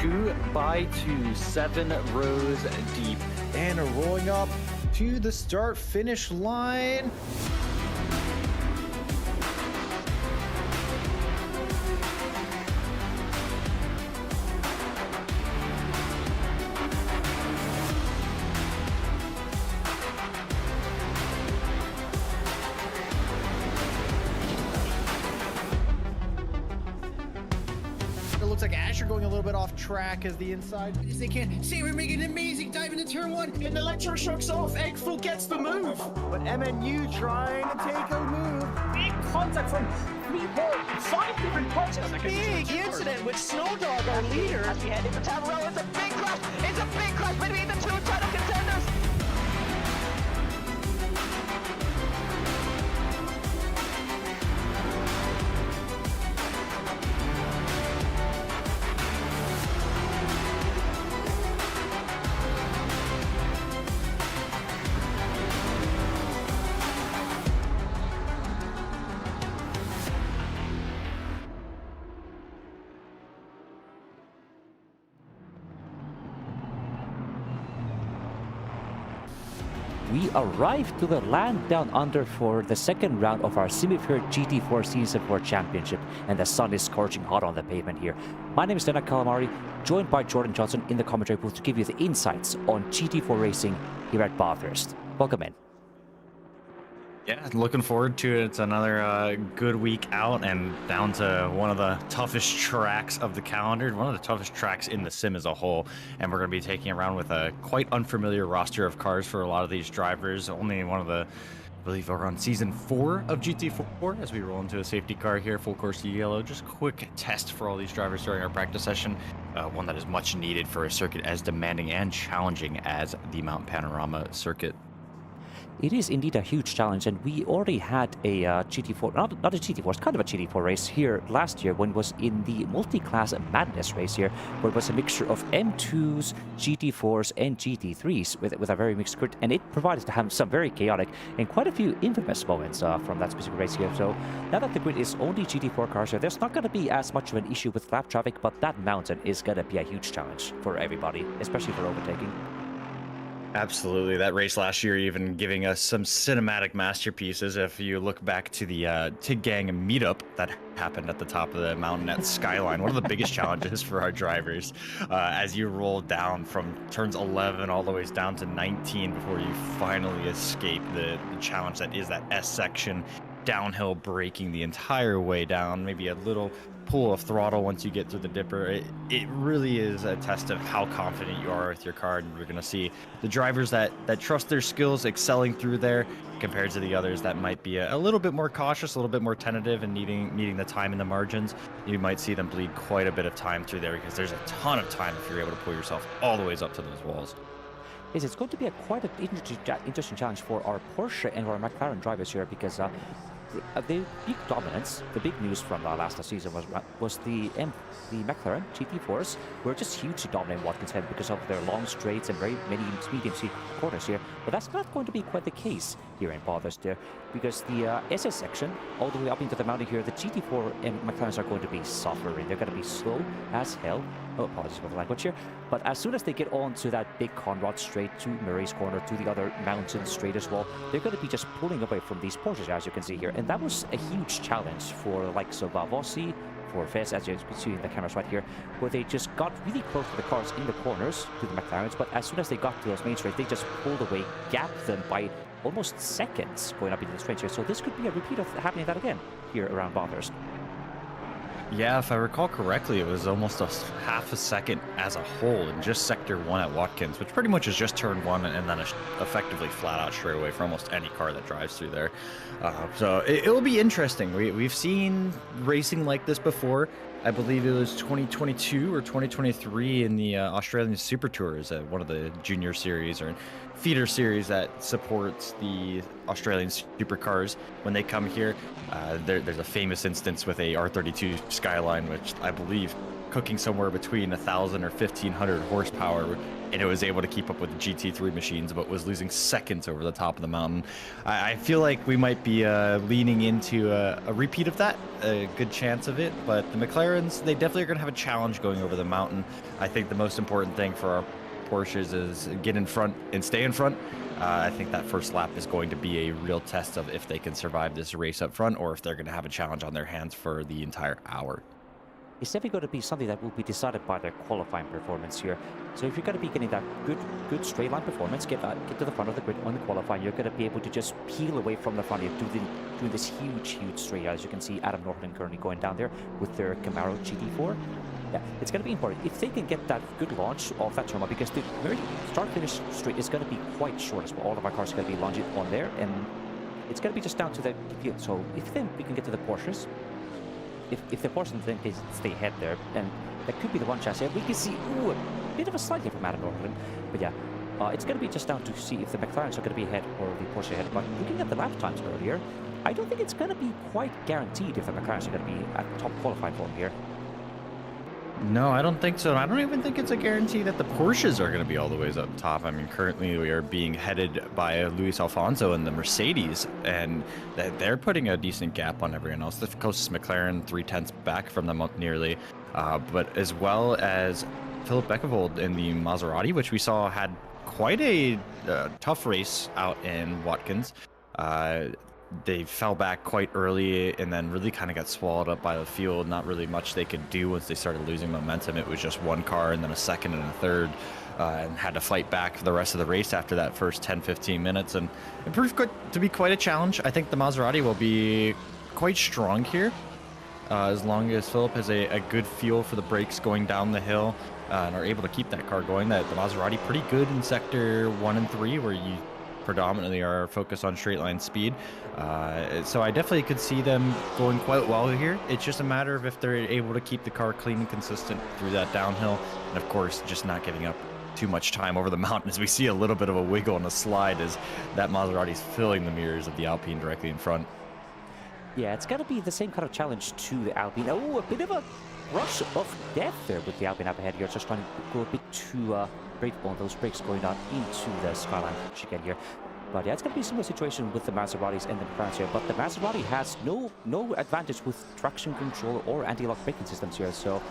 2x2, 7 rows deep. And rolling up to the start-finish line. It looks like Asher going a little bit off track as the inside. As they can. Saber making an amazing dive into turn 1, and electroshocks off. Eggful gets the move. But MNU trying to take a move. Big contact from 5 different punches. Big incident with Snowdog, our leader. As we head into town row, it's a big clash. It's a big clash between the two title contenders. We arrived to the land down under for the second round of our Simufur GT4 Season 4 Championship, and the sun is scorching hot on the pavement here. My name is Denak Kalmari, joined by Jordan Johnson in the commentary booth to give you the insights on GT4 racing here at Bathurst. Welcome in. Yeah, looking forward to it. It's another good week out and down to one of the toughest tracks of the calendar, one of the toughest tracks in the sim as a whole. And we're going to be taking around with a quite unfamiliar roster of cars for a lot of these drivers. Only one of the, I believe we're on season 4 of GT4 as we roll into a safety car here, full course yellow. Just quick test for all these drivers during our practice session. One that is much needed for a circuit as demanding and challenging as the Mount Panorama circuit. It is indeed a huge challenge, and we already had a GT4, not a GT4, it's kind of a GT4 race here last year when it was in the multi-class madness race here, where it was a mixture of M2s, GT4s, and GT3s with a very mixed grid, and it provided to have some very chaotic and quite a few infamous moments from that specific race here. So now that the grid is only GT4 cars here, there's not going to be as much of an issue with lap traffic, but that mountain is going to be a huge challenge for everybody, especially for overtaking. Absolutely. That race last year even giving us some cinematic masterpieces. If you look back to the TIG Gang meetup that happened at the top of the mountain at Skyline, one of the biggest challenges for our drivers as you roll down from turns 11 all the way down to 19 before you finally escape the challenge that is that S section, downhill braking the entire way down, maybe a little pull of throttle once you get through the dipper. It really is a test of how confident you are with your car, and we're going to see the drivers that trust their skills excelling through there compared to the others that might be a little bit more cautious, a little bit more tentative, and needing the time in the margins. You might see them bleed quite a bit of time through there because there's a ton of time if you're able to pull yourself all the ways up to those walls. Yes, it's going to be quite an interesting challenge for our Porsche and our McLaren drivers here, because the big dominance, the big news from last season was the McLaren GT4s were just hugely dominant Watkins Head because of their long straights and very many medium corners here. But that's not going to be quite the case here in Bathurst there, because the SS section all the way up into the mountain here, the GT4 and McLarens are going to be suffering. They're going to be slow as hell. Oh, apologies for the language here. But as soon as they get onto that big Conrad straight to Murray's corner, to the other mountain straight as well, they're going to be just pulling away from these Porsches, as you can see here. And that was a huge challenge for the likes of Vossi, for Fez, as you can see in the cameras right here, where they just got really close to the cars in the corners, to the McLarens, but as soon as they got to those main straights, they just pulled away, gapped them by almost seconds going up into the straight here. So this could be a repeat of happening that again here around Bathurst. Yeah, if I recall correctly, it was almost a half a second as a whole in just Sector 1 at Watkins, which pretty much is just turn 1 and then effectively flat out straightaway for almost any car that drives through there. So it'll be interesting. We've seen racing like this before. I believe it was 2022 or 2023 in the Australian Super Tours, one of the junior series or feeder series that supports the Australian supercars when they come here. There's a famous instance with a R32 Skyline, which I believe cooking somewhere between 1,000 or 1,500 horsepower, and it was able to keep up with the GT3 machines, but was losing seconds over the top of the mountain. I feel like we might be leaning into a repeat of that, a good chance of it, but the McLarens, they definitely are going to have a challenge going over the mountain. I think the most important thing for our Porsches is get in front and stay in front. I think that first lap is going to be a real test of if they can survive this race up front or if they're going to have a challenge on their hands for the entire hour. It's definitely going to be something that will be decided by their qualifying performance here. So if you're going to be getting that good straight line performance, get to the front of the grid on the qualifying, you're going to be able to just peel away from the front here, doing this huge straight. As you can see, Adam Norton currently going down there with their Camaro GT4. Yeah, it's going to be important if they can get that good launch of that turn one, because the very start-finish straight is going to be quite short as well. All of our cars are going to be lunging on there, and it's going to be just down to the field. So if then we can get to the Porsches, if the Porsches then can stay ahead there, and that could be the one chance here. We can see a bit of a slide here from Adam Norton, but yeah, it's going to be just down to see if the McLarens are going to be ahead or the Porsche ahead. But looking at the lap times earlier, I don't think it's going to be quite guaranteed if the McLarens are going to be at top qualifying form here. No, I don't think so. I don't even think it's a guarantee that the Porsches are going to be all the way up top. I mean, currently we are being headed by Luis Alfonso and the Mercedes, and they're putting a decent gap on everyone else. The closest McLaren 3/10 back from them up nearly, but as well as Philip Beckevold in the Maserati, which we saw had quite a tough race out in Watkins. They fell back quite early and then really kind of got swallowed up by the field. Not really much they could do once they started losing momentum. It was just one car and then a second and a third, and had to fight back for the rest of the race after that first 10-15 minutes. And it proved to be quite a challenge. I think the Maserati will be quite strong here, as long as Philip has a good feel for the brakes going down the hill, and are able to keep that car going. The Maserati pretty good in sector 1 and 3, where you predominantly are focused on straight line speed. So I definitely could see them going quite well here. It's just a matter of if they're able to keep the car clean and consistent through that downhill, and of course just not giving up too much time over the mountain, as we see a little bit of a wiggle and a slide as that Maserati's filling the mirrors of the Alpine directly in front. Yeah, it's going to be the same kind of challenge to the Alpine. Oh, a bit of a rush of death there with the Alpine up ahead here. Just trying to go a bit too brave on those brakes going down into the Skyline chicane here. But yeah, it's going to be a similar situation with the Maseratis and the McLarens here. But the Maserati has no advantage with traction control or anti-lock braking systems here. So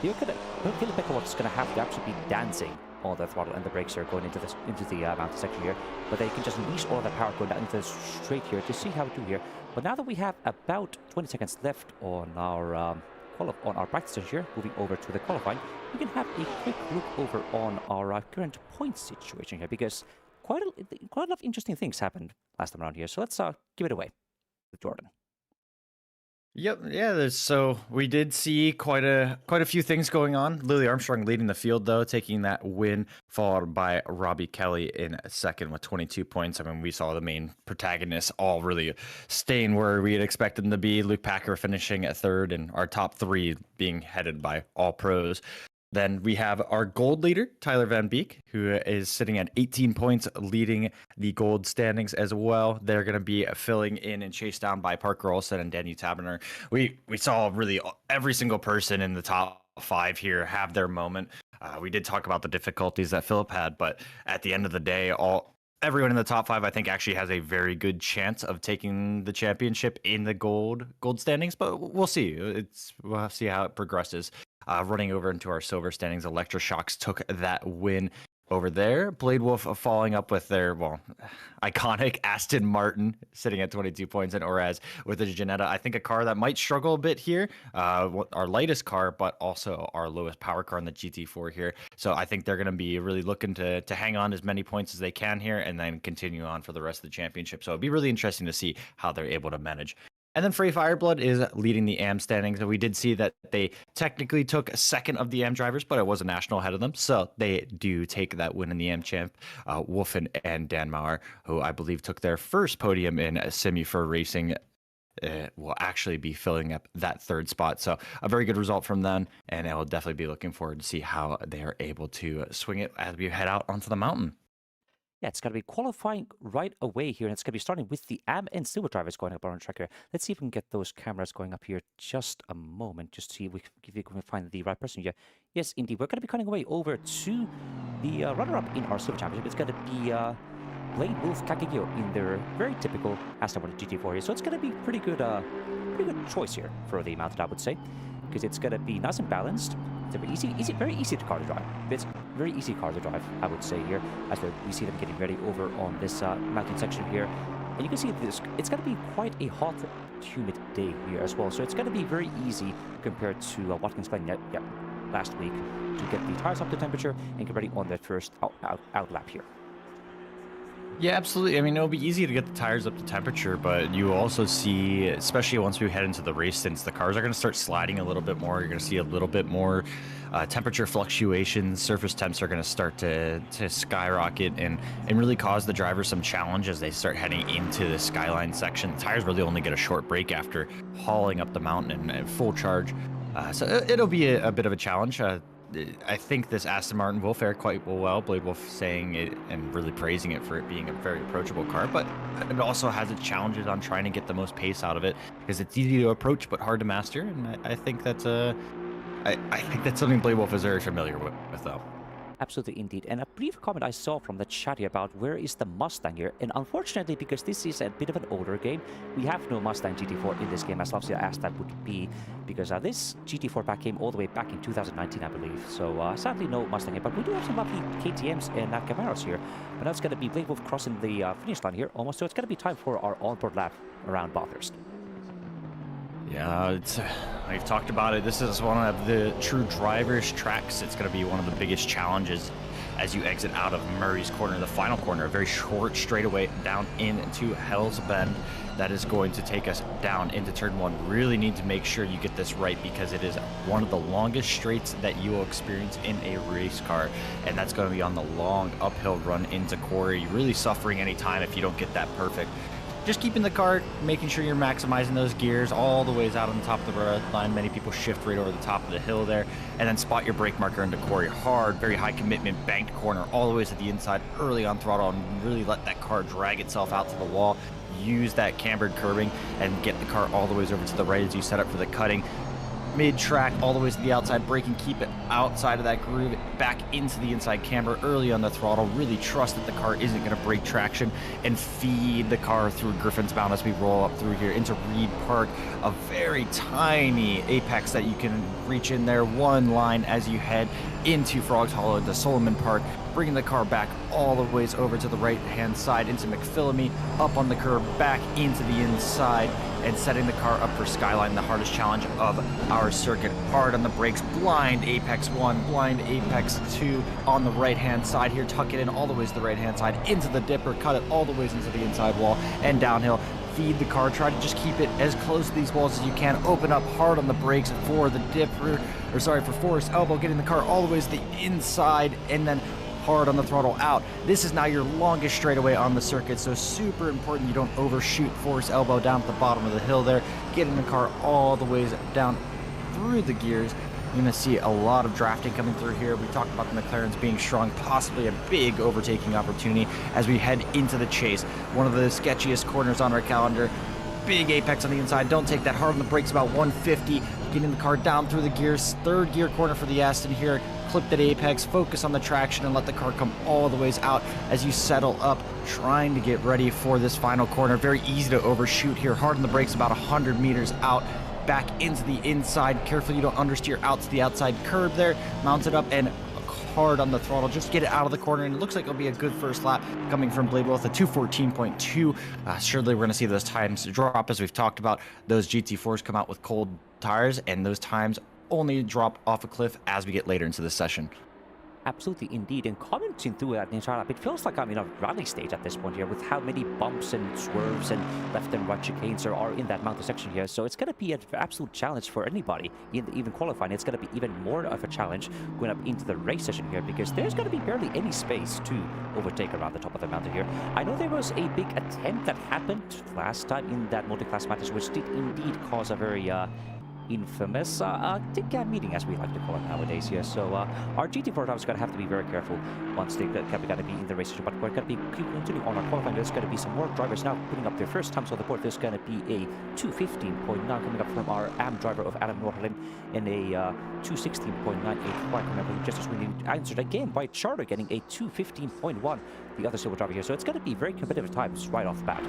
you're going to, Philip Beckevold is going to have to actually be dancing on the throttle and the brakes here going into the mountain section here. But they can just unleash all the power going down into the straight here to see how we do here. But now that we have about 20 seconds left on our practice here, moving over to the qualifying, we can have a quick look over on our current point situation here, because quite a lot of interesting things happened last time around here. So let's give it away to Jordan. Yep, yeah. So we did see quite a few things going on. Lily Armstrong leading the field, though, taking that win, followed by Robbie Kelly in second with 22 points. I mean, we saw the main protagonists all really staying where we had expected them to be. Luke Packer finishing at third, and our top three being headed by all pros. Then we have our gold leader, Tyler Van Beek, who is sitting at 18 points, leading the gold standings as well. They're going to be filling in and chased down by Parker Olsen and Danny Taberner. We saw really every single person in the top five here have their moment. We did talk about the difficulties that Philip had, but at the end of the day, everyone in the top five, I think, actually has a very good chance of taking the championship in the gold standings. But we'll see. We'll see how it progresses. Running over into our silver standings, Electroshocks took that win over there. Blade Wolf falling up with their, iconic Aston Martin sitting at 22 points, and Oraz with the Janetta. I think a car that might struggle a bit here, our lightest car, but also our lowest power car in the GT4 here. So I think they're going to be really looking to hang on as many points as they can here and then continue on for the rest of the championship. So it'll be really interesting to see how they're able to manage. And then Frey Fireblood is leading the AM standings. So we did see that they technically took second of the AM drivers, but it was a national ahead of them. So they do take that win in the AM champ. Wolfen and Dan Maurer, who I believe took their first podium in Simufur racing, will actually be filling up that third spot. So a very good result from them. And I will definitely be looking forward to see how they are able to swing it as we head out onto the mountain. Yeah, it's going to be qualifying right away here, and it's going to be starting with the AM and Silver drivers going up on the track here. Let's see if we can get those cameras going up here just a moment, just to see if we can find the right person here. Yes, indeed, we're going to be cutting away over to the runner-up in our Silver Championship. It's going to be Blade Wolf Kakegyo in their very typical Aston Martin GT4 here. So it's going to be pretty good choice here for the Mounted, I would say, because it's going to be nice and balanced. It's a very easy car to drive. It's very easy car to drive, I would say here, as we see them getting ready over on this mountain section here. And you can see this, it's going to be quite a hot, humid day here as well. So it's going to be very easy compared to Watkins Glen last week to get the tires up to temperature and get ready on that first out lap here. Yeah, absolutely. I mean, it'll be easy to get the tires up to temperature, but you also see, especially once we head into the race, since the cars are going to start sliding a little bit more, you're going to see a little bit more temperature fluctuations. Surface temps are going to start to skyrocket and really cause the drivers some challenge as they start heading into the skyline section. The tires really only get a short break after hauling up the mountain in full charge. So it'll be a bit of a challenge. I think this Aston Martin will fare quite well. Blade Wolf saying it and really praising it for it being a very approachable car, but it also has its challenges on trying to get the most pace out of it because it's easy to approach but hard to master. And I think that's I think that's something Blade Wolf is very familiar with though. Absolutely, indeed. And a brief comment I saw from the chat here about where is the Mustang here. And unfortunately, because this is a bit of an older game, we have no Mustang GT4 in this game, as lovely as that would be, because this GT4 pack came all the way back in 2019, I believe. So sadly, no Mustang here, but we do have some lovely KTMs and Camaros here. But that's going to be Blade Wolf crossing the finish line here almost. So it's going to be time for our onboard lap around Bathurst. Yeah, we've talked about it. This is one of the true driver's tracks. It's going to be one of the biggest challenges as you exit out of Murray's Corner, the final corner, a very short straightaway down into Hell's Bend. That is going to take us down into turn one. Really need to make sure you get this right because it is one of the longest straights that you will experience in a race car. And that's going to be on the long uphill run into Quarry. Really suffering any time if you don't get that perfect. Just keeping the car, making sure you're maximizing those gears all the ways out on the top of the red line. Many people shift right over the top of the hill there. And then spot your brake marker into Quarry. Hard, very high commitment, banked corner all the way to the inside, early on throttle, and really let that car drag itself out to the wall. Use that cambered curbing and get the car all the ways over to the right as you set up for the cutting. Mid-track all the way to the outside, braking, keep it outside of that groove, back into the inside camber early on the throttle. Really trust that the car isn't going to break traction and feed the car through Griffin's Bound as we roll up through here into Reed Park. A very tiny apex that you can reach in there, one line as you head into Frogs Hollow, the Solomon Park, bringing the car back all the ways over to the right-hand side into McPhillamy, up on the curb, back into the inside, and setting the car up for Skyline, the hardest challenge of our circuit. Hard on the brakes, blind Apex 1, blind Apex 2 on the right-hand side here, tuck it in all the ways to the right-hand side, into the dipper, cut it all the ways into the inside wall, and downhill. Feed the car, try to just keep it as close to these walls as you can. Open up hard on the brakes for the dipper, or sorry, for Forest Elbow, getting the car all the ways to the inside, and then hard on the throttle out. This is now your longest straightaway on the circuit, so super important you don't overshoot Forest Elbow down at the bottom of the hill there, getting the car all the ways down through the gears. You're going to see a lot of drafting coming through here. We talked about the McLarens being strong, possibly a big overtaking opportunity as we head into the chase. One of the sketchiest corners on our calendar. Big apex on the inside. Don't take that. Hard on the brakes, about 150. Getting the car down through the gears. Third gear corner for the Aston here. Clip that apex, focus on the traction, and let the car come all the ways out as you settle up, trying to get ready for this final corner. Very easy to overshoot here. Hard on the brakes, about 100 meters out. Back into the inside. Careful you don't understeer out to the outside curb there. Mount it up and hard on the throttle. Just get it out of the corner, and it looks like it'll be a good first lap coming from Blade Wolf, a 2:14.2. Surely we're going to see those times drop as we've talked about. Those GT4s come out with cold tires, and those times only drop off a cliff as we get later into the session. Absolutely, indeed. And commenting through that entire lap, it feels like I'm in a rally stage at this point here with how many bumps and swerves and left and right chicanes there are in that mountain section here. So it's going to be an absolute challenge for anybody, even qualifying. It's going to be even more of a challenge going up into the race session here because there's going to be barely any space to overtake around the top of the mountain here. I know there was a big attempt that happened last time in that multi-class matches, which did indeed cause a very infamous TIG meeting, as we like to call it nowadays here. So our GT4 drivers are going to have to be very careful once they're going to be in the race. But we're going to be continuing on our qualifying. There's going to be some more drivers now putting up their first times on the board. There's going to be a 2:15.9 coming up from our AM driver of Adam Norhalim and a 2:16.98 coming up just as we answered again by Charter getting a 2:15.1, the other silver driver here. So it's going to be very competitive times right off the bat.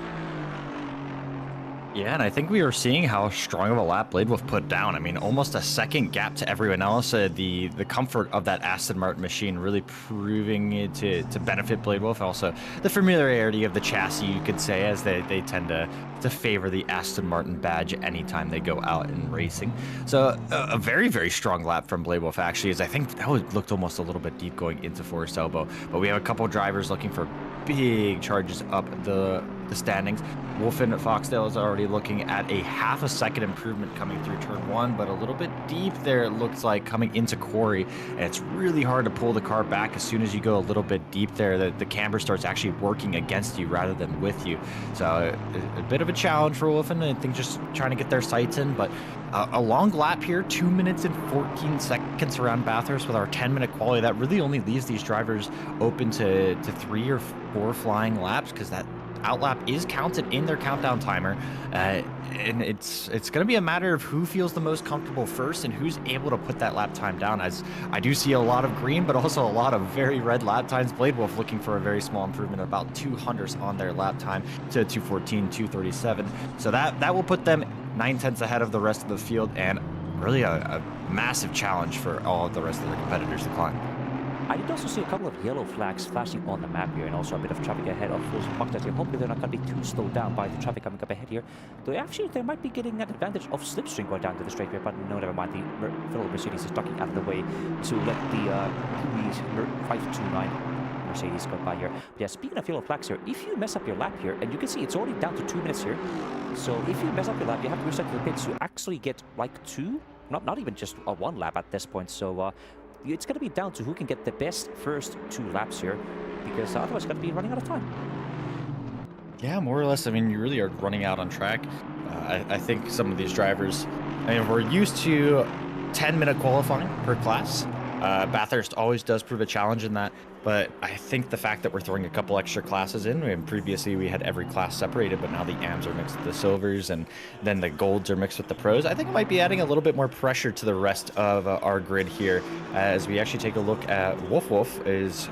Yeah, and I think we are seeing how strong of a lap Blade Wolf put down. I mean, almost a second gap to everyone else. The comfort of that Aston Martin machine really proving it to benefit Blade Wolf. Also, the familiarity of the chassis, you could say, as they tend to favor the Aston Martin badge anytime they go out in racing. So a very, very strong lap from Blade Wolf, actually, as I think that looked almost a little bit deep going into Forest Elbow. But we have a couple drivers looking for big charges up the standings. Wolfen at Foxdale is already looking at a half a second improvement coming through turn 1, but a little bit deep there, it looks like, coming into Quarry, and it's really hard to pull the car back as soon as you go a little bit deep there. The camber starts actually working against you rather than with you. So a bit of a challenge for Wolfen. I think just trying to get their sights in, but a long lap here, 2 minutes and 14 seconds around Bathurst with our 10-minute quality. That really only leaves these drivers open to 3 or 4 flying laps, because that outlap is counted in their countdown timer, and it's going to be a matter of who feels the most comfortable first and who's able to put that lap time down, as I do see a lot of green but also a lot of very red lap times. Blade Wolf looking for a very small improvement, about 200s on their lap time to 2:14, 2:37. So that will put them 9/10 ahead of the rest of the field, and really a massive challenge for all of the rest of the competitors to climb. I did also see a couple of yellow flags flashing on the map here, and also a bit of traffic ahead of Force Bucknut here. Hopefully they're not going to be too slowed down by the traffic coming up ahead here. Though actually they might be getting an advantage of slipstream going down to the straight here, but no, never mind. The fellow Mercedes is ducking out of the way to let the Huey's 529 Mercedes go by here. But yeah, speaking of yellow flags here, if you mess up your lap here, and you can see it's already down to 2 minutes here. So if you mess up your lap, you have to restart to the pits to actually get like 2, not even just a 1 lap at this point. So it's going to be down to who can get the best first 2 laps here, because otherwise it's going to be running out of time. Yeah, more or less. I mean, you really are running out on track. I think some of these drivers, I mean, we're used to 10-minute qualifying per class. Bathurst always does prove a challenge in that, but I think the fact that we're throwing a couple extra classes in, and previously we had every class separated, but now the AMs are mixed with the silvers, and then the golds are mixed with the pros. I think it might be adding a little bit more pressure to the rest of our grid here, as we actually take a look at Wolf, who is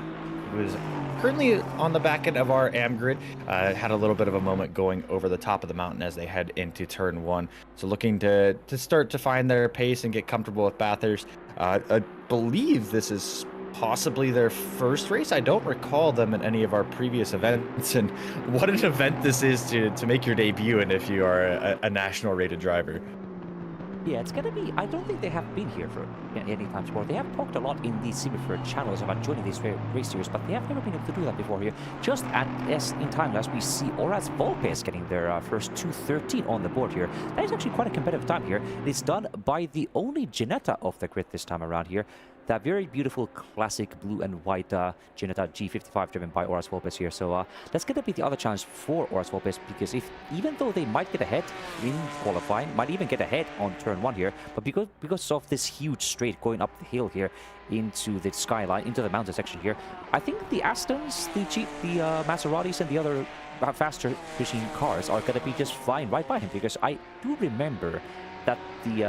currently on the back end of our AM grid. Had a little bit of a moment going over the top of the mountain as they head into turn 1. So looking to start to find their pace and get comfortable with Bathurst. I believe this is possibly their first race. I don't recall them in any of our previous events, and what an event this is to make your debut in if you are a national rated driver. Yeah, it's going to be... I don't think they have been here for any time before. They have talked a lot in the Simufur channels about joining these race series, but they have never been able to do that before here. Just in time as we see Oraz Volpes getting their first 2:13 on the board here. That is actually quite a competitive time here. It's done by the only Ginetta of the grid this time around here. That very beautiful classic blue and white Ginetta G55 driven by Oraz Volpes here. So that's going to be the other challenge for Oraz Volpes, because even though they might get ahead in qualifying, might even get ahead on turn 1 here, but because of this huge straight going up the hill here into the skyline, into the mountain section here, I think the Astons, the Maseratis, and the other faster pushing cars are going to be just flying right by him, because I do remember that the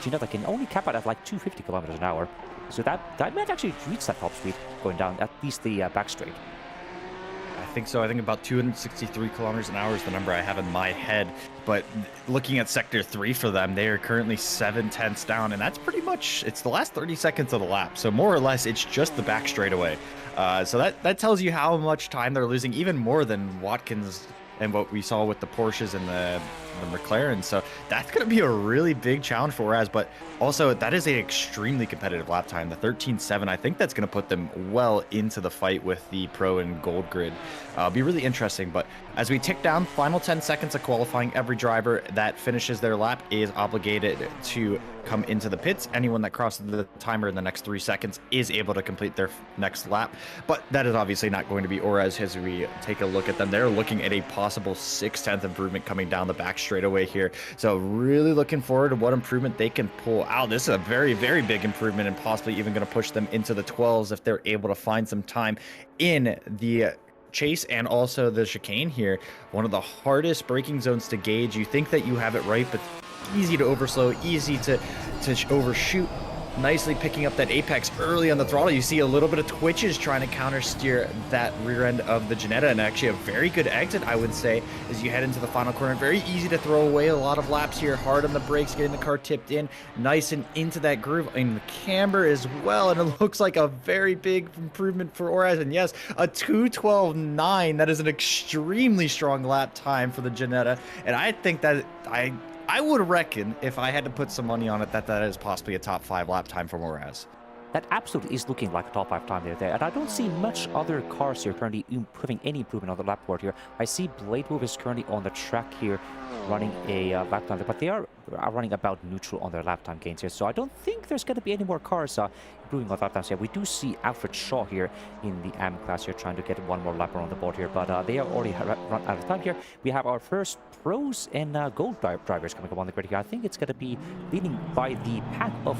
Ginetta can only cap out at like 250 kilometers an hour. So that might actually reach that top speed going down at least the back straight. I think so. I think about 263 kilometers an hour is the number I have in my head. But looking at Sector 3 for them, they are currently 7/10 down, and that's pretty much, it's the last 30 seconds of the lap. So more or less, it's just the back straightaway. So that tells you how much time they're losing, even more than Watkins and what we saw with the Porsches and the McLaren. So that's going to be a really big challenge for Oraz, but also that is an extremely competitive lap time. The 13.7, I think that's going to put them well into the fight with the pro and gold grid. It'll be really interesting, but as we tick down, final 10 seconds of qualifying, every driver that finishes their lap is obligated to come into the pits. Anyone that crosses the timer in the next 3 seconds is able to complete their next lap, but that is obviously not going to be Oraz. As we take a look at them, they're looking at a possible 6/10 improvement coming down the back straightaway here. So really looking forward to what improvement they can pull out. This is a very, very big improvement and possibly even going to push them into the 12s if they're able to find some time in the chase and also the chicane here. One of the hardest braking zones to gauge. You think that you have it right, but easy to overslow, easy to overshoot. Nicely picking up that apex early on the throttle. You see a little bit of twitches trying to counter steer that rear end of the Jetta, and actually a very good exit, I would say, as you head into the final corner. Very easy to throw away. A lot of laps here, hard on the brakes, getting the car tipped in, nice and into that groove in the camber as well. And it looks like a very big improvement for Oraz. And yes, a 2:12.9. That is an extremely strong lap time for the Jetta, and I think that I would reckon, if I had to put some money on it, that is possibly a top 5 lap time for Oraz. That absolutely is looking like a top 5 time there. And I don't see much other cars here currently having any improvement on the lap board here. I see Blade Wolf is currently on the track here running a lap time, but they are running about neutral on their lap time gains here. So I don't think there's going to be any more cars improving on lap times here. We do see Alfred Shaw here in the AM class here trying to get one more lap around the board here, but they are already run out of time here. We have our first pros and gold drivers coming up on the grid here. I think it's going to be leading by the pack of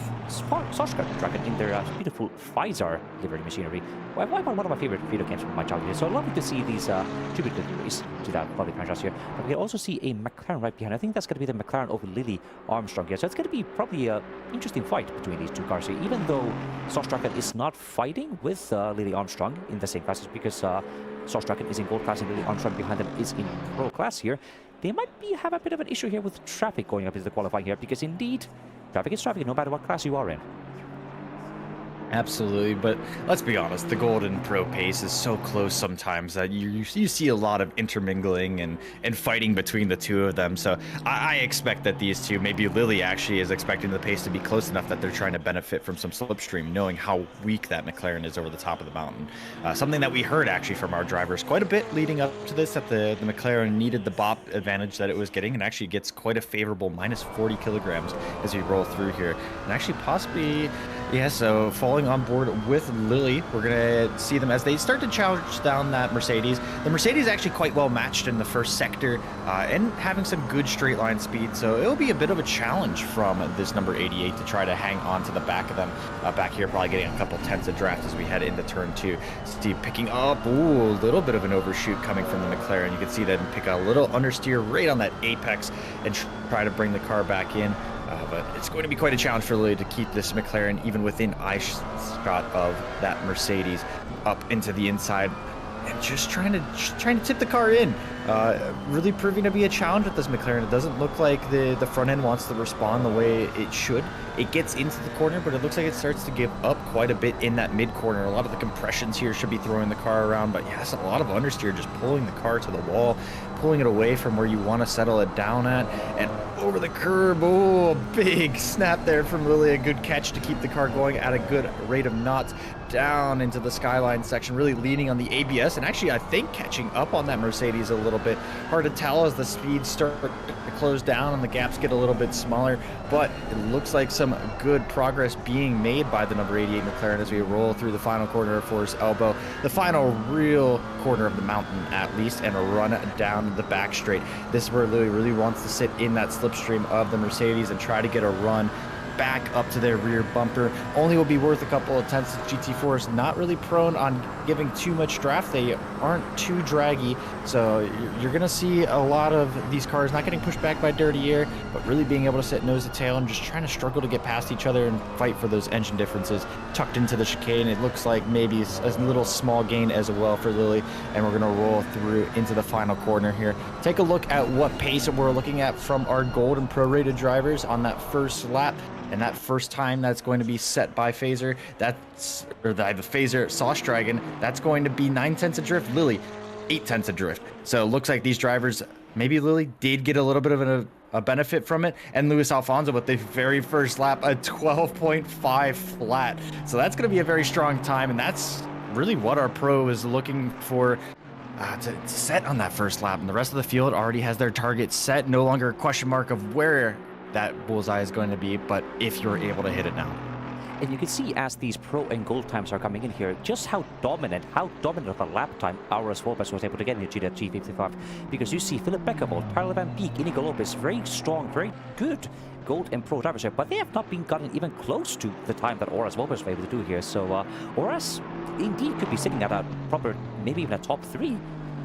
Dragon in their beautiful Pfizer livery machinery. One of my favorite video games from my childhood. So lovely to see these tribute liveries to that lovely franchise here. But we can also see a McLaren right behind. I think that's going to be the McLaren over Lily Armstrong here. So it's going to be probably an interesting fight between these two cars here. Even though Dragon is not fighting with Lily Armstrong in the same classes, because Dragon is in gold class and Lily Armstrong behind them is in pro class here. They might have a bit of an issue here with traffic going up into the qualifying here, because indeed, traffic is traffic no matter what class you are in. Absolutely, but let's be honest, the gold and pro pace is so close sometimes that you see a lot of intermingling and fighting between the two of them. So I expect that these two, maybe Lily actually is expecting the pace to be close enough that they're trying to benefit from some slipstream, knowing how weak that McLaren is over the top of the mountain. Something that we heard actually from our drivers quite a bit leading up to this, that the McLaren needed the BOP advantage that it was getting, and actually gets quite a favorable minus 40 kilograms as we roll through here. And actually possibly, yeah, so falling on board with Lily, we're going to see them as they start to challenge down that Mercedes. The Mercedes actually quite well matched in the first sector and having some good straight line speed, so it'll be a bit of a challenge from this number 88 to try to hang on to the back of them. Back here, probably getting a couple tenths of draft as we head into turn 2. Steve picking up, ooh, a little bit of an overshoot coming from the McLaren. You can see that and pick a little understeer right on that apex and try to bring the car back in. But it's going to be quite a challenge for Lily to keep this McLaren even within eye shot of that Mercedes up into the inside, and just trying to tip the car in. Really proving to be a challenge with this McLaren. It doesn't look like the front end wants to respond the way it should. It gets into the corner, but it looks like it starts to give up quite a bit in that mid corner. A lot of the compressions here should be throwing the car around, but yes, a lot of understeer just pulling the car to the wall, pulling it away from where you want to settle it down at, and over the curb. Oh, big snap there from Lily. A good catch to keep the car going at a good rate of knots down into the skyline section, really leaning on the ABS, and actually I think catching up on that Mercedes a little bit. Hard to tell as the speeds start to close down and the gaps get a little bit smaller, but it looks like some good progress being made by the number 88 McLaren as we roll through the final corner of Forest Elbow, the final real corner of the mountain at least, and a run down the back straight. This is where Lily really wants to sit in that slipstream of the Mercedes and try to get a run back up to their rear bumper. Only will be worth a couple of tenths. GT4 is not really prone on giving too much draft. They aren't too draggy, so you're going to see a lot of these cars not getting pushed back by dirty air, but really being able to sit nose to tail and just trying to struggle to get past each other and fight for those engine differences. Tucked into the chicane, it looks like maybe a little small gain as well for Lily, and we're going to roll through into the final corner here. Take a look at what pace we're looking at from our gold and prorated drivers on that first lap. And that first time that's going to be set by Phaser, the Phaser Sauce Dragon, that's going to be 9 tenths of drift. Lily, 8 tenths of drift. So it looks like these drivers, maybe Lily did get a little bit of a benefit from it. And Luis Alfonso with the very first lap, a 12.5 flat. So that's going to be a very strong time. And that's really what our pro is looking for to set on that first lap. And the rest of the field already has their target set. No longer a question mark of where that bullseye is going to be, but if you're able to hit it now. And you can see as these pro and gold times are coming in here, just how dominant of a lap time Auras Volpes was able to get into that G55. Because you see Philip Beckerbold, Tyler Van Beek, Inigo Lopez, very strong, very good gold and pro drivers here, but they have not been gotten even close to the time that Auras Volpes were able to do here. So Auras indeed could be sitting at a proper, maybe even a top 3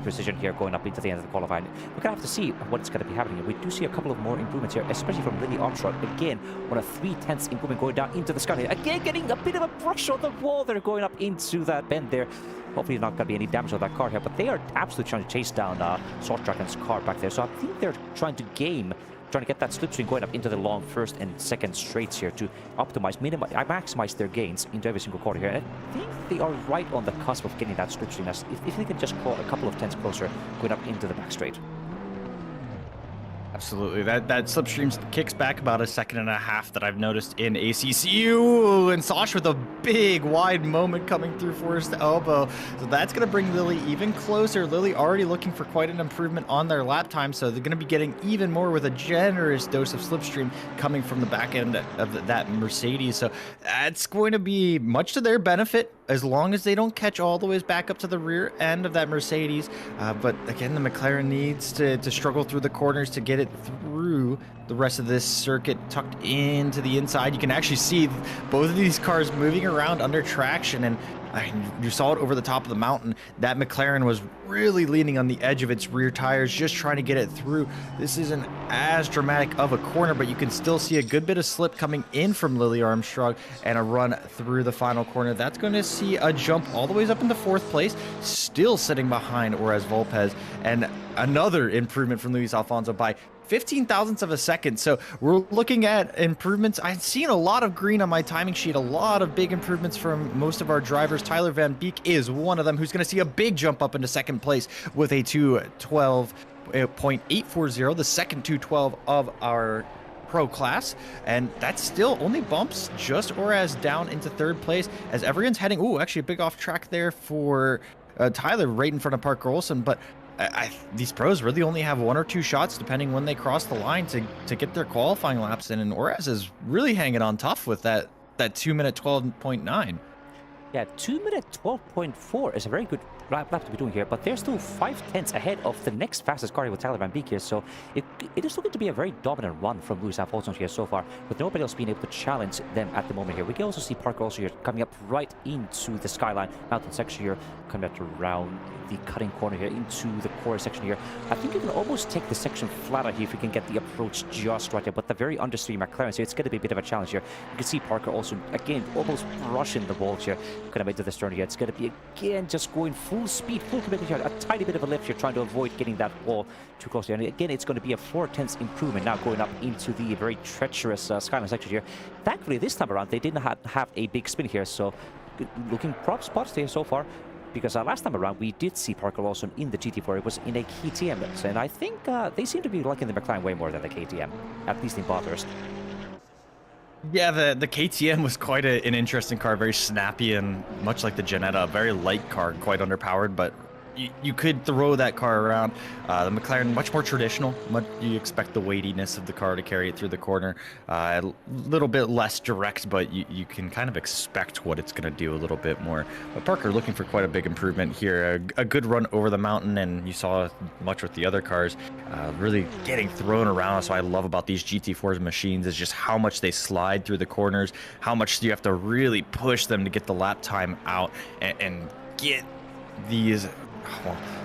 position here going up into the end of the qualifying. We're going to have to see what's going to be happening. We do see a couple of more improvements here, especially from Lily Armstrong. Again, on a 3/10 improvement going down into the sky. Again, getting a bit of a brush on the wall there going up into that bend there. Hopefully not going to be any damage on that car here, but they are absolutely trying to chase down Salt Dragon's car back there. So I think they're trying to get that slipstream going up into the long first and second straights here to optimize, maximize their gains into every single corner here. And I think they are right on the cusp of getting that slipstream if they can just call a couple of tenths closer going up into the back straight. Absolutely. That slipstream kicks back about 1.5 seconds that I've noticed in ACCU. And Sosh with a big wide moment coming through forced elbow. So that's going to bring Lily even closer. Lily already looking for quite an improvement on their lap time. So they're going to be getting even more with a generous dose of slipstream coming from the back end of that Mercedes. So that's going to be much to their benefit, as long as they don't catch all the way back up to the rear end of that Mercedes. But again, the McLaren needs to struggle through the corners to get it through the rest of this circuit tucked into the inside. You can actually see both of these cars moving around under traction, and you saw it over the top of the mountain. That McLaren was really leaning on the edge of its rear tires, just trying to get it through. This isn't as dramatic of a corner, but you can still see a good bit of slip coming in from Lily Armstrong and a run through the final corner. That's going to see a jump all the way up into 4th place, still sitting behind Auras Volpes, and another improvement from Luis Alfonso by 15 thousandths of a second. So we're looking at improvements. I've seen a lot of green on my timing sheet, a lot of big improvements from most of our drivers. Tyler Van Beek is one of them, who's going to see a big jump up into 2nd place with a 2:12.840, the second 2:12 of our pro class, and that still only bumps just Auras down into 3rd place as everyone's heading. Actually a big off track there for Tyler right in front of Parker Olsen, but these pros really only have 1 or 2 shots depending when they cross the line to get their qualifying laps in, and Auras is really hanging on tough with that 2-minute 12.9. Yeah, 2-minute 12.4 is a very good lap to be doing here, but they're still 5 tenths ahead of the next fastest car with Tyler Van Beek here, so it is looking to be a very dominant run from Luis Alfonso here so far, with nobody else being able to challenge them at the moment here. We can also see Parker also here coming up right into the skyline mountain section here, coming up around the cutting corner here into the core section here. I think you can almost take the section flatter here if you can get the approach just right here, but the very understeer McLaren, so it's going to be a bit of a challenge here. You can see Parker also, again, almost brushing the walls here, kind of into the stern here. It's going to be, again, just going full speed, full commitment here, a tiny bit of a lift here, trying to avoid getting that wall too close here. And again, it's going to be a 4 tenths improvement now going up into the very treacherous skyline section here. Thankfully, this time around, they didn't have a big spin here, so looking prop spots there so far. Because last time around, we did see Parker Lawson in the GT4. It was in a KTM, and I think they seem to be liking the McLaren way more than the KTM, at least in Bathurst. Yeah, the KTM was quite an interesting car, very snappy and much like the Jannetta, a very light car, quite underpowered, but you could throw that car around. The McLaren, much more traditional. You expect the weightiness of the car to carry it through the corner. A little bit less direct, but you can kind of expect what it's going to do a little bit more. But Parker looking for quite a big improvement here. A good run over the mountain, and you saw much with the other cars, really getting thrown around. So I love about these GT4 machines is just how much they slide through the corners, how much you have to really push them to get the lap time out and get these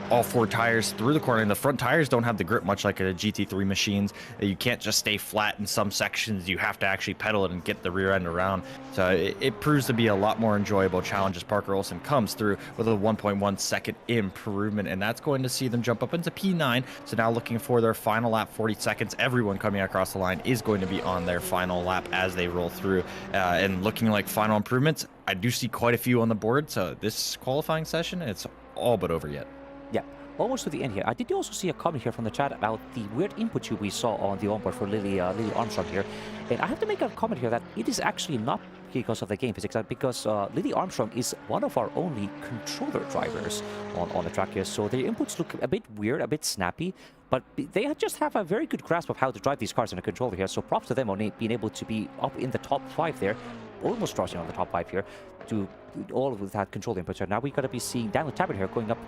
all 4 tires through the corner, and the front tires don't have the grip much like a GT3 machines. You can't just stay flat in some sections. You have to actually pedal it and get the rear end around. So it proves to be a lot more enjoyable challenge as Parker Olsen comes through with a 1.1 second improvement, and that's going to see them jump up into P9. So now looking for their final lap, 40 seconds. Everyone coming across the line is going to be on their final lap as they roll through, and looking like final improvements. I do see quite a few on the board, so this qualifying session, it's all but over yet. Yeah, almost to the end here. I did also see a comment here from the chat about the weird input tube we saw on the onboard for Lily Armstrong here. And I have to make a comment here that it is actually not because of the game physics, because Lily Armstrong is one of our only controller drivers on the track here, so their inputs look a bit weird, a bit snappy, but they just have a very good grasp of how to drive these cars in a controller here, so props to them on being able to be up in the top 5 there, almost crossing on the top 5 here, to all with that control inputs. So now we got to be seeing Daniel Tabert here going up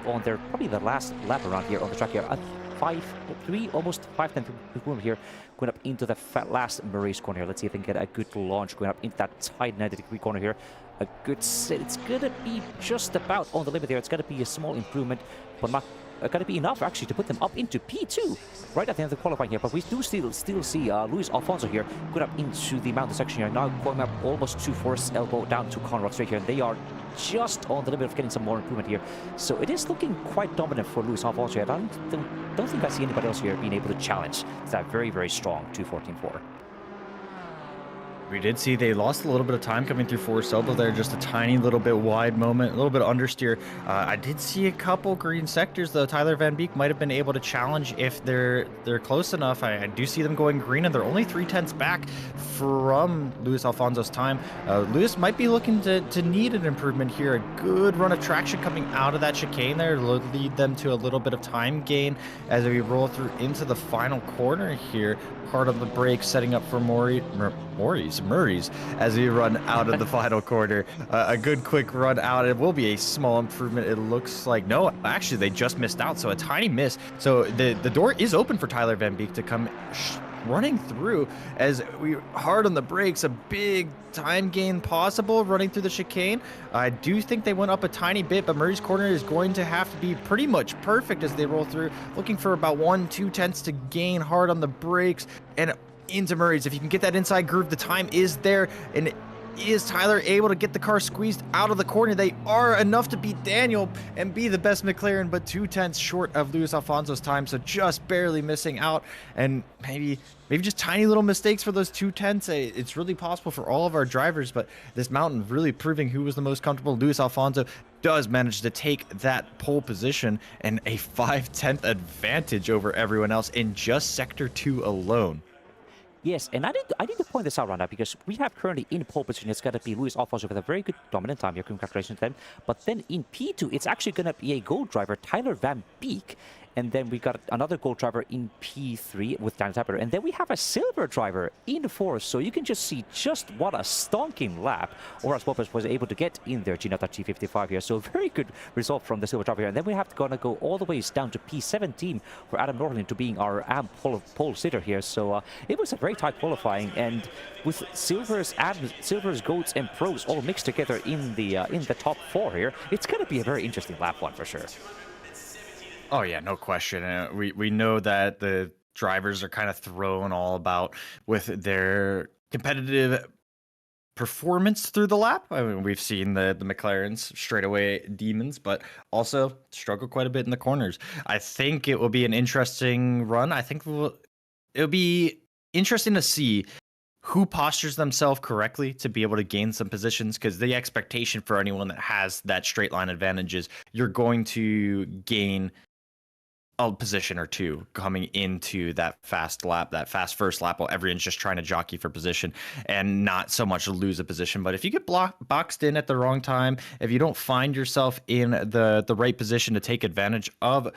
on their, probably the last lap around here on the track here, at 5-3, almost 5-10 here, going up into the last Murray's corner here. Let's see if they can get a good launch going up into that tight 90-degree corner here. A good sit. It's going to be just about on the limit there. It's going to be a small improvement, but not going to be enough actually to put them up into P2 right at the end of the qualifying here. But we do still see Luis Alfonso here going up into the mountain section here, now going up almost to Forrest's elbow down to Conrad straight here, and they are just on the limit of getting some more improvement here. So it is looking quite dominant for Luis Alfonso here. I don't think I see anybody else here being able to challenge that very, very strong 2:14.4. We did see they lost a little bit of time coming through Forest Elbow there, just a tiny little bit wide moment, a little bit of understeer. I did see a couple green sectors though. Tyler Van Beek might have been able to challenge if they're close enough. I do see them going green, and they're only 3/10 back from Luis Alfonso's time. Luis might be looking to need an improvement here. A good run of traction coming out of that chicane there will lead them to a little bit of time gain as we roll through into the final corner here. Hard on the brakes, setting up for Murray's as we run out of the final corner. A good quick run out. It will be a small improvement. It looks like, no, actually they just missed out, so a tiny miss. So the door is open for Tyler Van Beek to come running through as we hard on the brakes. A big time gain possible running through the chicane. I do think they went up a tiny bit, but Murray's corner is going to have to be pretty much perfect as they roll through, looking for about 1-2 tenths to gain hard on the brakes and into Murray's. If you can get that inside groove, the time is there, and is Tyler able to get the car squeezed out of the corner? They are enough to beat Daniel and be the best McLaren, but 2 tenths short of Luis Alfonso's time, so just barely missing out, and maybe just tiny little mistakes for those 2 tenths. It's really possible for all of our drivers, but this mountain really proving who was the most comfortable. Luis Alfonso does manage to take that pole position and a 5/10 advantage over everyone else in just Sector 2 alone. Yes, and I need to point this out right now, because we have currently in pole position, it's going to be Luis Alfonso with a very good dominant time here. Congratulations to them. But then in P2, it's actually going to be a gold driver, Tyler Van Beek. And then we got another gold driver in P3 with Daniel Tapper. And then we have a silver driver in 4. So you can just see just what a stonking lap Horace Lopez was able to get in their Ginetta G55 here. So very good result from the silver driver here. And then we have to go all the way down to P17 for Adam Norlin to being our pole sitter here. So it was a very tight qualifying. And with silvers, golds, and pros all mixed together in the top 4 here, it's going to be a very interesting lap one for sure. Oh yeah, no question. We know that the drivers are kind of thrown all about with their competitive performance through the lap. I mean, we've seen the McLarens straightaway demons, but also struggle quite a bit in the corners. I think it will be an interesting run. I think it'll be interesting to see who postures themselves correctly to be able to gain some positions, because the expectation for anyone that has that straight line advantage is you're going to gain a position or two coming into that fast first lap, while everyone's just trying to jockey for position and not so much lose a position. But if you get boxed in at the wrong time, if you don't find yourself in the right position to take advantage of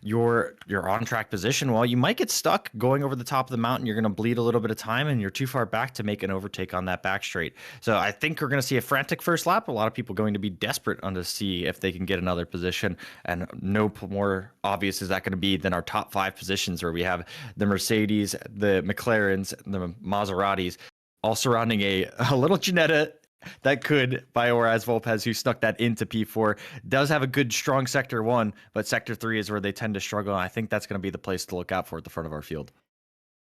your on-track position, well, you might get stuck going over the top of the mountain. You're going to bleed a little bit of time, and you're too far back to make an overtake on that back straight. So I think we're going to see a frantic first lap. A lot of people going to be desperate on to see if they can get another position, and no more obvious is that going to be than our top 5 positions, where we have the Mercedes, the McLarens, the Maseratis, all surrounding a little Ginetta that could, by Horace Volpez, who snuck that into P4, does have a good, strong Sector 1, but Sector 3 is where they tend to struggle, and I think that's going to be the place to look out for at the front of our field.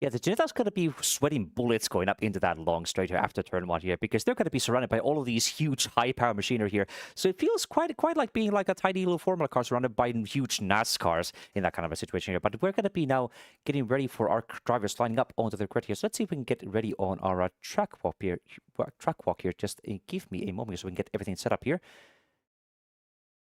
Yeah, the Ginetta's going to be sweating bullets going up into that long straight here after turn 1 here, because they're going to be surrounded by all of these huge high-power machinery here. So it feels quite like being like a tiny little Formula car surrounded by huge NASCARs in that kind of a situation here. But we're going to be now getting ready for our drivers lining up onto the grid here. So let's see if we can get ready on our track walk here. Just give me a moment so we can get everything set up here.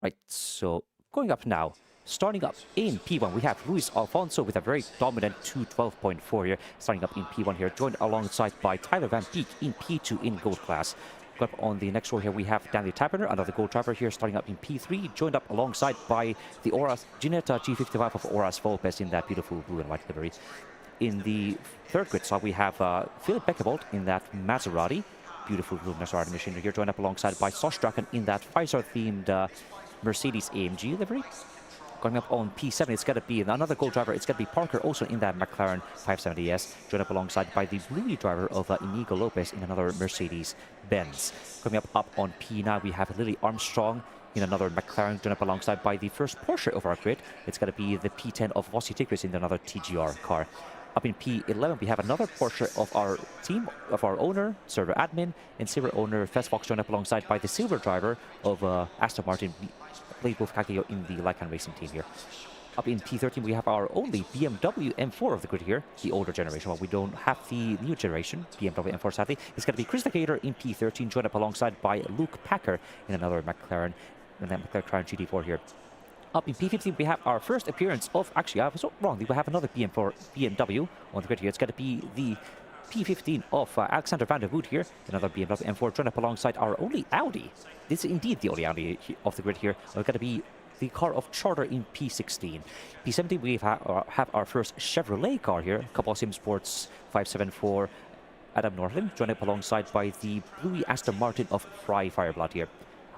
Right, so going up now. Starting up in P1, we have Luis Alfonso with a very dominant 212.4 here. Starting up in P1 here, joined alongside by Tyler Van Beek in P2 in gold class. Up on the next row here, we have Daniel Taberner, another gold driver here, starting up in P3, joined up alongside by the Ginetta G55 of Horace Volpes in that beautiful blue and white livery. In the third grid slot, we have Philip Beckerbolt in that Maserati, beautiful blue Maserati machinery here, joined up alongside by Sosh Draken in that 5-star-themed Mercedes AMG livery. Going up on P7, it's going to be another gold driver. It's going to be Parker, also in that McLaren 570S, joined up alongside by the bluey driver of Inigo Lopez in another Mercedes-Benz. Coming up on P9, we have Lily Armstrong in another McLaren, joined up alongside by the first Porsche of our grid. It's going to be the P10 of Vossi Tigris in another TGR car. Up in P11, we have another Porsche of our team, of our owner, server admin, and silver owner Fez Fox, joined up alongside by the silver driver of Aston Martin, Blade Wolf Kakio in the Lycan Racing team here. Up in P13, we have our only BMW M4 of the grid here, the older generation. Well, we don't have the new generation BMW M4, sadly. It's going to be Chris Gator in P13, joined up alongside by Luke Packer in another McLaren, and then McLaren GT4 here. Up in P15, we have our first appearance of, actually, I was wrong, we have another BMW on the grid here. It's going to be the P15 of Alexander van der Voet here, another BMW M4, joined up alongside our only Audi. This is indeed the only Audi of the grid here. We're going to be the car of Charter in P16. P17, we have our first Chevrolet car here, Kabosim Sports 574 Adam Northland, joined up alongside by the bluey Aston Martin of Fry Fireblood here.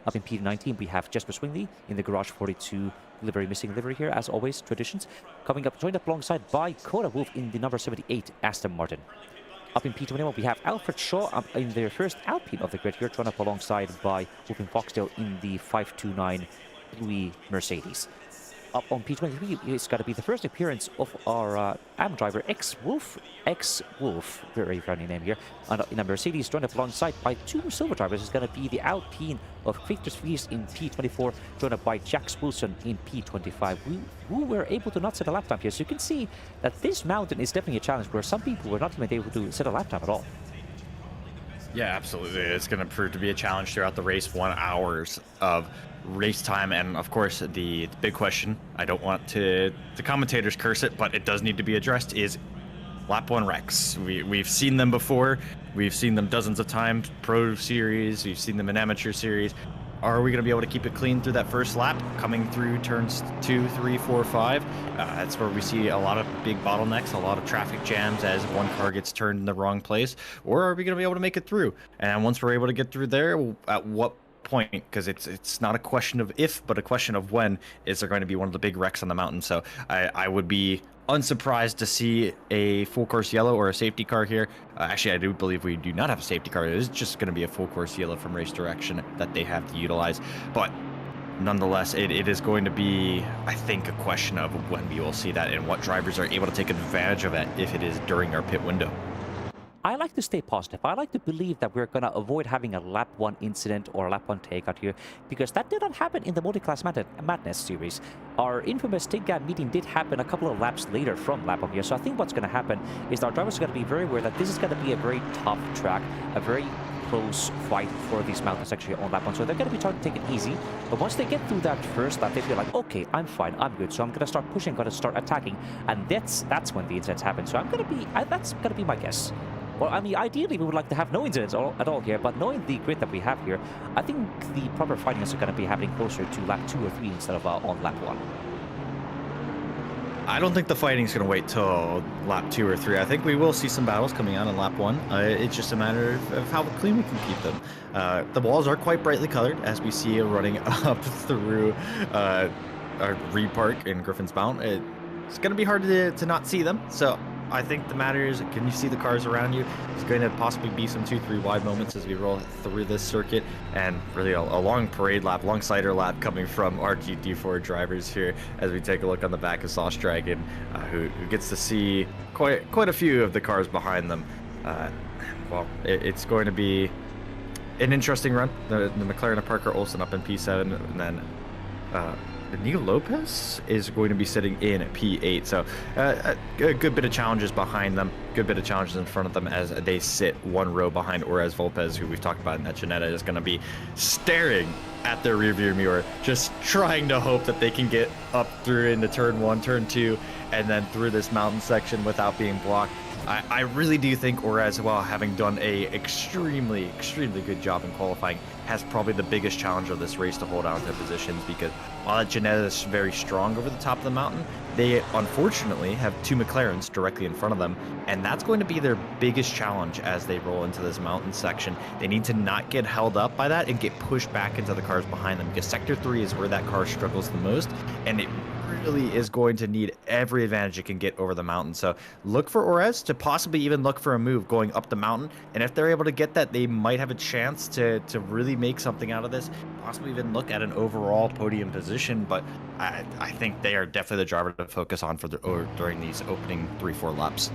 Up in P19, we have Jesper Swingley in the Garage 42 livery, missing livery here, as always, traditions. Coming up, joined up alongside by Coda Wolf in the number 78 Aston Martin. Up in P21, we have Alfred Shaw up in their first Alpine of the grid here, joined up alongside by Wolf and Foxdale in the 529 Bluey Mercedes. Up on P23, it's got to be the first appearance of our AM driver, X-Wolf, very funny name here, in a Mercedes, joined up alongside by two silver drivers. It's going to be the Alpine of Victor Vries in P24, joined up by Jax Wilson in P25, who were able to not set a lap time here. So you can see that this mountain is definitely a challenge where some people were not even able to set a lap time at all. Yeah, absolutely. It's going to prove to be a challenge throughout the race. 1 hour of race time, and of course the big question, I don't want the commentators curse it, but it does need to be addressed, is lap 1 wrecks. We've seen them before. We've seen them dozens of times, pro series, we've seen them in amateur series. Are we going to be able to keep it clean through that first lap, coming through turns 2, 3, 4, 5? That's where we see a lot of big bottlenecks, a lot of traffic jams as one car gets turned in the wrong place. Or are we going to be able to make it through? And once we're able to get through there, at what point? Because it's not a question of if, but a question of when is there going to be one of the big wrecks on the mountain. So I would be unsurprised to see a full course yellow or a safety car here. Actually, I do believe we do not have a safety car. It is just going to be a full course yellow from Race Direction that they have to utilize. But nonetheless, it is going to be, I think, a question of when we will see that and what drivers are able to take advantage of it if it is during our pit window. I like to stay positive. I like to believe that we're going to avoid having a lap 1 incident or a lap 1 takeout here, because that did not happen in the Multiclass Madness series. Our infamous TIGGAM meeting did happen a couple of laps later from lap 1 here, so I think what's going to happen is our drivers are going to be very aware that this is going to be a very tough track, a very close fight for these mountains actually on lap 1, so they're going to be trying to take it easy. But once they get through that first lap, they feel like, okay, I'm fine, I'm good, so I'm going to start pushing, going to start attacking, and that's when the incidents happen. So that's going to be my guess. Well, I mean, ideally, we would like to have no incidents at all here, but knowing the grid that we have here, I think the proper fighting is going to be happening closer to lap 2 or 3 instead of on lap 1. I don't think the fighting's going to wait till lap 2 or 3. I think we will see some battles coming out on lap 1. It's just a matter of how clean we can keep them. The walls are quite brightly colored, as we see running up through our Reed Park in Griffin's Mount. It's going to be hard to not see them, so I think the matter is, can you see the cars around you? There's going to possibly be some 2-3 wide moments as we roll through this circuit, and really a long parade lap, long cider lap coming from our GT4 drivers here as we take a look on the back of Sauce Dragon, who gets to see quite a few of the cars behind them. Well, it's going to be an interesting run. The McLaren of Parker Olsen up in P7, and then Nico Lopez is going to be sitting in P8. So a good bit of challenges behind them, good bit of challenges in front of them as they sit one row behind Orez Volpez, who we've talked about in that Ginetta is going to be staring at their rearview mirror, just trying to hope that they can get up through into turn 1, turn 2, and then through this mountain section without being blocked. I really do think Orez, while having done a extremely good job in qualifying, has probably the biggest challenge of this race to hold on to positions, because while Ginetta is very strong over the top of the mountain, they unfortunately have 2 McLarens directly in front of them, and that's going to be their biggest challenge as they roll into this mountain section. They need to not get held up by that and get pushed back into the cars behind them, because Sector 3 is where that car struggles the most, and it really is going to need every advantage it can get over the mountain. So look for Orez to possibly even look for a move going up the mountain, and if they're able to get that, they might have a chance to really make something out of this, possibly even look at an overall podium position. But I think they are definitely the driver to focus on during these opening 3-4 laps.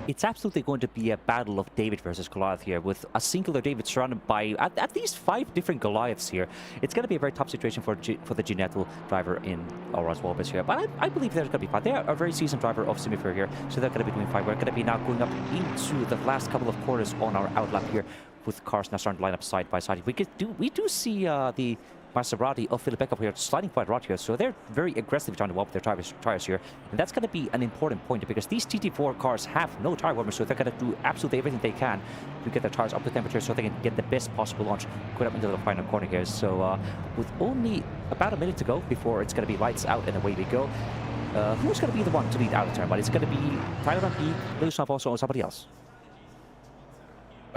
It's absolutely going to be a battle of David versus Goliath here, with a singular David surrounded by at least 5 different Goliaths here. It's going to be a very tough situation for the Ginetta driver in Orez Volpez here, but I believe they're going to be fine. They are a very seasoned driver of Simufur here, so they're going to be doing fine. We're going to be now going up into the last couple of corners on our outlap here, with cars now starting to line up side by side. We do see the Maserati of Philip Beckhoff here sliding quite right here, so they're very aggressively trying to warm up their tires here, and that's going to be an important point, because these GT4 cars have no tire warmers, so they're going to do absolutely everything they can to get their tires up to temperature so they can get the best possible launch going up into the final corner here. So with only about a minute to go before it's going to be lights out and away we go, who's going to be the one to lead out of turn? But it's going to be Tyler Van Peek, Lewis Alfonso, or somebody else.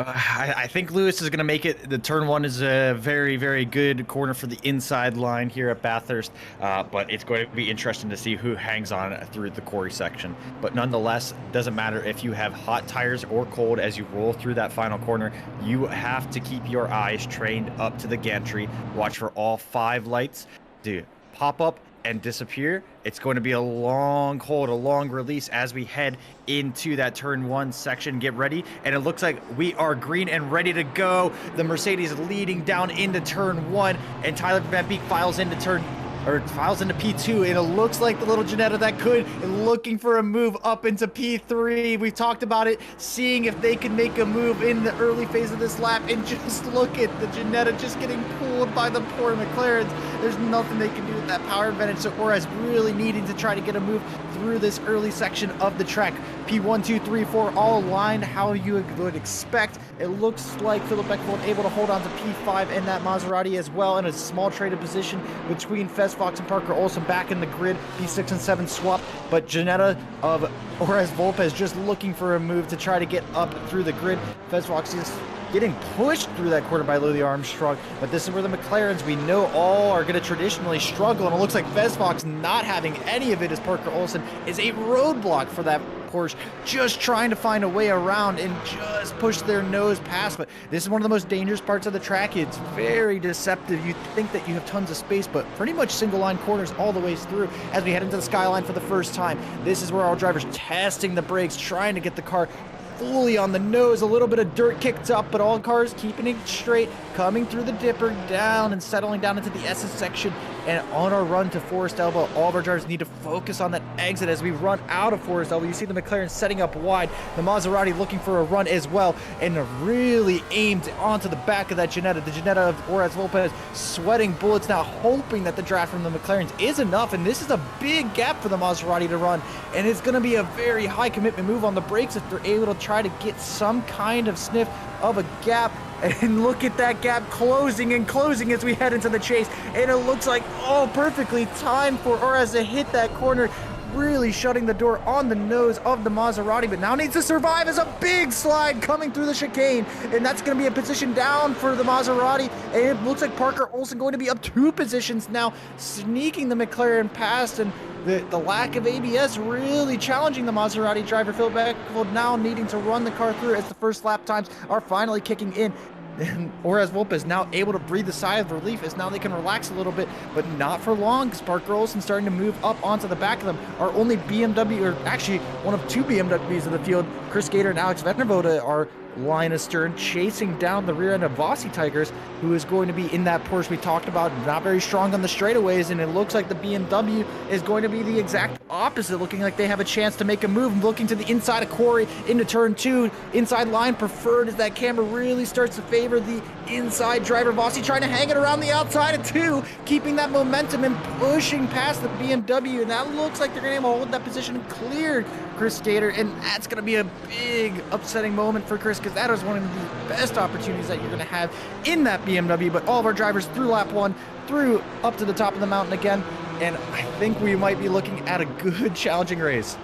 I think Lewis is going to make it. The turn 1 is a very good corner for the inside line here at Bathurst, but it's going to be interesting to see who hangs on through the quarry section. But nonetheless, doesn't matter if you have hot tires or cold as you roll through that final corner. You have to keep your eyes trained up to the gantry. Watch for all 5 lights to pop up and disappear. It's going to be a long hold, a long release as we head into that turn 1 section. Get ready, and it looks like we are green and ready to go. The Mercedes leading down into turn 1, and Tyler Van Beek files into P2, and it looks like the little Ginetta that could, and looking for a move up into P3. We've talked about it, seeing if they can make a move in the early phase of this lap, and just look at the Ginetta just getting pulled by the poor McLarens. There's nothing they can do with that power advantage, so Orez really needing to try to get a move through this early section of the track. P1, 2, 3, 4 all aligned how you would expect. It looks like Philip Beckhoff able to hold on to P5 and that Maserati as well in a small traded position between Fez Fox and Parker Olsen back in the grid. P6 and 7 swap, but Ginetta of Orez Volpez just looking for a move to try to get up through the grid. Fez Fox is getting pushed through that corner by Louis Armstrong, but this is where the McLarens we know all are going to traditionally struggle, and it looks like Fez Fox not having any of it as Parker Olsen is a roadblock for that Porsche, just trying to find a way around and just push their nose past. But this is one of the most dangerous parts of the track. It's very deceptive. You think that you have tons of space, but pretty much single line corners all the way through as we head into the skyline for the first time. This is where our drivers testing the brakes, trying to get the car fully on the nose. A little bit of dirt kicked up, but all cars keeping it straight, coming through the dipper down and settling down into the SS section. And on our run to Forest Elbow, all of our drivers need to focus on that exit as we run out of Forest Elbow. You see the McLaren setting up wide, the Maserati looking for a run as well, and really aimed onto the back of that Ginetta. The Ginetta of Orez Volpez sweating bullets now, hoping that the draft from the McLarens is enough, and this is a big gap for the Maserati to run, and it's going to be a very high commitment move on the brakes if they're able to try to get some kind of sniff of a gap. And look at that gap closing and closing as we head into the chase. And it looks like, oh, perfectly timed for Orez to hit that corner, really shutting the door on the nose of the Maserati, but now needs to survive as a big slide coming through the chicane. And that's going to be a position down for the Maserati. And it looks like Parker Olsen going to be up 2 positions now, sneaking the McLaren past, and the lack of ABS really challenging the Maserati driver. Phil Beckhoff now needing to run the car through as the first lap times are finally kicking in. And Orez Volpez now able to breathe a sigh of relief as now they can relax a little bit, but not for long, because Parker Olsen starting to move up onto the back of them. Our only BMW, or actually one of 2 BMWs in the field, Chris Gator and Alex Vetnervoda, are line astern, chasing down the rear end of Vossi Tigers, who is going to be in that Porsche we talked about, not very strong on the straightaways, and it looks like the BMW is going to be the exact opposite, looking like they have a chance to make a move, looking to the inside of Corey into turn 2, inside line preferred as that camera really starts to favor the inside driver. Vossi trying to hang it around the outside of 2, keeping that momentum and pushing past the BMW, and that looks like they're going to hold that position and clear Chris Skater, and that's going to be a big upsetting moment for Chris, because that is one of the best opportunities that you're going to have in that BMW. But all of our drivers through lap 1, through up to the top of the mountain again, and I think we might be looking at a good challenging race.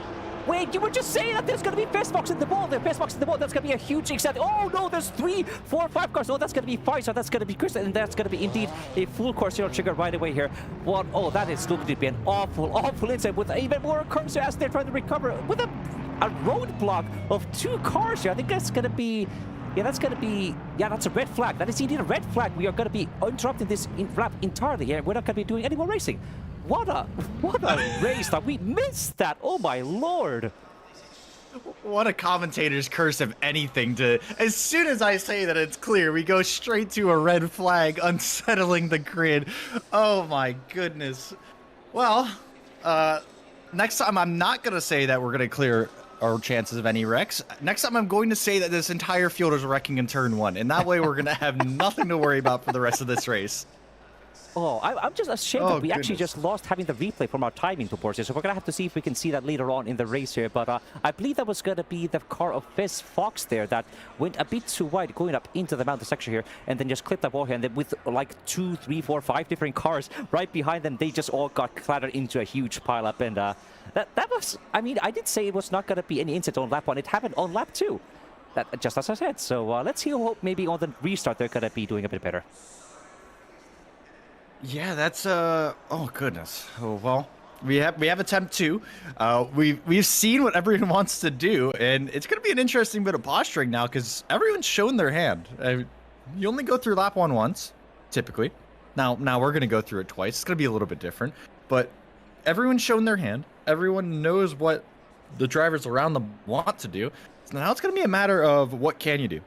Wait, you were just saying that there's going to be best box in the ball. Best box in the ball. That's going to be a huge extent. Oh no, there's 3, 4, 5 cars. Oh, that's going to be 5. So that's going to be Chris, and that's going to be indeed a full course zero trigger right away here. What? Oh, that is looking to be an awful incident with even more cars as they're trying to recover with a roadblock of 2 cars here. I think that's going to be. Yeah, that's going to be. Yeah, that's a red flag. That is indeed a red flag. We are going to be interrupting this lap entirely here. We're not going to be doing any more racing. What a race that we missed that. Oh my lord. What a commentator's curse of anything to, as soon as I say that it's clear, we go straight to a red flag, unsettling the grid. Oh my goodness. Well, next time I'm not going to say that we're going to clear our chances of any wrecks. Next time I'm going to say that this entire field is wrecking in turn 1, and that way we're going to have nothing to worry about for the rest of this race. Oh, I'm just ashamed that we actually just lost having the replay from our timing to Porsche. So we're going to have to see if we can see that later on in the race here. But I believe that was going to be the car of Fizz Fox there that went a bit too wide going up into the mountain section here and then just clipped that wall here. And then with like 2, 3, 4, 5 different cars right behind them, they just all got clattered into a huge pileup. And that was, I mean, I did say it was not going to be any incident on lap 1. It happened on lap 2. That, just as I said. So let's see, hope maybe on the restart they're going to be doing a bit better. Yeah, that's oh goodness. Oh well, we have attempt 2. We've seen what everyone wants to do, and it's going to be an interesting bit of posturing now because everyone's shown their hand. You only go through lap 1 once, typically. Now we're going to go through it twice. It's going to be a little bit different, but everyone's shown their hand. Everyone knows what the drivers around them want to do. So now it's going to be a matter of what can you do.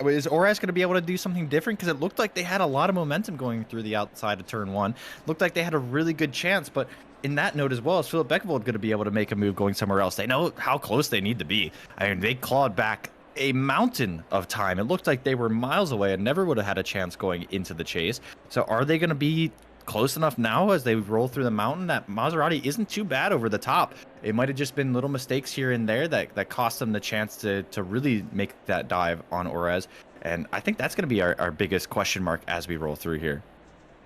Is Oraz going to be able to do something different? Because it looked like they had a lot of momentum going through the outside of turn 1. Looked like they had a really good chance, but in that note as well, is Philip Beckevold going to be able to make a move going somewhere else? They know how close they need to be. I mean, they clawed back a mountain of time. It looked like they were miles away and never would have had a chance going into the chase. So are they going to be close enough now as they roll through the mountain? That Maserati isn't too bad over the top. It might have just been little mistakes here and there that cost them the chance to really make that dive on Oraz. And I think that's going to be our biggest question mark as we roll through here.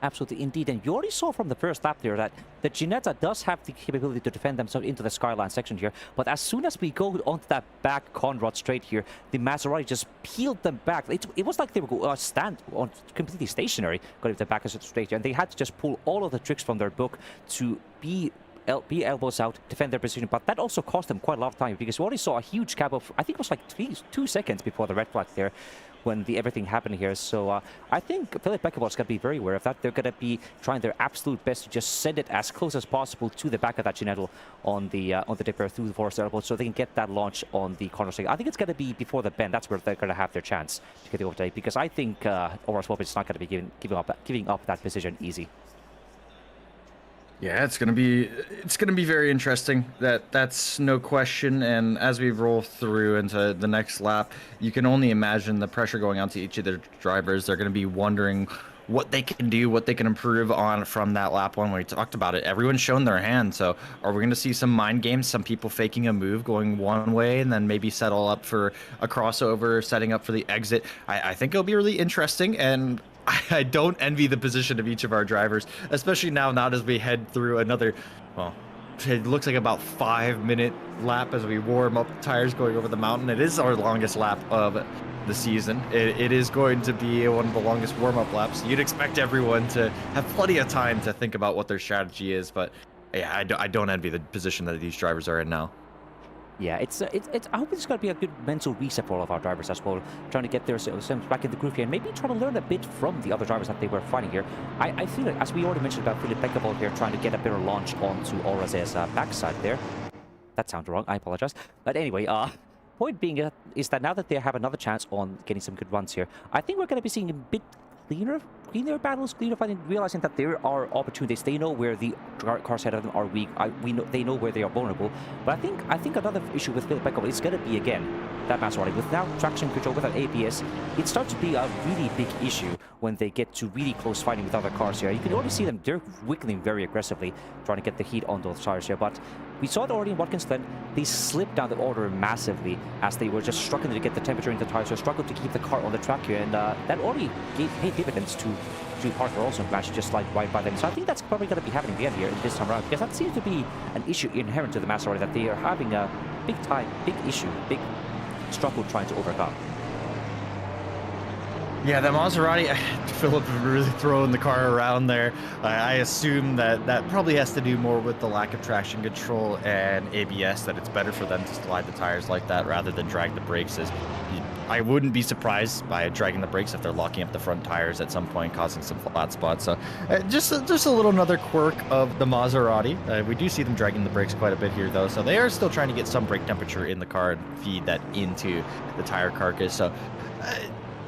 Absolutely, indeed. And you already saw from the first lap there that the Ginetta does have the capability to defend themselves into the skyline section here. But as soon as we go onto that back Conrad straight here, the Maserati just peeled them back. It was like they were stand on completely stationary going to the back straight here. And they had to just pull all of the tricks from their book to be elbows out, defend their position. But that also cost them quite a lot of time because we already saw a huge gap of, I think it was like 2 seconds before the red flag there when everything happened here. So I think Philip Beckevold is going to be very aware of that. They're going to be trying their absolute best to just send it as close as possible to the back of that Ginetto on the dipper through the forest elbow so they can get that launch on the corner straight. I think it's going to be before the bend. That's where they're going to have their chance to get the overtake because I think Oraz Wolf is not going to be giving up that position easy. Yeah, it's gonna be very interesting. That's no question. And as we roll through into the next lap, you can only imagine the pressure going out to each of their drivers. They're gonna be wondering what they can do, what they can improve on from that lap 1 when we talked about it. Everyone's shown their hand. So are we gonna see some mind games, some people faking a move going one way and then maybe settle up for a crossover, setting up for the exit? I think it'll be really interesting, and I don't envy the position of each of our drivers, especially now, not as we head through another, well, it looks like about 5-minute lap as we warm up tires going over the mountain. It is our longest lap of the season. It is going to be one of the longest warm-up laps. You'd expect everyone to have plenty of time to think about what their strategy is, but yeah, I don't envy the position that these drivers are in now. Yeah, it's. I hope it's going to be a good mental reset for all of our drivers as well, trying to get themselves back in the groove here and maybe try to learn a bit from the other drivers that they were fighting here. I feel like, as we already mentioned about Philip Beckevold here, trying to get a better launch onto Oraz' backside there. That sounded wrong, I apologize. But anyway, point being is that now that they have another chance on getting some good runs here, I think we're going to be seeing a bit cleaner battles, cleaner fighting, realizing that there are opportunities. They know where the cars ahead of them are weak. They know where they are vulnerable. But I think another issue with Philip Beckhoff is going to be again that Maserati. With now traction control, without ABS, it starts to be a really big issue when they get to really close fighting with other cars here. You can already see them, they're wiggling very aggressively, trying to get the heat on those tires here. But we saw it already in Watkins Glen. They slipped down the order massively as they were just struggling to get the temperature in the tires, so struggled to keep the car on the track here, and that already paid dividends to Parker also managed to just slide right by them. So I think that's probably going to be happening again here in this time around, because that seems to be an issue inherent to the Maserati, that they are having a big issue, big struggle trying to overcome. Yeah, the Maserati, Philip really throwing the car around there. I assume that probably has to do more with the lack of traction control and ABS, that it's better for them to slide the tires like that rather than drag the brakes. I wouldn't be surprised by dragging the brakes if they're locking up the front tires at some point, causing some flat spots. So just a little another quirk of the Maserati. We do see them dragging the brakes quite a bit here, though. So they are still trying to get some brake temperature in the car and feed that into the tire carcass. So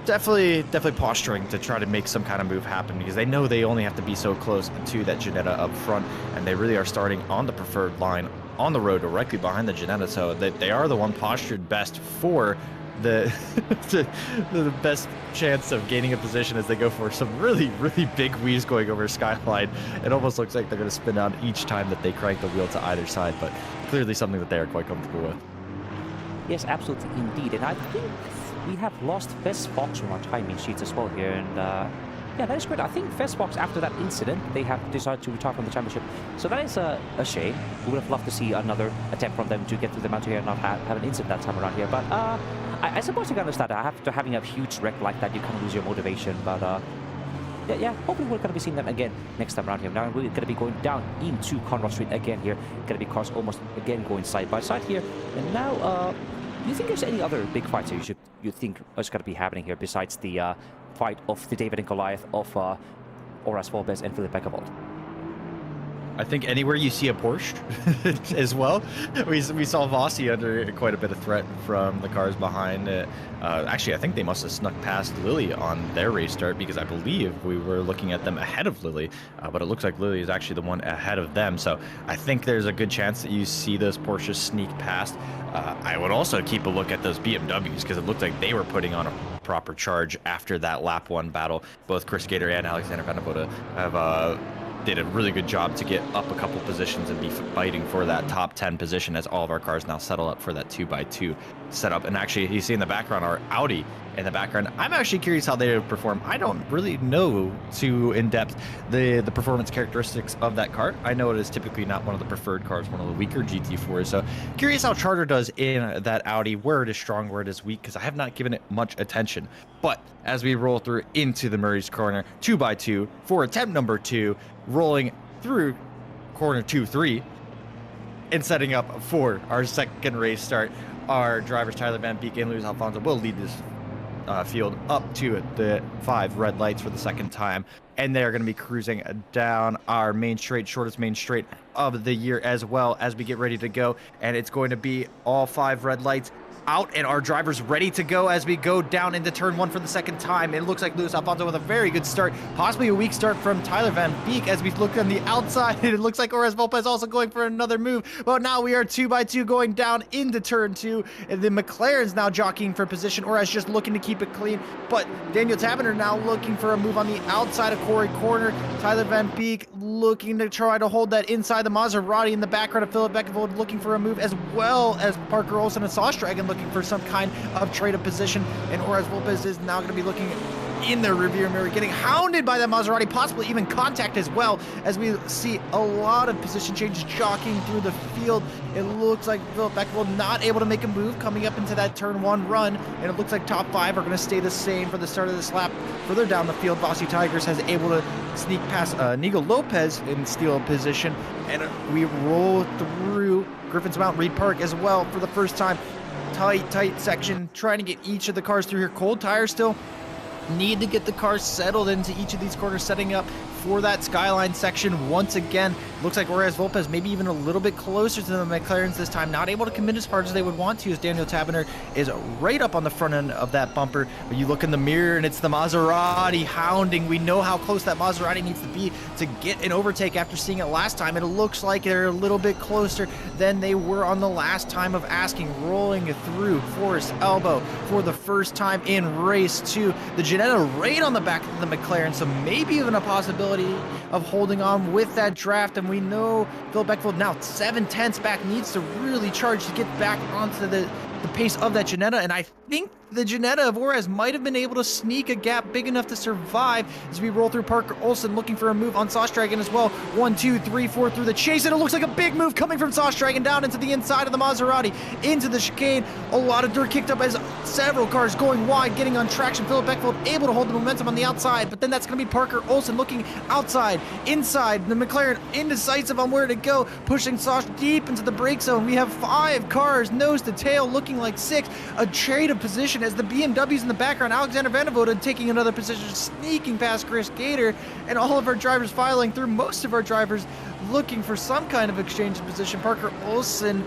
definitely posturing to try to make some kind of move happen, because they know they only have to be so close to that Ginetta up front, and they really are starting on the preferred line on the road directly behind the Ginetta. So they are the one postured best for the best chance of gaining a position as they go for some really big weaves going over Skyline. It almost looks like they're going to spin out each time that they crank the wheel to either side, but clearly something that they are quite comfortable with. Yes, absolutely, indeed. And I think we have lost Fez Fox from our timing sheets as well here, and yeah, that is great. I think Fez Fox, after that incident, they have decided to retire from the championship. So that is a shame. We would have loved to see another attempt from them to get through the mountain here and not have an incident that time around here. But I suppose you can understand that after having a huge wreck like that, you kind of lose your motivation. But yeah, hopefully we're going to be seeing them again next time around here. Now we're going to be going down into Conrad Street again here. Going to be cars almost again going side by side here. And now, do you think there's any other big fights here you think is going to be happening here besides the fight of the David and Goliath of Horace Volpez and Philip Beckhoff? I think anywhere you see a Porsche as well. We saw Vossi under quite a bit of threat from the cars behind. Actually, I think they must have snuck past Lily on their race start, because I believe we were looking at them ahead of Lily, but it looks like Lily is actually the one ahead of them. So I think there's a good chance that you see those Porsches sneak past. I would also keep a look at those BMWs, because it looked like they were putting on a proper charge after that lap 1 battle. Both Chris Gator and Alexander Vandervoda have did a really good job to get up a couple positions and be fighting for that top 10 position, as all of our cars now settle up for that 2x2 setup. And actually, you see in the background our Audi in the background. I'm actually curious how they would perform. I don't really know too in depth the performance characteristics of that car. I know it is typically not one of the preferred cars, one of the weaker GT4s. So curious how Charter does in that Audi, where it is strong, where it is weak, because I have not given it much attention. But as we roll through into the Murray's Corner, 2x2 for attempt number 2, rolling through corner 2-3 and setting up for our second race start. Our drivers Tyler Van Beek and Luis Alfonso will lead this field up to the 5 red lights for the second time, and they're going to be cruising down our main straight, shortest main straight of the year, as well as we get ready to go. And it's going to be all 5 red lights out, and our drivers ready to go as we go down into turn 1 for the second time. It looks like Luis Alfonso with a very good start, possibly a weak start from Tyler Van Beek as we look on the outside, and it looks like Horace Volpez also going for another move. But now we are 2x2 going down into turn 2, and the McLaren's now jockeying for position. Horace just looking to keep it clean, but Daniel Taverner now looking for a move on the outside of Corey Corner. Tyler Van Beek looking to try to hold that inside the Maserati in the background of Philip Beckhoff, looking for a move, as well as Parker Olsen and Sauce Dragon looking for some kind of trade of position. And Horace Volpez is now going to be looking in the rearview mirror, getting hounded by that Maserati, possibly even contact as well, as we see a lot of position changes jockeying through the field. It looks like Philip Beckhoff not able to make a move coming up into that turn 1 run, and it looks like top 5 are going to stay the same for the start of this lap. Further down the field, Vossi Tigers has able to sneak past Nigo Lopez in steal position, and we roll through Griffin's Mount Reed Park as well for the first time. Tight section, trying to get each of the cars through here. Cold tires still. Need to get the cars settled into each of these corners, setting up for that Skyline section once again. Looks like Orez Volpez maybe even a little bit closer to the McLarens this time, not able to commit as hard as they would want to, as Daniel Taberner is right up on the front end of that bumper. But you look in the mirror and it's the Maserati hounding. We know how close that Maserati needs to be to get an overtake after seeing it last time. It looks like they're a little bit closer than they were on the last time of asking. Rolling through Forest Elbow for the first time in race 2. The Ginetta right on the back of the McLaren, so maybe even a possibility of holding on with that draft. And we know Phil Beckfield now 7/10 back, needs to really charge to get back onto the pace of that Ginetta, and I think the Ginetta of Orez might have been able to sneak a gap big enough to survive as we roll through Parker Olsen looking for a move on Sauce Dragon as well. 1, 2, 3, 4 through the chase, and it looks like a big move coming from Sauce Dragon down into the inside of the Maserati, into the chicane. A lot of dirt kicked up as several cars going wide, getting on traction. Philip Beckfield able to hold the momentum on the outside, but then that's going to be Parker Olsen looking outside, inside. The McLaren indecisive on where to go, pushing Sauce deep into the brake zone. We have 5 cars nose to tail, looking like 6. A trade of position as the BMWs in the background. Alexander Vandervoda taking another position, sneaking past Chris Gator, and all of our drivers filing through. Most of our drivers looking for some kind of exchange of position. Parker Olsen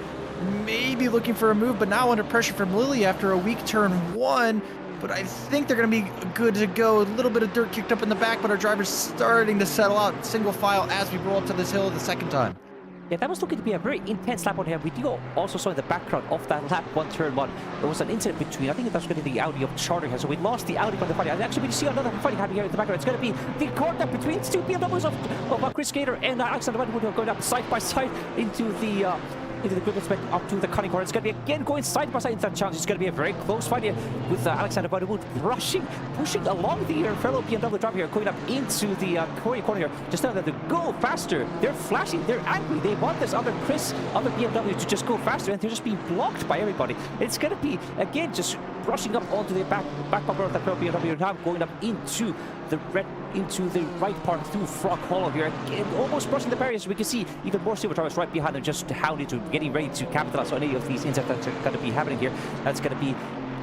maybe looking for a move, but now under pressure from Lilly after a weak turn 1. But I think they're going to be good to go. A little bit of dirt kicked up in the back, but our drivers starting to settle out single file as we roll up to this hill the second time. Yeah, that was looking to be a very intense lap on here. We do also saw in the background of that lap 1, turn 1, there was an incident between, I think that was going to be the Audi of Charter here. So we lost the Audi from the fighting. And actually, we see another fighting happening here in the background. It's going to be the corner between 2 BMWs of Chris Gator and Alexander Vanderwood going up side by side into the equipment spec up to the cutting corner. It's going to be again going side by side into that challenge. It's going to be a very close fight here with Alexander Vanderwood pushing along the fellow BMW driver here, going up into the corner here. Just now that they go faster. They're flashing. They're angry. They want this other BMW to just go faster, and they're just being blocked by everybody. It's going to be again just rushing up onto the back bumper of that fellow BMW, now going up into the right part through Frog Hollow here, and almost brushing the barriers. We can see even more super drivers right behind them, just hounding to getting ready to capitalize on any of these incidents that are going to be happening here. That's going to be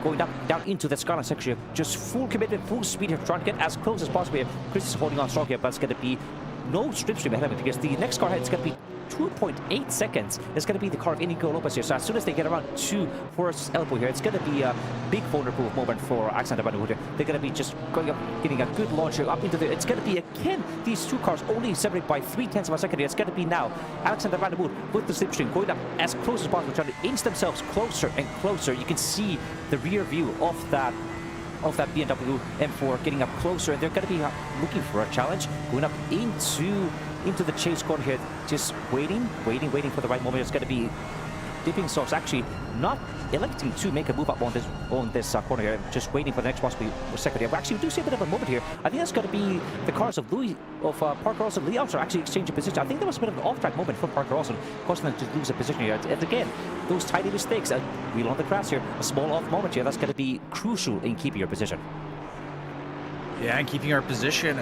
going up down into the Skyline section here, just full commitment, full speed here, trying to get as close as possible here. Chris is holding on strong here, but it's going to be no slipstream ahead of it, because the next car ahead is going to be 2.8 seconds. It's going to be the car of Inigo Lopez here. So as soon as they get around to Forrest's elbow here, it's going to be a big vulnerable moment for Alexander Vanderwood here. They're going to be just going up, getting a good launcher up into the... It's going to be, again, these 2 cars only separated by 0.3 of a second here. It's going to be now Alexander Vanderwood with the slipstream going up as close as possible, trying to inch themselves closer and closer. You can see the rear view of that BMW M4 getting up closer, and they're going to be looking for a challenge, going up into the chase corner here, just waiting for the right moment. It's going to be dipping Sauce actually not electing to make a move up on this corner here, just waiting for the next possible second here. But actually, we do see a bit of a moment here. I think that's going to be the cars of Parker Olsen and Lee Armstrong actually exchanging position. I think there was a bit of an off-track moment from Parker Olsen, causing them to lose a position here. And again, those tiny mistakes, a wheel on the grass here, a small off moment here, that's going to be crucial in keeping your position. Yeah, and keeping our position,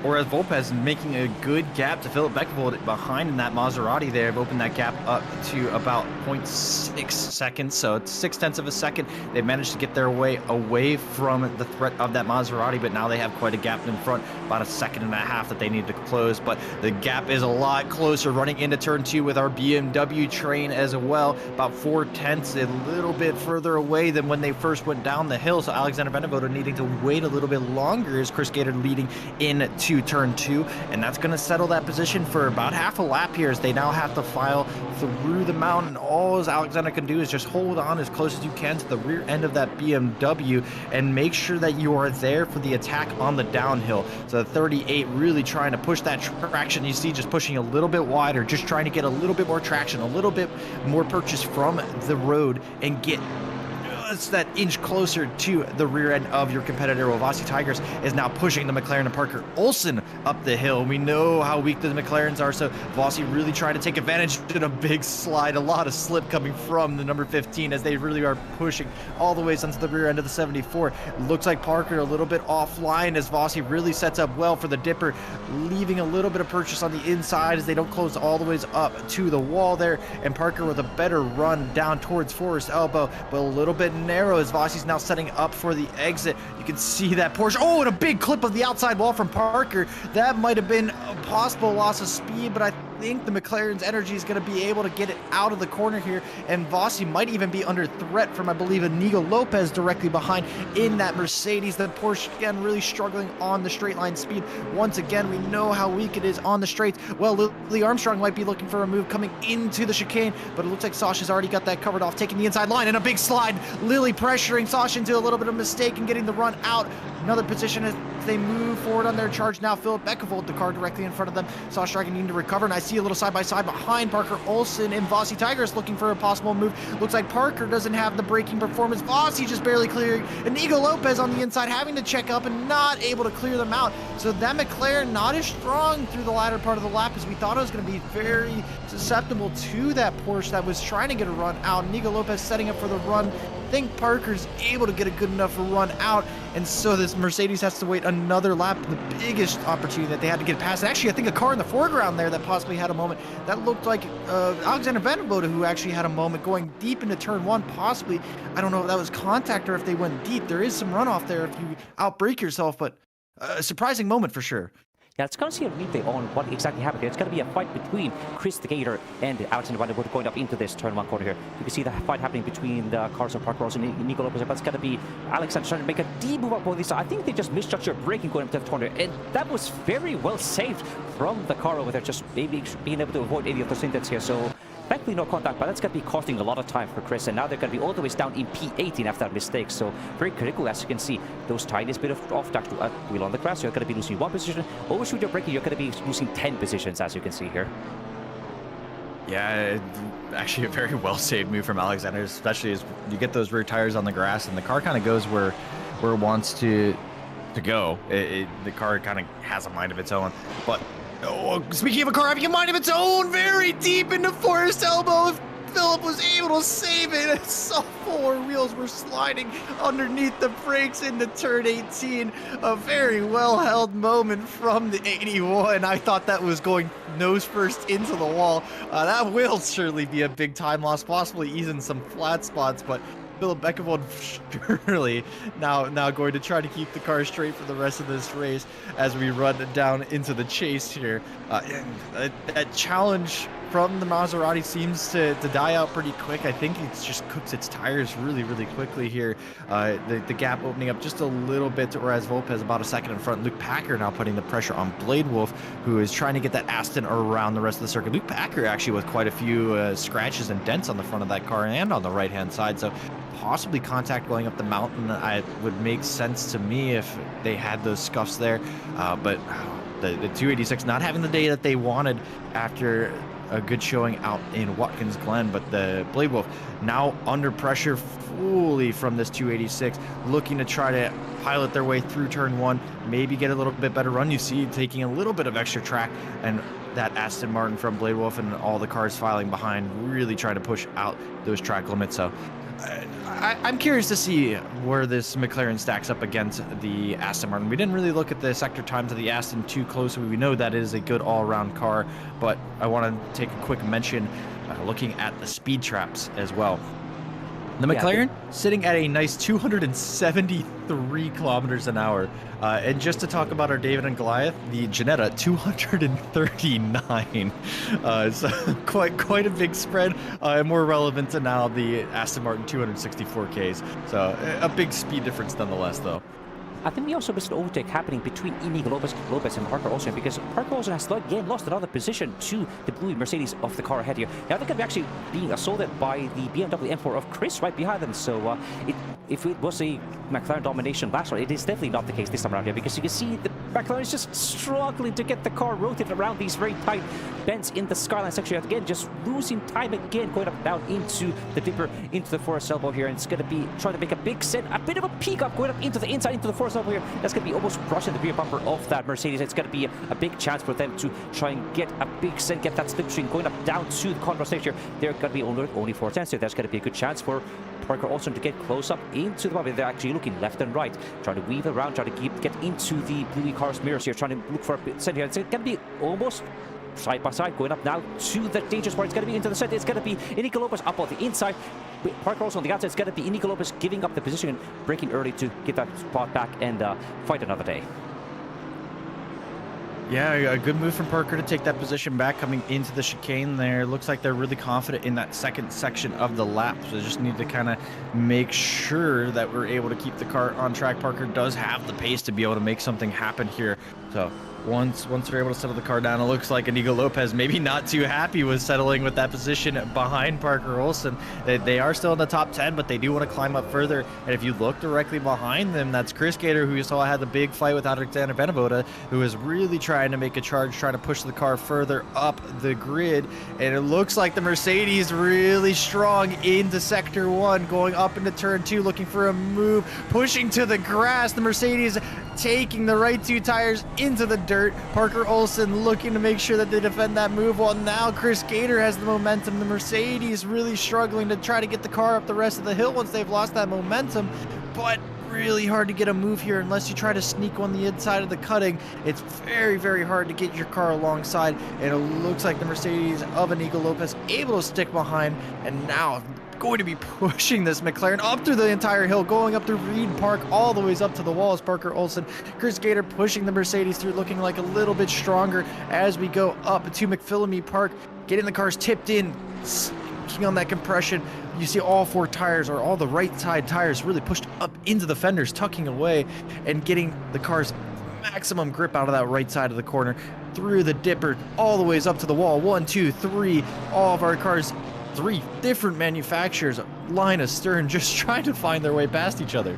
Orez Volpez making a good gap to Philip Beckfield behind in that Maserati there. They've opened that gap up to about 0.6 seconds, so it's 0.6 of a second. They've managed to get their way away from the threat of that Maserati, but now they have quite a gap in front, about 1.5 seconds that they need to close. But the gap is a lot closer running into turn 2 with our BMW train as well, about 0.4, a little bit further away than when they first went down the hill. So Alexander Vandervoda needing to wait a little bit longer as Chris Gator leading into turn 2, and that's going to settle that position for about half a lap here as they now have to file through the mountain. All Alexander can do is just hold on as close as you can to the rear end of that BMW and make sure that you are there for the attack on the downhill. So the 38 really trying to push that traction. You see just pushing a little bit wider, just trying to get a little bit more traction, a little bit more purchase from the road and get that inch closer to the rear end of your competitor. Well, Vossi Tigers is now pushing the McLaren and Parker Olsen up the hill. We know how weak the McLarens are, so Vossi really trying to take advantage in a big slide. A lot of slip coming from the number 15 as they really are pushing all the way onto the rear end of the 74. Looks like Parker a little bit offline as Vossi really sets up well for the dipper, leaving a little bit of purchase on the inside as they don't close all the way up to the wall there. And Parker with a better run down towards Forest Elbow, but a little bit narrow as Vossi's now setting up for the exit. You can see that Porsche. Oh, and a big clip of the outside wall from Parker. That might have been a possible loss of speed, but I think the McLaren's energy is going to be able to get it out of the corner here, and Vossi might even be under threat from, I believe, Inigo Lopez directly behind in that Mercedes. The Porsche, again, really struggling on the straight line speed. Once again, we know how weak it is on the straights. Well, Lily Armstrong might be looking for a move coming into the chicane, but it looks like Sasha's already got that covered off, taking the inside line, and a big slide. Lily pressuring Sasha into a little bit of a mistake and getting the run out. Another position as they move forward on their charge now. Philip Beckevold, the car directly in front of them. Sasha Dragon needing to recover, and I see a little side-by-side behind Parker Olsen and Vossi Tigers looking for a possible move. Looks like Parker doesn't have the braking performance. Vossi just barely clearing. Inigo Lopez on the inside having to check up and not able to clear them out. So that McLaren not as strong through the latter part of the lap as we thought it was going to be. Very susceptible to that Porsche that was trying to get a run out. Inigo Lopez setting up for the run. I think Parker's able to get a good enough run out, and so this Mercedes has to wait another lap. The biggest opportunity that they had to get past. And actually, I think a car in the foreground there that possibly had a moment. That looked like Alexander Vandervoorde, who actually had a moment going deep into turn one, possibly. I don't know if that was contact or if they went deep. There is some runoff there if you outbrake yourself, but a surprising moment for sure. Yeah, let's go see a replay on what exactly happened here. It's going to be a fight between Chris the Gator and Alexander Vandervoorde going up into this turn one corner here. You can see the fight happening between the cars of Parker Ross and Nico Lopez, but it's going to be Alexander trying to make a deep move up on this. I think they just misjudged their braking going up to the corner, and that was very well saved from the car over there, just maybe being able to avoid any of those incidents here. So thankfully no contact, but that's going to be costing a lot of time for Chris, and now they're going to be all the way down in P18 after that mistake. So very critical, as you can see, those tiniest bit of off touch wheel on the grass. You're going to be losing one position. Overshoot your braking, you're going to be losing 10 positions, as you can see here. Yeah, actually a very well saved move from Alexander, especially as you get those rear tires on the grass and the car kind of goes where it wants to go. The car kind of has a mind of its own. But speaking of a car having a mind of its own, very deep into Forest Elbow, if Philip was able to save it. I saw four wheels were sliding underneath the brakes into turn 18. A very well-held moment from the 81. I thought that was going nose first into the wall. That will surely be a big time loss, possibly easing some flat spots, but Philip Beckevold surely now going to try to keep the car straight for the rest of this race as we run down into the chase here. That challenge from the Maserati seems to die out pretty quick. I think it just cooks its tires really quickly here. The gap opening up just a little bit to whereas Volpez about a second in front. Luke Packer now putting the pressure on Blade Wolf, who is trying to get that Aston around the rest of the circuit. Luke Packer actually with quite a few scratches and dents on the front of that car and on the right hand side, so possibly contact going up the mountain. It would make sense to me if they had those scuffs there, but the 286 not having the day that they wanted after a good showing out in Watkins Glen. But the Blade Wolf now under pressure fully from this 286, looking to try to pilot their way through turn one, maybe get a little bit better run. You see taking a little bit of extra track, and that Aston Martin from Blade Wolf and all the cars filing behind really trying to push out those track limits. So I'm curious to see where this McLaren stacks up against the Aston Martin. We didn't really look at the sector times of the Aston too closely. We know that it is a good all-around car, but I want to take a quick mention looking at the speed traps as well. The McLaren sitting at a nice 273 kilometers an hour. And just to talk about our David and Goliath, the Ginetta 239. So quite a big spread. And more relevant to now the Aston Martin 264Ks. So a big speed difference nonetheless, though. I think we also missed an overtake happening between Inigo Lopez and Parker Olsen, because Parker Olsen has again lost another position to the blue Mercedes of the car ahead here. Now they're going to be actually being assaulted by the BMW M4 of Chris right behind them. So if it was a McLaren domination last round, it is definitely not the case this time around here, because you can see the McLaren is just struggling to get the car rotated around these very tight bends in the skyline section. Again, just losing time again, going up down into the dipper, into the Forest Elbow here, and it's going to be trying to make a big set, a bit of a peak up, going up into the inside, into the Forest Elbow here. That's going to be almost brushing the rear bumper of that Mercedes. It's going to be a big chance for them to try and get a big set, get that slipstream going up down to the control stage here. They're going to be only 4 tenths here. That's going to be a good chance for Parker Olsen to get close up into the bumper. They're actually looking left and right, trying to weave around, trying to get into the bluey car's mirrors here, trying to look for a set here. It's going to be almost side by side, going up now to the dangerous part. It's going to be into the set. It's going to be Inigo Lopez up on the inside, Parker Olsen on the outside. It's going to be Inigo Lopez giving up the position and breaking early to get that spot back and fight another day. Yeah, a good move from Parker to take that position back coming into the chicane there. Looks like they're really confident in that second section of the lap. So just need to kind of make sure that we're able to keep the car on track. Parker does have the pace to be able to make something happen here. So once they're able to settle the car down, it looks like Inigo Lopez maybe not too happy with settling with that position behind Parker Olsen. They are still in the top 10, but they do want to climb up further. And if you look directly behind them, that's Chris Gator, who you saw had the big fight with Alexander Benavoda, who is really trying to make a charge, trying to push the car further up the grid. And it looks like the Mercedes really strong into sector 1, going up into turn 2, looking for a move, pushing to the grass. The Mercedes taking the right 2 tires into the dirt. Parker Olsen looking to make sure that they defend that move, while now Chris Gator has the momentum. The Mercedes really struggling to try to get the car up the rest of the hill once they've lost that momentum, but really hard to get a move here unless you try to sneak on the inside of the cutting. It's very, very hard to get your car alongside, and it looks like the Mercedes of Inigo Lopez able to stick behind, and now going to be pushing this McLaren up through the entire hill, going up through Reed Park all the ways up to the walls. Parker Olsen, Chris Gator pushing the Mercedes through, looking like a little bit stronger as we go up to McPhillamy Park, getting the cars tipped in, kicking on that compression. You see all 4 tires, or all the right side tires, really pushed up into the fenders, tucking away and getting the car's maximum grip out of that right side of the corner, through the dipper, all the ways up to the wall. 1, 2, 3, all of our cars, 3 different manufacturers, line astern, just trying to find their way past each other.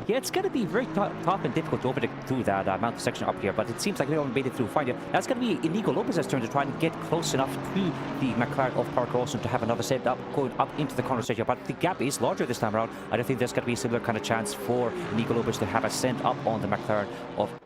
Yeah, it's going to be very tough and difficult to overtake through that mountain section up here, but it seems like they only made it through fine here. That's going to be Inigo Lopez's turn to try and get close enough to the McLaren of Parker Olsen to have another set up, going up into the corner straight here, but the gap is larger this time around. I don't think there's going to be a similar kind of chance for Inigo Lopez to have a send up on the McLaren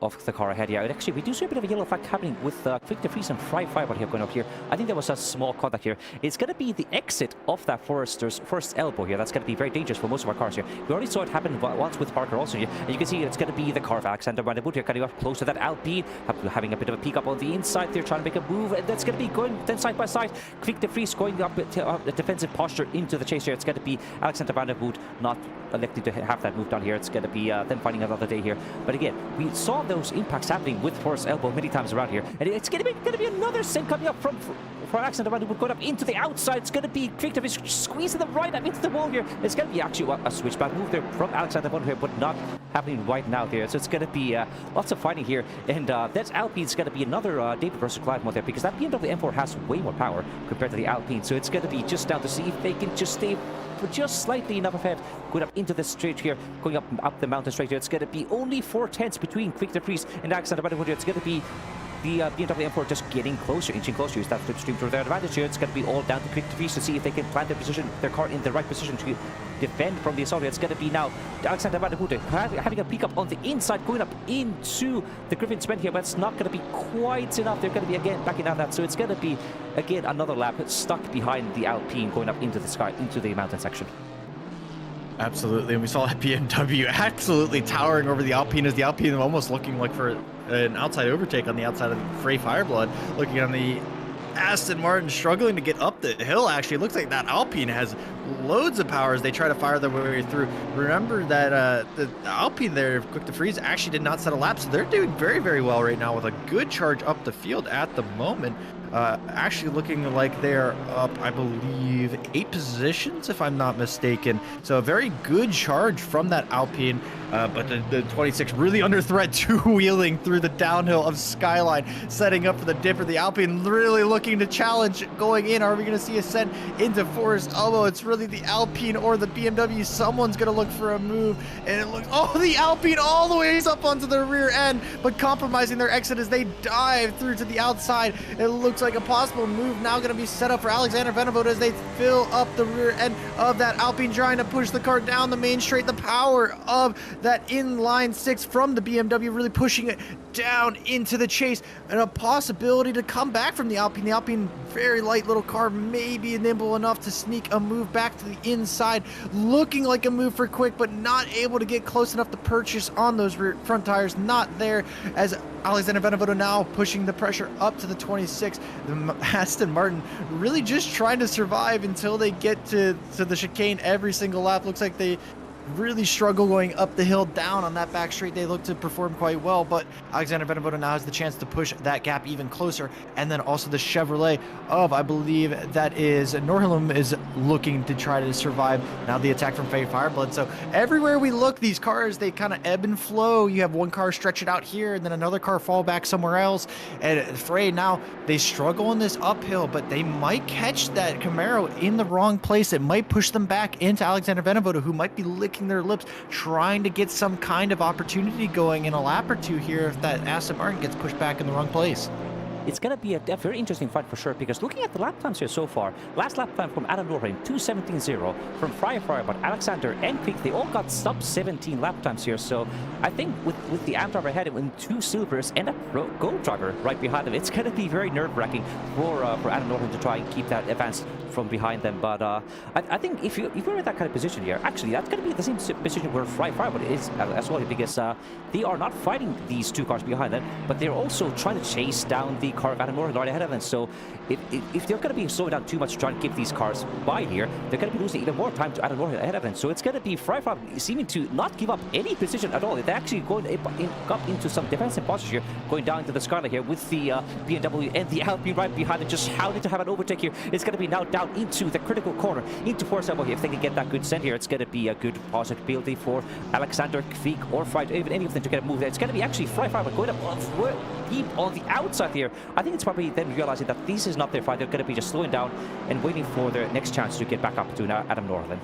of the car ahead here. And actually, we do see a bit of a yellow flag happening with Quick to Freeze and Fry Fiber here going up here. I think there was a small contact here. It's going to be the exit of that Forrester's first elbow here. That's going to be very dangerous for most of our cars here. We already saw it happen once with Parker Olsen here, and you can see it's going to be the car of Alexander Vanderboot here, coming up close to that Alpine, having a bit of a peek up on the inside. They're trying to make a move, and that's going to be going then side by side. Quick to Freeze going up to the defensive posture into the chase here. It's going to be Alexander Vanderboot not electing to have that move down here. It's going to be them finding another day here. But again, we saw those impacts happening with Forrest Elbow many times around here, and it's going to be another send coming up from for Alexander Vanderboot going up into the outside. It's going to be Quick to Freeze squeezing them right up into the wall here. It's going to be actually a switchback move there from Alexander Vanderboot here, but not happening right now there. So it's going to be lots of fighting here, and that Alpine's going to be another David versus Goliath mode there, because that BMW M4 has way more power compared to the Alpine. So it's going to be just down to see if they can just stay for just slightly enough ahead, going up into the straight here, going up the mountain straight here. It's going to be only 4 tenths between Quick to Freeze and Alexander Vanderboot here. It's going to be the BMW M4 just getting closer, inching closer. Use that slipstream to their advantage here. It's going to be all down to Quick to Freeze to see if they can plant their car in the right position to defend from the assault. It's going to be now Alexander Vanderboot having a peek up on the inside, going up into the Griffin Spent here, but it's not going to be quite enough. They're going to be again backing out that, so it's going to be again another lap stuck behind the Alpine, going up into the sky, into the mountain section. Absolutely, and we saw that BMW absolutely towering over the Alpine, as the Alpine almost looking like for an outside overtake on the outside of Frey Fireblood, looking on the Aston Martin struggling to get up the hill. Actually, it looks like that Alpine has loads of power as they try to fire their way through. Remember that the Alpine there, Quick to Freeze, actually did not set a lap, so they're doing very, very well right now with a good charge up the field at the moment. Actually looking like they're up, I believe, 8 positions, if I'm not mistaken. So a very good charge from that Alpine, but the 26 really under threat, two-wheeling through the downhill of Skyline, setting up for the dipper. The Alpine really looking to challenge going in. Are we going to see a send into Forest Elbow? It's really the Alpine or the BMW. Someone's going to look for a move, and it looks, oh, the Alpine all the way up onto the rear end, but compromising their exit as they dive through to the outside. It looks like a possible move now going to be set up for Alexander Venable as they fill up the rear end of that Alpine, trying to push the car down the main straight. The power of that inline 6 from the BMW really pushing it down into the chase, and a possibility to come back from the Alpine. The Alpine, very light little car, maybe nimble enough to sneak a move back to the inside, looking like a move for Quick, but not able to get close enough to purchase on those rear front tires. Not there, as Alexander Benavoto now pushing the pressure up to the 26. The Aston Martin really just trying to survive until they get to the chicane every single lap. Looks like they really struggle going up the hill down on that back straight. They look to perform quite well, but Alexander Benevento now has the chance to push that gap even closer. And then also the Chevrolet of, I believe that is Norhilum, is looking to try to survive now the attack from Faye Fireblood. So everywhere we look, these cars, they kind of ebb and flow. You have one car stretch it out here and then another car fall back somewhere else. And Frey now, they struggle in this uphill, but they might catch that Camaro in the wrong place. It might push them back into Alexander Benevento, who might be licking their lips, trying to get some kind of opportunity going in a lap or two here if that Aston Martin gets pushed back in the wrong place. It's going to be a very interesting fight for sure, because looking at the lap times here so far, last lap time from Adam Norheim, 2:17.0, from Fryer, but Alexander and Quick, they all got sub 17 lap times here. So I think with the AMP driver ahead and 2 silvers and a gold driver right behind them, it's going to be very nerve-wracking for Adam Norheim to try and keep that advance from behind them. But I think if you're in that kind of position here, actually that's going to be the same position where Fryer is as well, because they are not fighting these 2 cars behind them, but they're also trying to chase down the car of Adam Norheim right ahead of them. So if they're going to be slowing down too much to try and keep these cars by here, they're going to be losing even more time to Adam Norheim ahead of them. So it's going to be Fryer seeming to not give up any position at all. They're actually going up into some defensive posture here, going down to the skyline here with the BMW and the Alpine right behind it, just how to have an overtake here. It's going to be now down into the critical corner, into Force Elbow here. If they can get that good send here, it's going to be a good possibility for Alexander, Kvik, or Fryer, even any of them to get a move there. It's going to be actually Fryer going up deep on the outside here. I think it's probably them realizing that this is not their fight. They're going to be just slowing down and waiting for their next chance to get back up to Adam Norheim.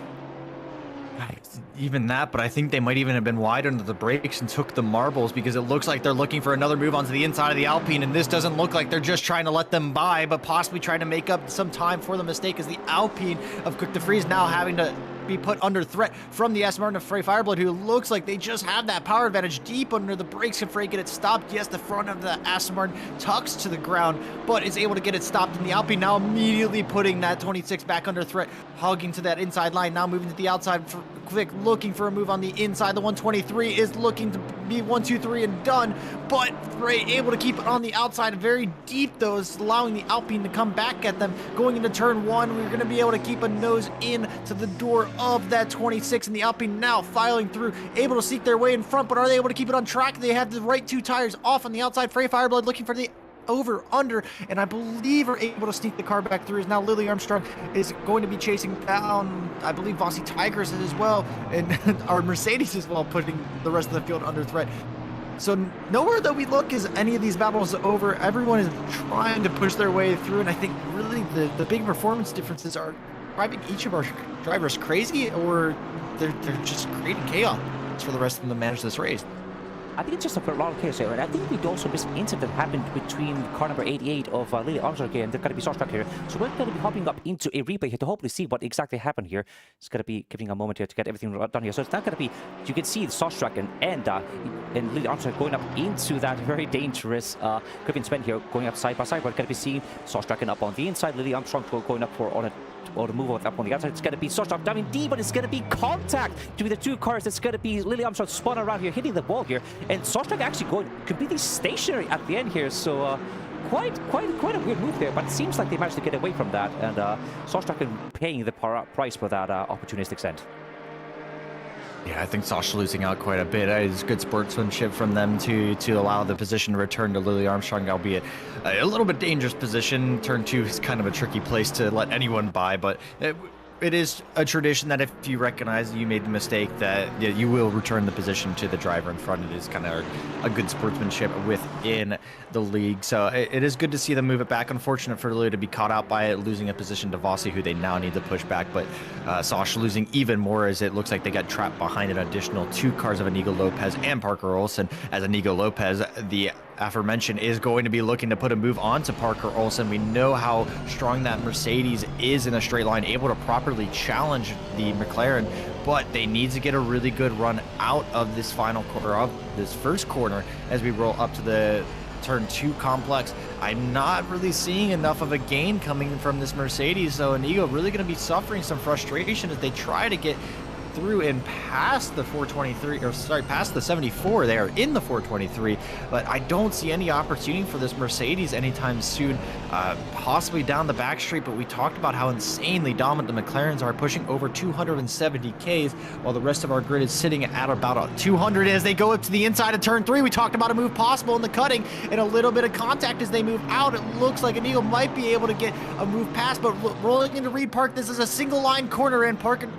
Even that, but I think they might even have been wide under the brakes and took the marbles, because it looks like they're looking for another move onto the inside of the Alpine, and this doesn't look like they're just trying to let them by, but possibly trying to make up some time for the mistake, as the Alpine of Cook de Vries now having to be put under threat from the Aston Martin of Frey Fireblood, who looks like they just have that power advantage deep under the brakes. Can Frey get it stopped? Yes, the front of the Aston Martin tucks to the ground, but is able to get it stopped, and the Alpine now immediately putting that 26 back under threat, hugging to that inside line, now moving to the outside for Quick, looking for a move on the inside. The 123 is looking to be 1, 2, 3 and done, but Frey able to keep it on the outside, very deep though, is allowing the Alpine to come back at them. Going into turn 1, we're going to be able to keep a nose in to the door of that 26, and the Alpine now filing through, able to seek their way in front, but are they able to keep it on track? They have the right 2 tires off on the outside. Frey Fireblood looking for the over under, and I believe are able to sneak the car back through. Is now Lily Armstrong is going to be chasing down, I believe, Vossi Tigers as well, and our Mercedes as well, putting the rest of the field under threat. So nowhere that we look is any of these battles over. Everyone is trying to push their way through, and I think really the big performance differences are driving each of our drivers crazy, or they're just creating chaos for the rest of them to manage this race. I think it's just a lot of chaos here, and I think we'd also missed an incident that happened between car number 88 of Lily Armstrong here, and they're going to be Starstruck here. So we're going to be hopping up into a replay here to hopefully see what exactly happened here. It's going to be giving a moment here to get everything done here. So it's not going to be, you can see the Starstruck and Lily Armstrong going up into that very dangerous Griffin spin here, going up side by side. We're going to be seeing Starstruck up on the inside, Lily Armstrong going up for or the move up on the outside. It's going to be Starstruck diving deep, but it's going to be contact between the 2 cars. It's going to be Lily Armstrong spun around here, hitting the wall here, and Starstruck actually going completely stationary at the end here. So quite a weird move there, but it seems like they managed to get away from that, and Starstruck paying the price for that opportunistic send. Yeah, I think Sasha losing out quite a bit. It's good sportsmanship from them to allow the position to return to Lily Armstrong, albeit a little bit dangerous position. Turn 2 is kind of a tricky place to let anyone by, but it is a tradition that if you recognize you made the mistake, that you will return the position to the driver in front. It is kind of a good sportsmanship within the league. So it is good to see them move it back. Unfortunate for Lily to be caught out by it, losing a position to Vossi, who they now need to push back. But Sasha losing even more, as it looks like they got trapped behind an additional 2 cars of Inigo Lopez and Parker Olsen, as Inigo Lopez, the aforementioned, is going to be looking to put a move on to Parker Olsen. We know how strong that Mercedes is in a straight line, able to properly challenge the McLaren, but they need to get a really good run out of this final quarter, of this first corner, as we roll up to the turn 2 complex. I'm not really seeing enough of a gain coming from this Mercedes, so Inigo really going to be suffering some frustration as they try to get through and past the 423, or sorry, past the 74. They are in the 423, but I don't see any opportunity for this Mercedes anytime soon, possibly down the back straight, but we talked about how insanely dominant the McLarens are, pushing over 270 Ks, while the rest of our grid is sitting at about 200 as they go up to the inside of turn 3. We talked about a move possible in the cutting and a little bit of contact as they move out. It looks like Inigo might be able to get a move past, but rolling into Reed Park, this is a single line corner, and Parker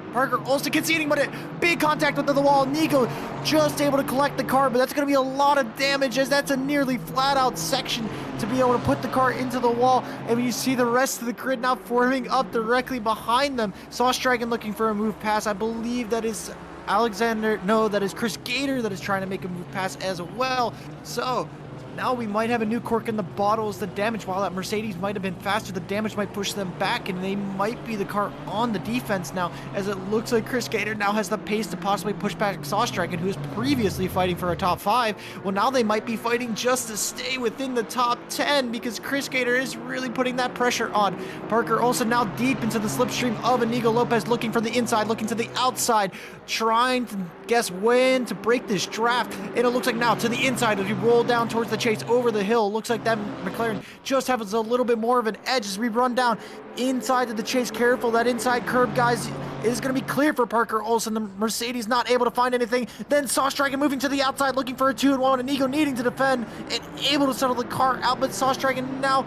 also conceding, but a big contact onto the wall. Inigo just able to collect the car, but that's going to be a lot of damage, as that's a nearly flat out section to be able to put the car into the wall. And you see the rest of the grid now forming up directly behind them. Sauce Dragon looking for a move pass. I believe that is Alexander, no, that is Chris Gator that is trying to make a move pass as well. So now we might have a new cork in the bottle as the damage, while that Mercedes might have been faster, the damage might push them back, and they might be the car on the defense now, as it looks like Chris Gator now has the pace to possibly push back Sauce Dragon, who was previously fighting for a top 5. Well, now they might be fighting just to stay within the top 10, because Chris Gator is really putting that pressure on. Parker also now deep into the slipstream of Inigo Lopez, looking from the inside, looking to the outside, trying to guess when to break this draft. And it looks like now to the inside as we roll down towards the chase over the hill. Looks like that McLaren just has a little bit more of an edge as we run down inside of the chase. Careful, that inside curb, guys, is going to be clear for Parker Olsen. The Mercedes not able to find anything. Then Sauce Dragon moving to the outside, looking for a 2-1. Inigo needing to defend and able to settle the car out, but Sauce Dragon now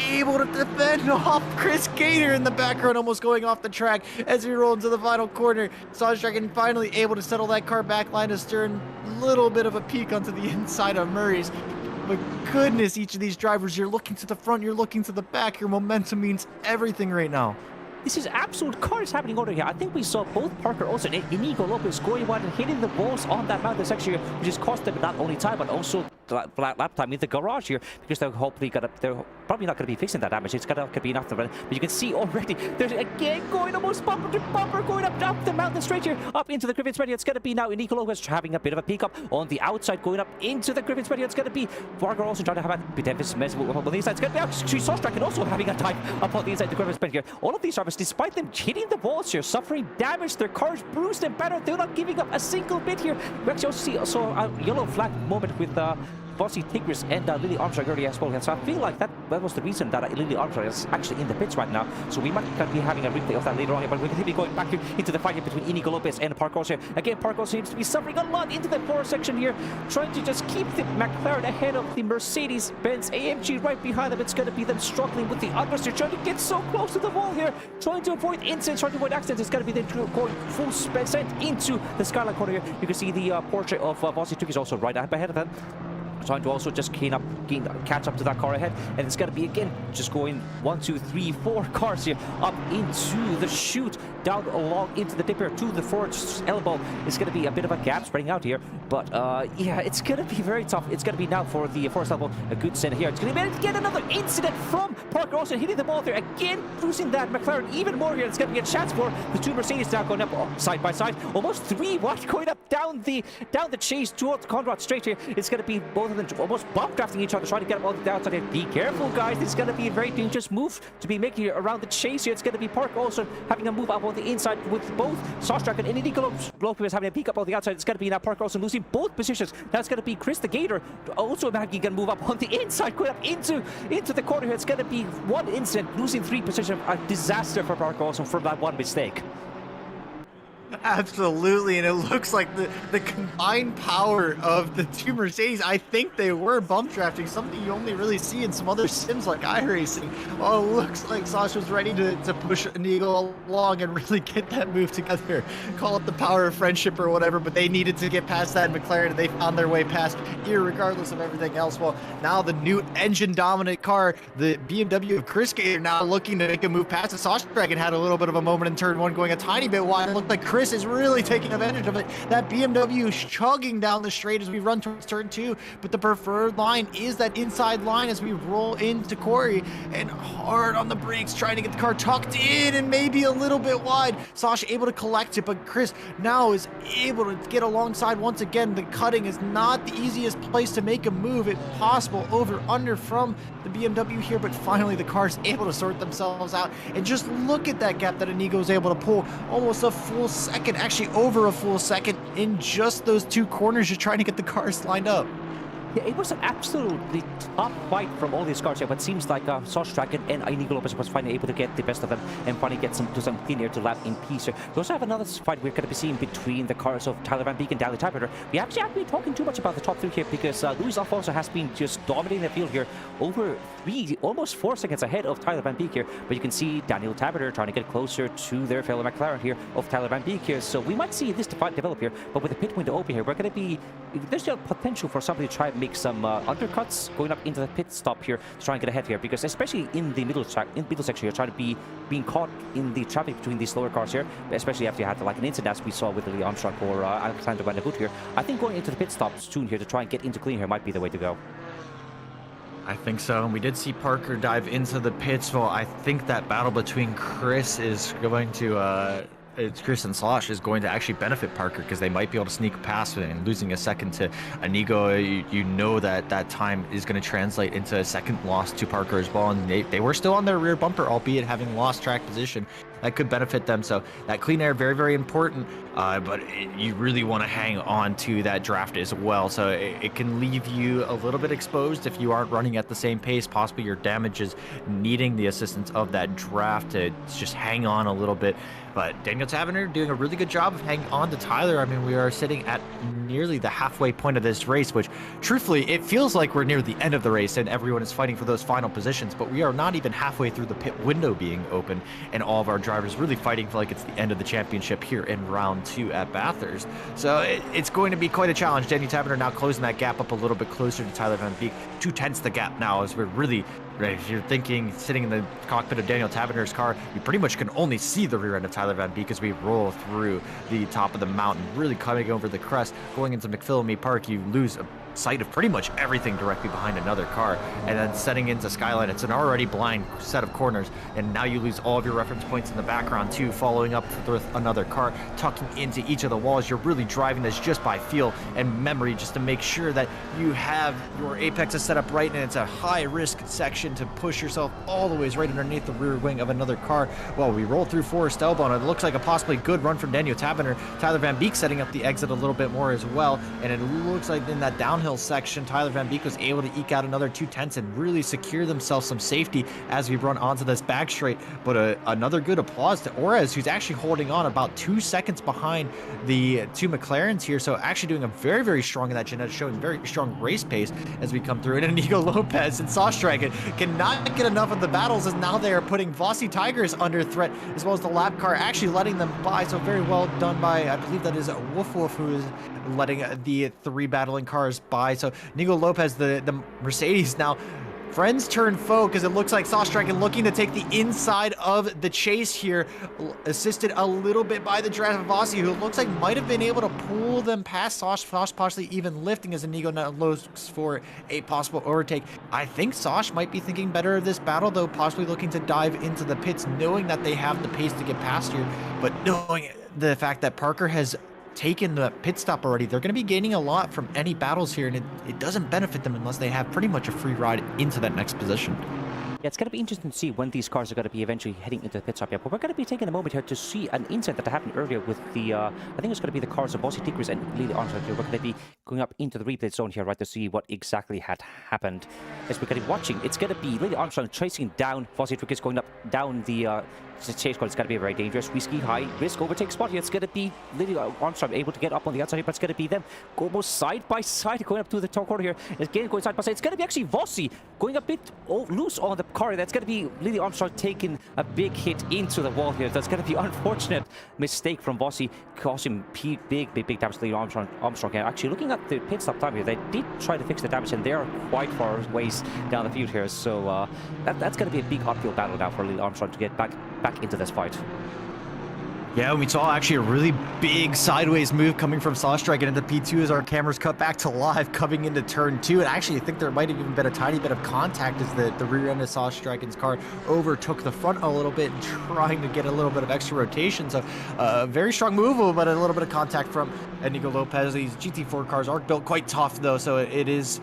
able to defend off Chris Gator in the background, almost going off the track as we roll into the final corner. Sauce Dragon finally able to settle that car back line astern. Little bit of a peek onto the inside of Murray's. But goodness, each of these drivers, you're looking to the front, you're looking to the back. Your momentum means everything right now. This is absolute cars happening over here. I think we saw both Parker Olsen and Inigo Lopez going wide and hitting the walls on that mountain section here, which has cost them not only time but also lap time in the garage here, because they're probably not going to be fixing that damage. It's going to be enough to run. But you can see already there's again going almost bumper to bumper, going up the mountain straight here, up into the Griffin's Ready. It's going to be now Inigo Lopez having a bit of a peek up on the outside, going up into the Griffin's Ready. It's going to be Parker Olsen trying to have a bit of a mess on the inside. It's going to be actually Sauce Dragon also having a time up on the inside of the Griffin's Ready here. All of these drivers, despite them hitting the walls here, suffering damage, their cars bruised and battered, they're not giving up a single bit here. We actually also see a yellow flag moment with Bossy Tigris and Lily Armstrong earlier as well. And so I feel like that was the reason that Lily Armstrong is actually in the pits right now. So we might be having a replay of that later on here, but we're going to be going back here into the fight here between Inigo Lopez and Parker Olsen. Again, Parker Olsen seems to be suffering a lot into the floor section here, trying to just keep the McLaren ahead of the Mercedes-Benz AMG right behind them. It's going to be them struggling with the others. They're trying to get so close to the wall here, trying to avoid incidents, trying to avoid accidents. It's going to be them going full sent into the skyline corner here. You can see the Porsche of Bossy Tigris also right up ahead of them, trying to also just catch up to that car ahead. And it's going to be again just going 1, 2, 3, 4 cars here up into the chute, down along into the dip here to the forward elbow. It's going to be a bit of a gap spreading out here, but yeah, it's going to be very tough. It's going to be now for the forward elbow a good send here. It's going to be get another incident from Parker Olsen hitting the ball there again, losing that McLaren even more here. It's going to be a chance for the two Mercedes now going up side by side, almost 3 wide going up down the chase towards Conrad straight here. It's going to be both of them almost bump drafting each other, trying to get them on the outside here. Be careful, guys. This is going to be a very dangerous move to be making around the chase here. It's going to be Parker Olsen having a move up on the inside with both Sauce Dragon and Inigo Lopez having a peek up on the outside. It's going to be now Parker Olsen losing both positions. Now it's going to be Chris the Gator also making a move up on the inside, going up into the corner here. It's going to be one incident, losing 3 positions. A disaster for Parker Olsen from that one mistake. Absolutely, and it looks like the combined power of the two Mercedes, I think they were bump drafting, something you only really see in some other sims like iRacing. Oh, it looks like Sasha was ready to push Inigo along and really get that move together. Call it the power of friendship or whatever, but they needed to get past that McLaren, and they found their way past irregardless of everything else. Well, now the new engine-dominant car, the BMW of Chris Gator, now looking to make a move past it. Sasha Dragon had a little bit of a moment in turn 1, going a tiny bit wide. It looked like Chris is really taking advantage of it. That BMW is chugging down the straight as we run towards turn 2, but the preferred line is that inside line as we roll into Corey, and hard on the brakes, trying to get the car tucked in and maybe a little bit wide. Sasha able to collect it, but Chris now is able to get alongside once again. The cutting is not the easiest place to make a move if possible, over under from the BMW here, but finally the car's able to sort themselves out. And just look at that gap that Inigo is able to pull, almost a full second, actually over a full second in just those 2 corners, just trying to get the cars lined up. Yeah, it was an absolutely tough fight from all these cars here, but it seems like Sauce Dragon and Inigo Lopez was finally able to get the best of them and finally get some clean air to lap in peace here. We also have another fight we're going to be seeing between the cars of Tyler Van Beek and Daniel Typeter. We actually haven't been talking too much about the top 3 here because Luis Alfonso has been just dominating the field here over 3, almost 4 seconds ahead of Tyler Van Beek here. But you can see Daniel Typeter trying to get closer to their fellow McLaren here of Tyler Van Beek here. So we might see this fight develop here, but with the pit window open here, we're going to be, there's still potential for somebody to try and make some undercuts going up into the pit stop here to try and get ahead here, because especially in the middle section here, trying to be being caught in the traffic between these slower cars here, especially after you had like an incident as we saw with Lee Armstrong or Alexander Van der Voort here. I think going into the pit stop soon here to try and get into clean here might be the way to go. I think so. And we did see Parker dive into the pits. Well, I think that battle between Chris is going to Chris and Slosh is going to actually benefit Parker, because they might be able to sneak past it, and losing a second to Inigo, you know that time is going to translate into a second loss to Parker as well, and they were still on their rear bumper, albeit having lost track position. That could benefit them. So that clean air, very, very important, but you really want to hang on to that draft as well. So it can leave you a little bit exposed if you aren't running at the same pace. Possibly your damage is needing the assistance of that draft to just hang on a little bit. But Daniel Taverner doing a really good job of hanging on to Tyler. I mean, we are sitting at nearly the halfway point of this race, which truthfully, it feels like we're near the end of the race and everyone is fighting for those final positions, but we are not even halfway through the pit window being open, and all of our drivers really fighting for like it's the end of the championship here in round 2 at Bathurst. So it's going to be quite a challenge. Daniel Taverner now closing that gap up a little bit closer to Tyler Van Beek. 2/10 the gap now, as we're really, if you're thinking sitting in the cockpit of Daniel Taverner's car, you pretty much can only see the rear end of Tyler Van Beek as we roll through the top of the mountain, really coming over the crest, going into McPhillamy Park. You lose sight of pretty much everything directly behind another car, and then setting into Skyline, it's an already blind set of corners, and now you lose all of your reference points in the background too, following up with another car, tucking into each of the walls. You're really driving this just by feel and memory, just to make sure that you have your apexes set up right, and it's a high risk section to push yourself all the ways right underneath the rear wing of another car. Well, we roll through Forest Elbow, and it looks like a possibly good run from Daniel Taverner. Tyler Van Beek setting up the exit a little bit more as well, and it looks like in that downhill section, Tyler Van Beek was able to eke out another 2/10 and really secure themselves some safety as we run onto this back straight. But another good applause to Orez, who's actually holding on about 2 seconds behind the 2 McLarens here. So actually doing a very, very strong in that Jeanette, showing very strong race pace as we come through. And Inigo Lopez and Sauce Dragon cannot get enough of the battles, as now they are putting Vossi Tigers under threat, as well as the lap car actually letting them by. So very well done by, I believe that is Woof Woof, who is letting the 3 battling cars by. So Inigo Lopez, the Mercedes, now friends turn foe, because it looks like Sauce Dragon looking to take the inside of the chase here, assisted a little bit by the driver Vossi, who looks like might have been able to pull them past Sauce, possibly even lifting, as Inigo now looks for a possible overtake. I think Sauce might be thinking better of this battle, though, possibly looking to dive into the pits, knowing that they have the pace to get past here, but knowing the fact that Parker has taken the pit stop already, they're going to be gaining a lot from any battles here, and it doesn't benefit them unless they have pretty much a free ride into that next position. Yeah, it's going to be interesting to see when these cars are going to be eventually heading into the pit stop. Yeah, but we're going to be taking a moment here to see an incident that happened earlier with the, I think it's going to be the cars of Vossi Tigris and Lily Armstrong here. We're going to be going up into the replay zone here, right, to see what exactly had happened. As we're going to be watching, it's going to be Lily Armstrong chasing down Vossi Tigris, going up down the chase car. It's going to be a very dangerous, risky, high risk overtake spot here. It's going to be Lily Armstrong able to get up on the outside here, but it's going to be them almost side by side going up to the top corner here. Again, going side by side. It's going to be actually Vossi going a bit loose on the car. That's going to be Lily Armstrong taking a big hit into the wall here. That's going to be an unfortunate mistake from Vossi, causing big damage to Lily Armstrong. Here. Actually, looking at the pit stop time here, they did try to fix the damage, and they are quite far ways down the field here. So that's going to be a big uphill battle now for Lily Armstrong to get back into this fight. Yeah, we saw actually a really big sideways move coming from Sauce Dragon into P2 as our cameras cut back to live coming into turn 2. And actually, I think there might have even been a tiny bit of contact as the rear end of Sauce Dragon's car overtook the front a little bit, trying to get a little bit of extra rotation. So very strong move, but a little bit of contact from Inigo Lopez. These GT4 cars are built quite tough, though, so it is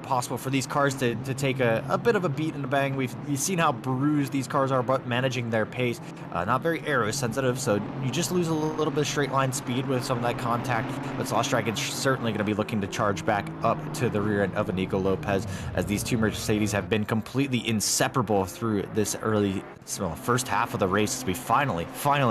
possible for these cars to take a bit of a beat and a bang. We've seen how bruised these cars are, but managing their pace, not very aero sensitive, so you just lose a little bit of straight line speed with some of that contact. But Slosh Dragon's certainly going to be looking to charge back up to the rear end of Nico Lopez, as these two Mercedes have been completely inseparable through this early first half of the race, as we finally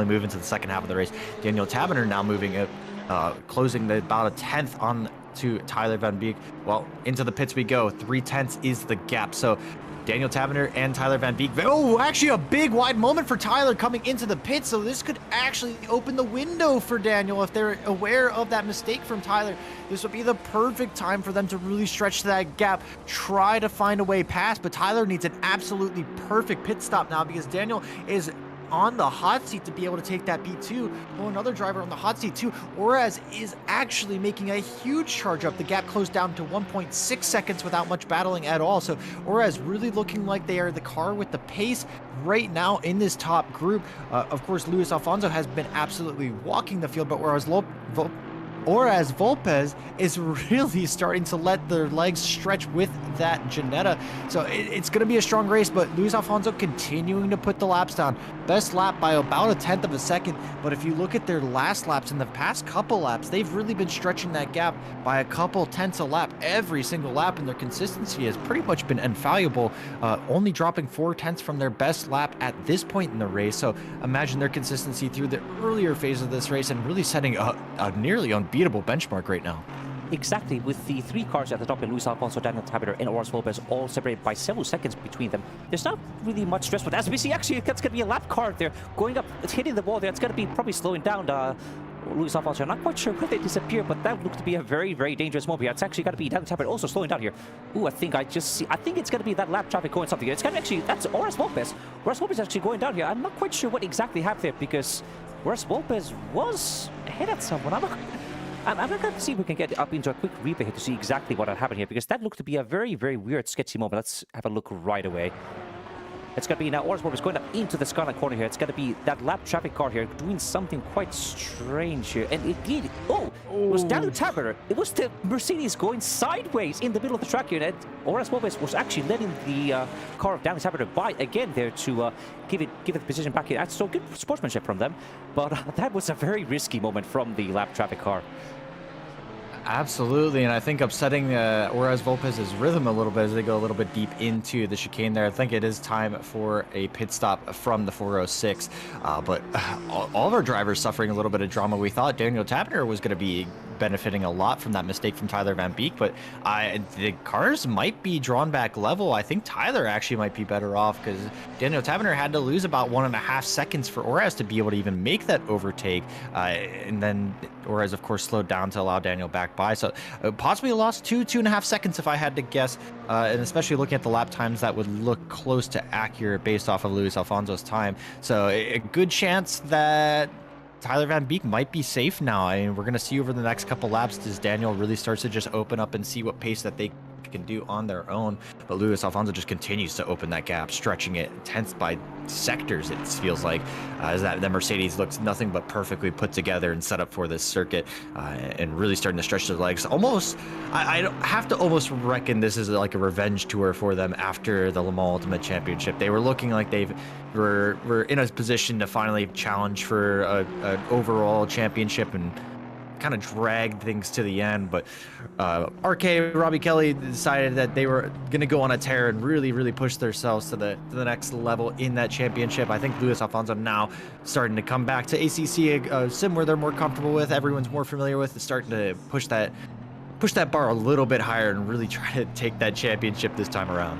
move into the second half of the race. Daniel Taberner now moving up, closing about a tenth on to Tyler Van Beek. Well, into the pits we go. 3/10 is the gap. So Daniel Taberner and Tyler Van Beek. Oh, actually a big wide moment for Tyler coming into the pit. So this could actually open the window for Daniel. If they're aware of that mistake from Tyler, this would be the perfect time for them to really stretch that gap, try to find a way past. But Tyler needs an absolutely perfect pit stop now, because Daniel is on the hot seat to be able to take that P2. Well, another driver on the hot seat too. Orez is actually making a huge charge up. The gap closed down to 1.6 seconds without much battling at all. So Orez really looking like they are the car with the pace right now in this top group. Of course, Luis Alfonso has been absolutely walking the field, but whereas Volpez is really starting to let their legs stretch with that Ginetta. So it's going to be a strong race, but Luis Alfonso continuing to put the laps down. Best lap by about a tenth of a second, but if you look at their last laps in the past couple laps, they've really been stretching that gap by a couple tenths a lap every single lap, and their consistency has pretty much been infallible, only dropping 4 tenths from their best lap at this point in the race. So imagine their consistency through the earlier phase of this race and really setting a nearly unbeatable benchmark right now. Exactly, with the 3 cars at the top, Luis Alfonso, Daniel Taberner, and Orez Lopez all separated by several seconds between them. There's not really much stress, but as we see, actually, it's going to be a lap car there, going up, it's hitting the wall there. It's going to be probably slowing down Luis Alfonso. I'm not quite sure where they disappear, but that looked to be a very, very dangerous moment here. It's actually got to be Daniel Taberner also slowing down here. Ooh, I think it's going to be that lap traffic going something here. It's going to actually, that's Orez Lopez. Orez Lopez actually going down here. I'm not quite sure what exactly happened there, because Orez Lopez was ahead at someone. I'm going to see if we can get up into a quick replay here to see exactly what had happened here, because that looked to be a very, very weird, sketchy moment. Let's have a look right away. It's going to be now Orez Lopez going up into the skyline corner here. It's going to be that lap traffic car here doing something quite strange here. And it did. Oh, it was Daniel Taberner. It was the Mercedes going sideways in the middle of the track here. And Orez Lopez was actually letting the car of Daniel Taberner by again there to give it the position back in. So good sportsmanship from them. But that was a very risky moment from the lap traffic car. Absolutely, and I think upsetting Orez Lopez's rhythm a little bit as they go a little bit deep into the chicane there. I think it is time for a pit stop from the 406. But all of our drivers suffering a little bit of drama. We thought Daniel Taberner was going to be benefiting a lot from that mistake from Tyler Van Beek, but the cars might be drawn back level. I think Tyler actually might be better off, because Daniel Taberner had to lose about 1.5 seconds for Orez to be able to even make that overtake. And then Orez, of course, slowed down to allow Daniel back by. So possibly lost 2.5 seconds if I had to guess. And especially looking at the lap times, that would look close to accurate based off of Luis Alfonso's time. So a good chance that Tyler Van Beek might be safe now. I mean, we're going to see over the next couple laps as Daniel really starts to just open up and see what pace that they can do on their own. But Luis Alfonso just continues to open that gap, stretching it tenths by sectors, it feels like, as that the Mercedes looks nothing but perfectly put together and set up for this circuit, and really starting to stretch their legs. Almost, I have to almost reckon this is like a revenge tour for them after the Le Mans Ultimate Championship. They were looking like were in a position to finally challenge for an overall championship and kind of dragged things to the end, but RK Robbie Kelly decided that they were going to go on a tear and really push themselves to the next level in that championship. I think Luis Alfonso now starting to come back to ACC, a sim where they're more comfortable with, everyone's more familiar with, is starting to push that bar a little bit higher and really try to take that championship this time around.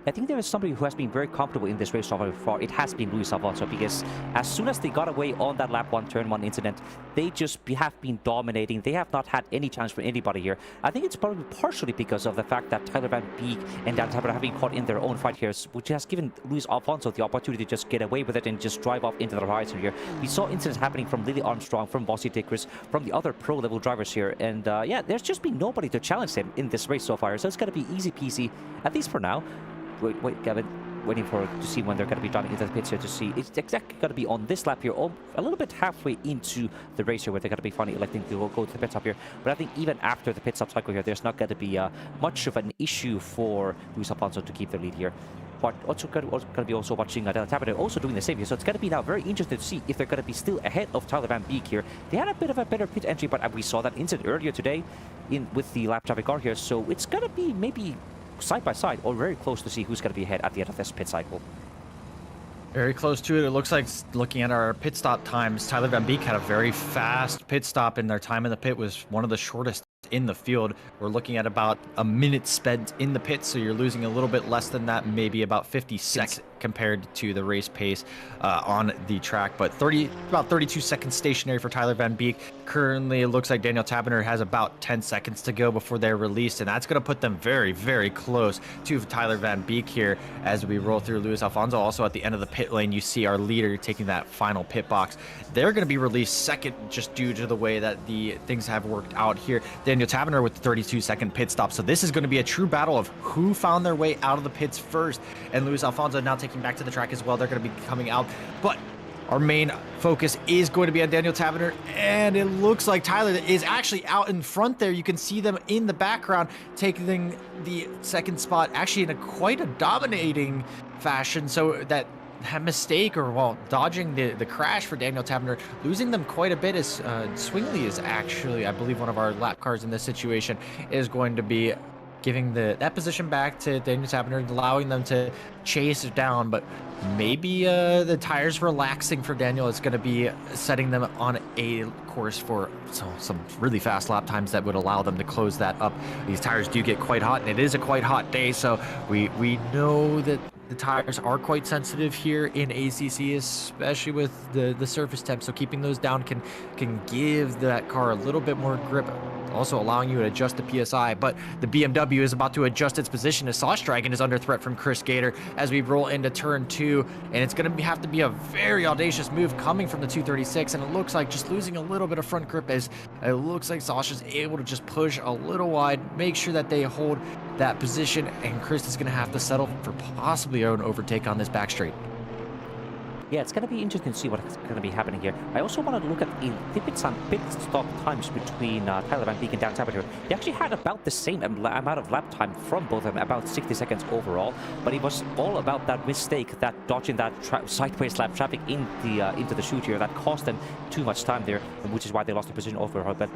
I think there is somebody who has been very comfortable in this race so far. It has been Luis Alfonso, because as soon as they got away on that lap 1 turn 1 incident, they just have been dominating. They have not had any chance for anybody here. I think it's probably partially because of the fact that Tyler Van Beek and Dan Taberner have been caught in their own fight here, which has given Luis Alfonso the opportunity to just get away with it and just drive off into the horizon here. We saw incidents happening from Lily Armstrong, from Bossy Dickers, from the other pro-level drivers here, and yeah, there's just been nobody to challenge him in this race so far, so it's going to be easy peasy, at least for now. Wait, Gavin. waiting to see when they're going to be done into the pits here to see. It's exactly going to be on this lap here, a little bit halfway into the race here, where they're going to be finally electing to go to the pit stop here. But I think even after the pit stop cycle here, there's not going to be much of an issue for Luis Alfonso to keep the lead here. But also going to be also watching Denak also doing the same here. So it's going to be now very interesting to see if they're going to be still ahead of Tyler Van Beek here. They had a bit of a better pit entry, but we saw that incident earlier today with the lap traffic car here. So it's going to be maybe side by side or very close to see who's going to be ahead at the end of this pit cycle. Very close to it. It looks like, looking at our pit stop times, Tyler Van Beek had a very fast pit stop, and their time in the pit was one of the shortest in the field. We're looking at about a minute spent in the pit, so you're losing a little bit less than that, maybe about 50 seconds compared to the race pace on the track. But about 32 seconds stationary for Tyler Van Beek. Currently, it looks like Daniel Taberner has about 10 seconds to go before they're released, and that's going to put them very, very close to Tyler Van Beek here as we roll through. Luis Alfonso also at the end of the pit lane. You see our leader taking that final pit box. They're going to be released second just due to the way that the things have worked out here. Daniel Taberner with the 32-second pit stop. So this is going to be a true battle of who found their way out of the pits first. And Luis Alfonso now taking back to the track as well. They're going to be coming out. But our main focus is going to be on Daniel Taberner, and it looks like Tyler is actually out in front there. You can see them in the background taking the second spot, actually in quite a dominating fashion. So that mistake, or well, dodging the crash for Daniel Taberner, losing them quite a bit is Swingley is actually, I believe, one of our lap cars in this situation, is going to be giving that position back to Daniel Taberner, allowing them to chase it down. But maybe the tires relaxing for Daniel is going to be setting them on a course for some really fast lap times that would allow them to close that up. These tires do get quite hot, and it is a quite hot day, so we know that the tires are quite sensitive here in ACC, especially with the surface temp. So keeping those down can give that car a little bit more grip, also allowing you to adjust the PSI. But the BMW is about to adjust its position as Sauce Dragon is under threat from Chris Gator as we roll into turn 2, and it's going to have to be a very audacious move coming from the 236, and it looks like just losing a little bit of front grip as it looks like Sauce is able to just push a little wide, make sure that they hold that position, and Chris is going to have to settle for possibly an overtake on this back straight. Yeah, it's going to be interesting to see what's going to be happening here. I also want to look at the pit stop times between Tyler Van Beek and Dan Taberner. They actually had about the same amount of lap time from both of them, about 60 seconds overall. But it was all about that mistake, that dodging that sideways lap traffic into the chute here that cost them too much time there, which is why they lost the position overall. But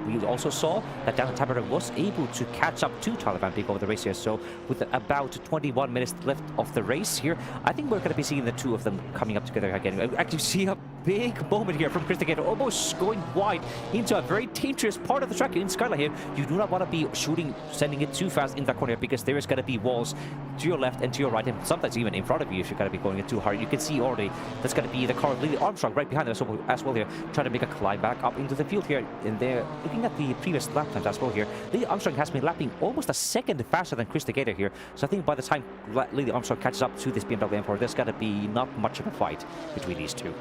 we also saw that Dan Taberner was able to catch up to Tyler Van Beek over the race here. So with about 21 minutes left of the race here, I think we're going to be seeing the two of them coming up together again. I actually see a big moment here from Chris Gator, almost going wide into a very dangerous part of the track in Skyline here. You do not want to be sending it too fast in that corner because there is going to be walls to your left and to your right, and sometimes even in front of you if you're going to be going it too hard. You can see already that's going to be the car of Lily Armstrong right behind us as well here, trying to make a climb back up into the field here. And they're looking at the previous lap times as well here. Lily Armstrong has been lapping almost a second faster than Chris Gator here. So I think by the time Lily Armstrong catches up to this BMW M4, there's going to be not much of a fight between these two.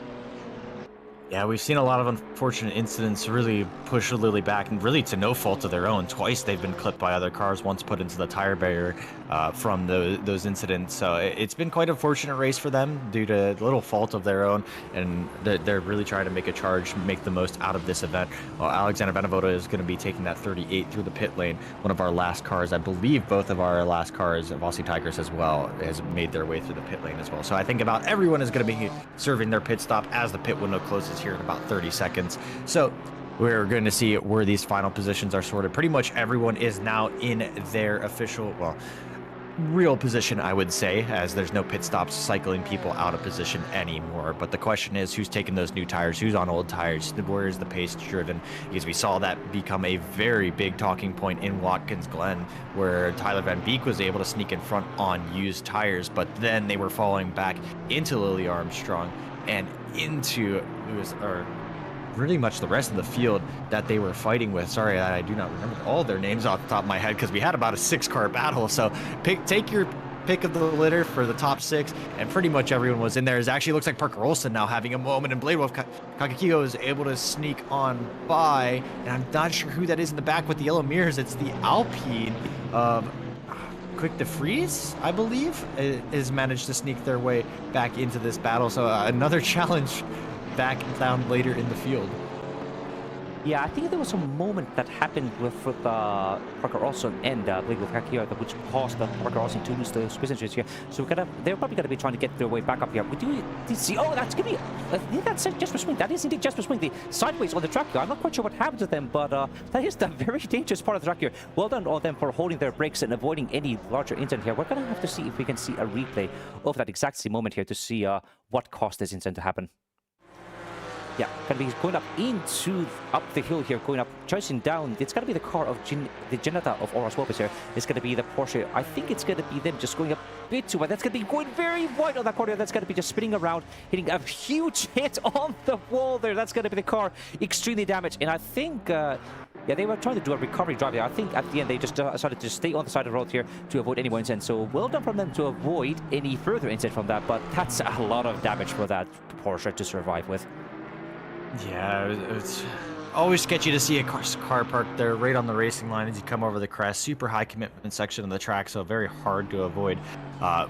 Yeah, we've seen a lot of unfortunate incidents really push Lily back, and really to no fault of their own. Twice they've been clipped by other cars, once put into the tire barrier from those incidents. So it's been quite a fortunate race for them due to little fault of their own, and they're really trying to make a charge, make the most out of this event. Well, Alexander Benavoda is going to be taking that 38 through the pit lane. One of our last cars, I believe both of our last cars, Aussie Tigers as well, has made their way through the pit lane as well. So I think about everyone is going to be serving their pit stop as the pit window closes here in about 30 seconds. So we're going to see where these final positions are sorted. Pretty much everyone is now in their official, well, real position, I would say, as there's no pit stops cycling people out of position anymore. But the question is, who's taking those new tires? Who's on old tires? Where is the pace driven? Because we saw that become a very big talking point in Watkins Glen, where Tyler Van Beek was able to sneak in front on used tires, but then they were falling back into Lily Armstrong and into pretty much the rest of the field that they were fighting with. Sorry, I do not remember all their names off the top of my head because we had about a 6-car battle. So take your pick of the litter for the top 6, and pretty much everyone was in there. It actually looks like Parker Olsen now having a moment, and Blade Wolf Kakakiko is able to sneak on by, and I'm not sure who that is in the back with the yellow mirrors. It's the Alpine of Quick to Freeze, I believe, has managed to sneak their way back into this battle. So another challenge back down later in the field. Yeah, I think there was a moment that happened with Parker Olsen and Blake here, which caused Parker Olsen to lose the positions here. So they're probably going to be trying to get their way back up here. We do see, oh, that's going to be, I think that's Jesper Swing. That is indeed Jesper Swing, the sideways on the track here. I'm not quite sure what happened to them, but that is the very dangerous part of the track here. Well done all them for holding their brakes and avoiding any larger incident here. We're going to have to see if we can see a replay of that exact same moment here to see what caused this incident to happen. Yeah, going to be going up up the hill here, going up, chasing down. It's going to be the car of the Geneta of Oras Lopez here. It's going to be the Porsche. I think it's going to be them just going a bit too wide. That's going to be going very wide on that corner. That's going to be just spinning around, hitting a huge hit on the wall there. That's going to be the car extremely damaged. And I think, yeah, they were trying to do a recovery drive there. I think at the end they just decided to stay on the side of the road here to avoid any more incident. So well done from them to avoid any further incident from that. But that's a lot of damage for that Porsche to survive with. Yeah, it's always sketchy to see a car parked there right on the racing line as you come over the crest. Super high commitment section of the track, so very hard to avoid.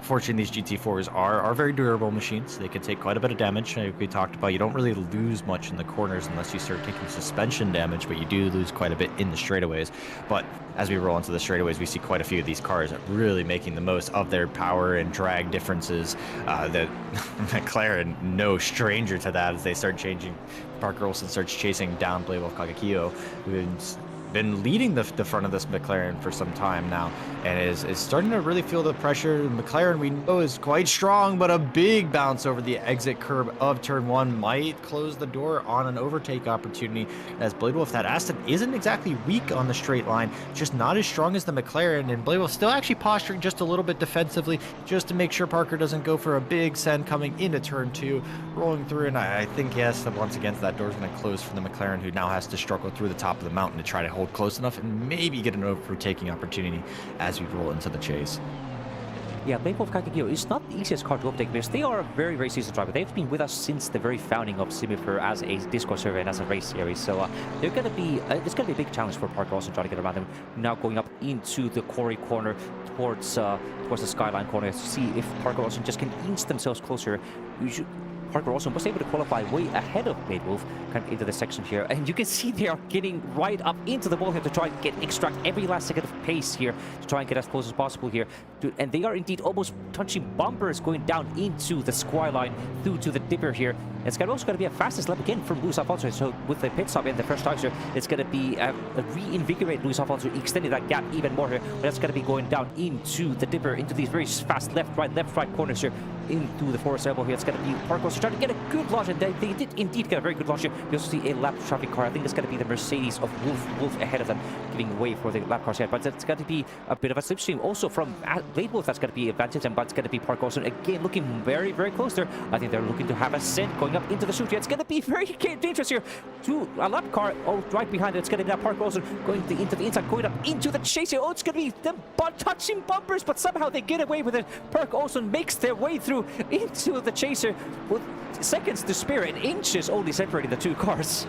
Fortunately, these GT4s are very durable machines. They can take quite a bit of damage. Like we talked about, you don't really lose much in the corners unless you start taking suspension damage, but you do lose quite a bit in the straightaways. But as we roll into the straightaways, we see quite a few of these cars really making the most of their power and drag differences. That McLaren, no stranger to that as they start changing. Parker Olsen starts chasing down Blaywolf Kagakio, who's been leading the front of this McLaren for some time now, and is starting to really feel the pressure. McLaren, we know, is quite strong, but a big bounce over the exit curb of turn 1 might close the door on an overtake opportunity, as Bladewolf, that Aston isn't exactly weak on the straight line, just not as strong as the McLaren, and Bladewolf still actually posturing just a little bit defensively just to make sure Parker doesn't go for a big send coming into turn 2, rolling through. And I think, yes, once again, that door's going to close for the McLaren, who now has to struggle through the top of the mountain to try to hold close enough and maybe get an overtaking opportunity as we roll into the chase. Yeah, Blaywolf Kagakio is not the easiest car to overtake because they are a very, very seasoned driver. They've been with us since the very founding of Simufur as a Discord server and as a race series. So they're going to be, it's going to be a big challenge for Parker also trying to get around them. Now going up into the quarry corner towards the skyline corner to see if Parker also just can inch themselves closer. Parker also was able to qualify way ahead of Bladewolf kind of into the section here, and you can see they are getting right up into the wall here to try and extract every last second of pace here to try and get as close as possible here. And they are indeed almost touching bumpers going down into the skyline through to the dipper here. It's also going to be a fastest lap again from Luis Alfonso. So with the pit stop in the first time here, it's going to be a reinvigorate Luis Alfonso, extending that gap even more here. But that's going to be going down into the dipper, into these very fast left, right corners here, into the forest elbow here. It's going to be Parker also trying to get a good launch, and they did indeed get a very good launch here. You also see a lap traffic car. I think it's going to be the Mercedes of Wolf ahead of them, giving way for the lap cars here. But it's going to be a bit of a slipstream also from Bladewolf. That's going to be advantage, but it's going to be Parker also again looking very, very close there. I think they're looking to have a send going up into the chute here. It's going to be very dangerous here. A lap car right behind it. It's going to be that Parker also going into the inside, going up into the chase here. Oh, it's going to be them touching bumpers, but somehow they get away with it. Parker also makes their way through into the chaser with seconds to spare and inches only separating the two cars.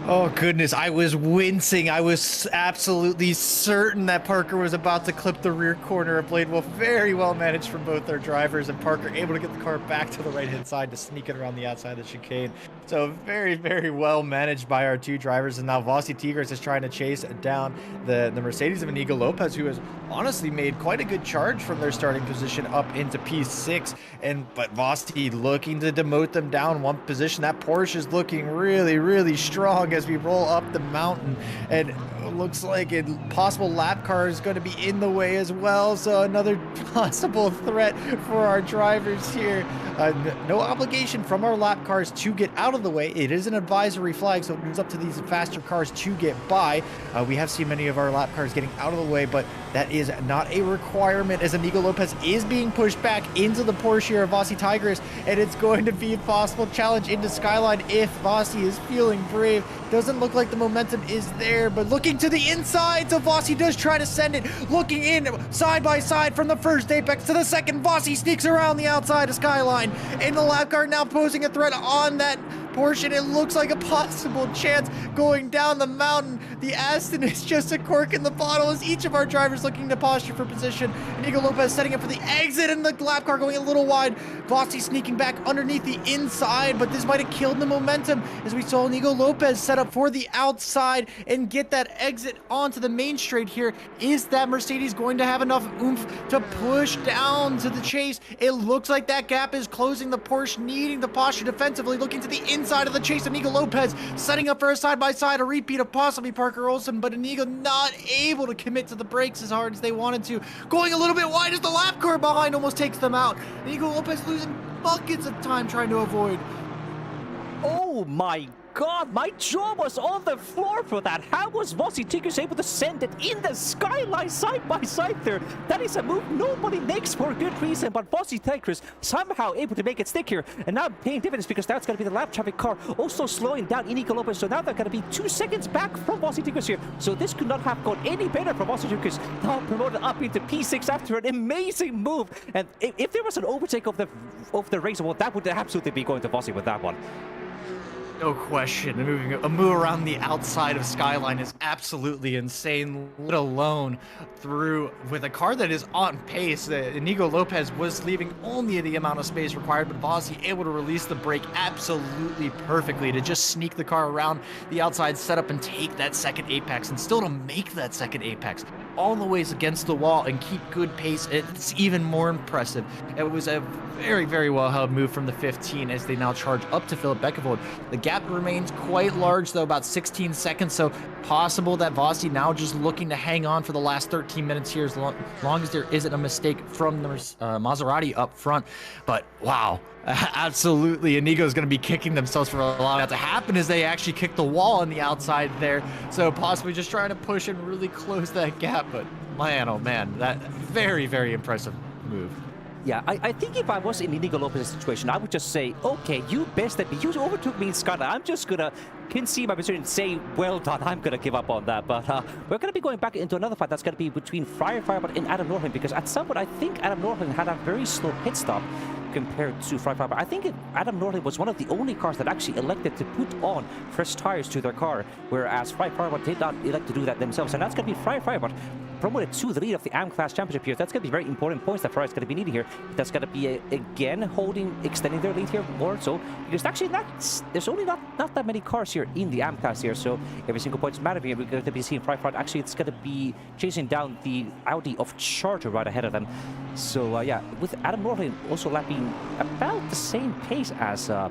Oh goodness, I was wincing. I was absolutely certain that Parker was about to clip the rear corner of Bladewolf. Very well managed from both their drivers, and Parker able to get the car back to the right-hand side to sneak it around the outside of the chicane. So very, very well managed by our two drivers. And now Vossi Tigres is trying to chase down the Mercedes of Inigo Lopez, who has honestly made quite a good charge from their starting position up into P6. But Vossi looking to demote them down one position. That Porsche is looking really, really strong as we roll up the mountain, and it looks like a possible lap car is going to be in the way as well. So another possible threat for our drivers here. No obligation from our lap cars to get out of the way. It is an advisory flag, so it moves up to these faster cars to get by. We have seen many of our lap cars getting out of the way, but that is not a requirement, as Inigo Lopez is being pushed back into the Porsche here of Vossi Tigres, and it's going to be a possible challenge into Skyline if Vossi is feeling brave. Doesn't look like the momentum is there, but looking to the inside, so Vossi does try to send it. Looking in side by side from the first apex to the second, Vossi sneaks around the outside of Skyline, and the lap car now posing a threat on that Porsche, and it looks like a possible chance going down the mountain. The Aston is just a cork in the bottle as each of our drivers looking to posture for position. Nico Lopez setting up for the exit, and the lap car going a little wide. Vossi sneaking back underneath the inside, but this might have killed the momentum as we saw Nico Lopez set up for the outside and get that exit onto the main straight here. Is that Mercedes going to have enough oomph to push down to the chase? It looks like that gap is closing. The Porsche needing to posture defensively, looking to the inside of the chase of Nico Lopez, setting up for a side-by-side, a repeat of possibly Parker Olsen, but Inigo not able to commit to the brakes as hard as they wanted to. Going a little bit wide as the lap car behind almost takes them out. Nico Lopez losing buckets of time trying to avoid. Oh my God, my jaw was on the floor for that. How was Vossi Tigris able to send it in the skyline side by side there? That is a move nobody makes for a good reason, but Vossi Tigris somehow able to make it stick here. And now paying dividends because that's going to be the lap traffic car also slowing down Inigo Lopez. So now they're going to be 2 seconds back from Vossi Tigris here. So this could not have gone any better for Vossi Tigris. Now promoted up into P6 after an amazing move. And if there was an overtake of the race, well, that would absolutely be going to Vossi with that one. No question. A move around the outside of Skyline is absolutely insane, let alone through with a car that is on pace. Inigo Lopez was leaving only the amount of space required, but Vossi able to release the brake absolutely perfectly to just sneak the car around the outside setup and take that second apex, and still to make that second apex all the ways against the wall and keep good pace. It's even more impressive. It was a very, very well held move from the 15 as they now charge up to Philip Beckevold. The gap remains quite large, though, about 16 seconds, so possible that Vossi now just looking to hang on for the last 13 minutes here as long as there isn't a mistake from the Maserati up front. But wow, absolutely, Inigo's going to be kicking themselves for allowing that to happen as they actually kick the wall on the outside there. So possibly just trying to push and really close that gap. But man, oh man, that very, very impressive move. Yeah, I think if I was in Inigo Lopez's situation, I would just say, okay, you bested me. You overtook me in Skyline. I'm just going to concede my position and say, well done. I'm going to give up on that. But we're going to be going back into another fight that's going to be between Firebird and Adam Norton, because at some point, I think Adam Norton had a very slow pit stop compared to Firebird. I think Adam Norton was one of the only cars that actually elected to put on fresh tires to their car, whereas Firebird did not elect to do that themselves. And that's going to be Firebird promoted to the lead of the AM Class Championship here. That's going to be very important points that Ferrari's going to be needing here. That's going to be, again, extending their lead here more so, because actually there's only not that many cars here in the AM Class here, so every single point is mattering here. We're going to be seeing Firebird. Actually, it's going to be chasing down the Audi of Charger right ahead of them. So, yeah, with Adam Norton also lapping about the same pace as a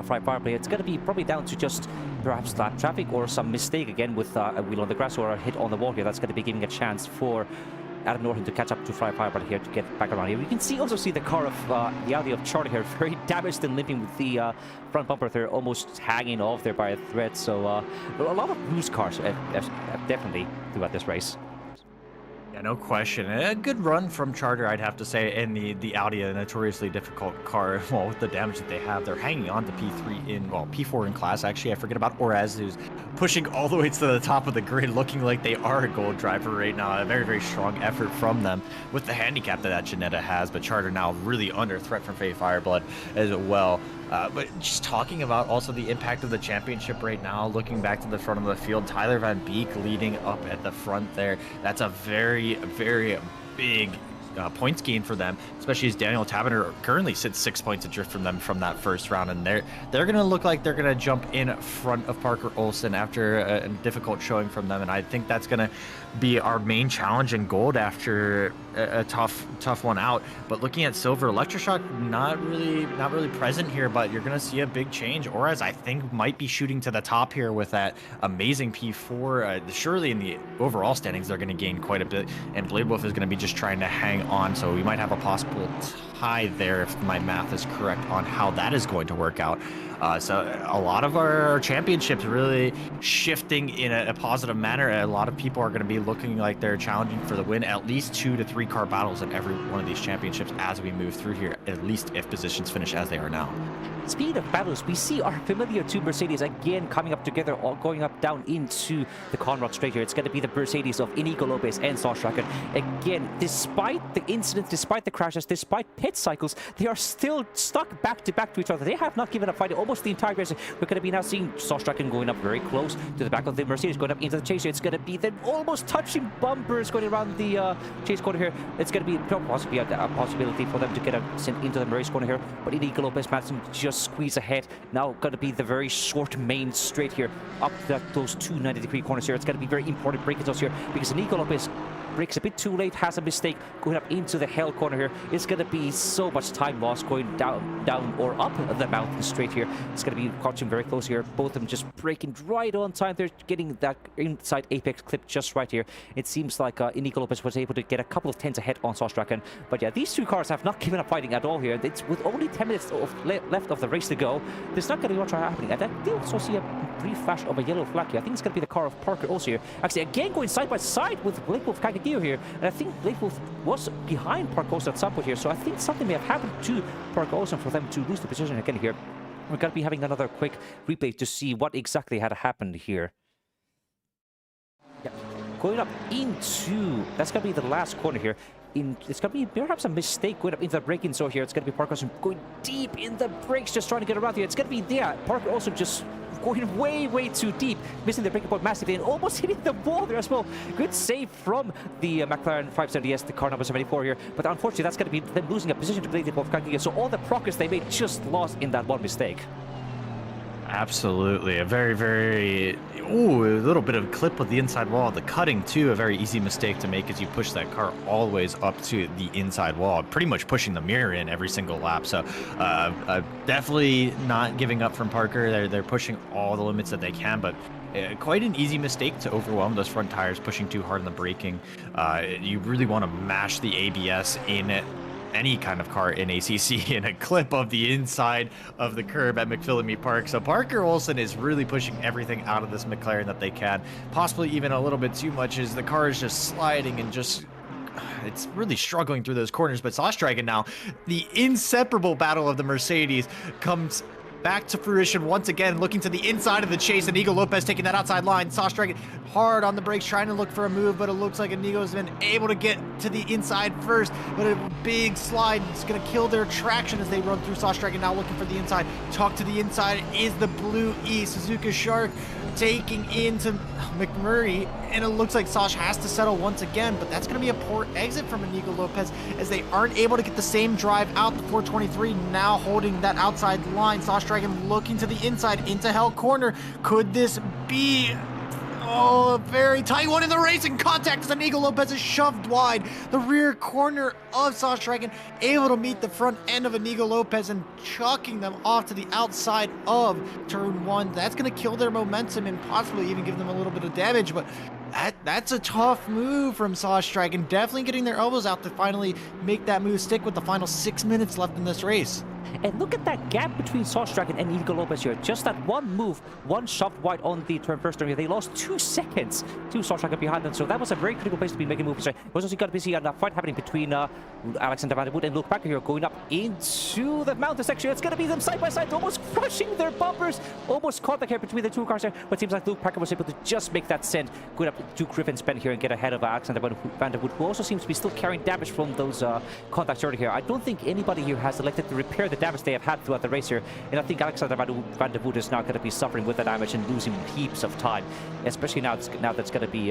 Fry Power Play, it's going to be probably down to just perhaps lap traffic or some mistake again with a wheel on the grass or a hit on the wall here. That's going to be giving a chance for Adam Norton to catch up to Fry Power Play here to get back around here. We can also see the car of the Audi of Charlie here, very damaged and limping with the front bumper there, almost hanging off there by a thread. So a lot of loose cars definitely throughout this race. Yeah, no question. A good run from Charter, I'd have to say, and the Audi, a notoriously difficult car. Well, with the damage that they have, they're hanging on to P4 in class, actually. I forget about Orez, who's pushing all the way to the top of the grid, looking like they are a gold driver right now. A very, very strong effort from them with the handicap that Janetta has, but Charter now really under threat from Faye Fireblood as well. But just talking about also the impact of the championship right now, looking back to the front of the field, Tyler Van Beek leading up at the front there. That's a very, very big points gain for them, especially as Daniel Taverner currently sits 6 points adrift from them from that first round, and they're going to look like they're going to jump in front of Parker Olsen after a difficult showing from them, and I think that's going to be our main challenge in gold after a tough one out. But looking at silver, Electroshock not really present here, but you're going to see a big change. Orez, I think, might be shooting to the top here with that amazing P4. Surely in the overall standings they're going to gain quite a bit, and Blade Wolf is going to be just trying to hang on, so we might have a possible tie there if my math is correct on how that is going to work out. So a lot of our championships really shifting in a positive manner. A lot of people are going to be looking like they're challenging for the win at least 2 to 3 car battles in every one of these championships as we move through here, at least if positions finish as they are now. Speed of battles, we see our familiar two Mercedes again coming up together, or going up down into the Conrad straight here. It's going to be the Mercedes of Inigo Lopez and Sauerstracken. Again, despite the incidents, despite the crashes, despite pit cycles, they are still stuck back to each other. They have not given up fighting almost the entire race. We're going to be now seeing Sauerstracken going up very close to the back of the Mercedes, going up into the chase here. It's going to be the almost touching bumpers going around the chase corner here. It's going to be possibly a possibility for them to get sent into the race corner here, but Inigo Lopez managing to just squeeze ahead. Now going to be the very short main straight here up those two 90-degree corners here. It's going to be very important braking zones here, because Inigo Lopez brakes a bit too late, has a mistake going up into the hell corner here. It's going to be so much time lost going down or up the mountain straight here. It's going to be crouching very close here. Both of them just braking right on time. They're getting that inside apex clip just right here. It seems like Inigo Lopez was able to get a couple of tenths ahead on Sauerstracken. But yeah, these two cars have not given up fighting at all here. It's with only 10 minutes left of the race to go. There's not going to be much happening. And I do also see a brief flash of a yellow flag here. I think it's going to be the car of Parker also here. Actually, again going side by side with Blake Wolf Kagagio here. And I think Blake Wolf was behind Parker Olsen at some point here. So I think something may have happened to Parker Olsen for them to lose the position again here. We're going to be having another quick replay to see what exactly had happened here. Yeah. Going up into, that's going to be the last corner here. It's going to be perhaps a mistake going up into the braking zone here. It's going to be Parker Olsen going deep in the brakes, just trying to get around here. It's going to be, yeah, Parker Olsen just going way too deep, missing the braking point massively and almost hitting the wall there as well. Good save from the McLaren 570S, the car number 74 here. But unfortunately, that's going to be them losing a position to Blake Wolf Kagagio. So all the progress they made just lost in that one mistake. Absolutely. A very, a little bit of clip with the inside wall. The cutting, too, a very easy mistake to make as you push that car all the ways up to the inside wall, pretty much pushing the mirror in every single lap. So definitely not giving up from Parker. They're pushing all the limits that they can, but quite an easy mistake to overwhelm those front tires, pushing too hard on the braking. You really want to mash the ABS in any kind of car in ACC in a clip of the inside of the curb at McPhillamy Park. So Parker Olsen is really pushing everything out of this McLaren that they can, possibly even a little bit too much, as the car is just sliding and just it's really struggling through those corners. But Sauerstracken now, the inseparable battle of the Mercedes comes back to fruition once again, looking to the inside of the chase. Inigo Lopez taking that outside line. Sauerstracken hard on the brakes, trying to look for a move, but it looks like Inigo's been able to get to the inside first. But a big slide is going to kill their traction as they run through Sauerstracken, now looking for the inside. Talk to the inside is the Blue E Suzuka Shark, taking into McMurray, and it looks like Sausch has to settle once again, but that's going to be a poor exit from Inigo Lopez as they aren't able to get the same drive out. The 423 now holding that outside line. Sauerstracken looking to the inside into Hell Corner. Could this be a very tight one in the racing contact as Inigo Lopez is shoved wide. The rear corner of Sauerstracken able to meet the front end of Inigo Lopez and chucking them off to the outside of turn one. That's going to kill their momentum and possibly even give them a little bit of damage, but that's a tough move from Sauerstracken. Definitely getting their elbows out to finally make that move stick with the final 6 minutes left in this race. And look at that gap between Sauerstracken and Inigo Lopez here. Just that one move, one shoved wide on the first turn here. They lost 2 seconds to Sauerstracken behind them. So that was a very critical place to be making moves. It was also got to see a fight happening between Alexander Van der Voort and Luke Packer here, going up into the mountain section. It's going to be them side by side, almost crushing their bumpers. Almost caught back here between the two cars here. But it seems like Luke Packer was able to just make that send, going up to Griffin's Bend here and get ahead of Alexander Van der Voort, who also seems to be still carrying damage from those contacts earlier here. I don't think anybody here has elected to repair the damage they have had throughout the race here, and I think Alexander Van der Voort is now going to be suffering with the damage and losing heaps of time, especially now that's going to be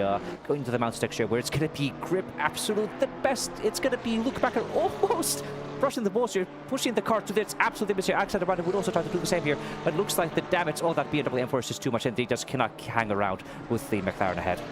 going to the mountain section where it's going to be grip absolute the best. It's going to be Luke Packer almost brushing the balls here, pushing the car to its absolute limits here. Alexander Van der Voort also trying to do the same here, but it looks like the damage all that BMW M4 is just too much and they just cannot hang around with the McLaren ahead.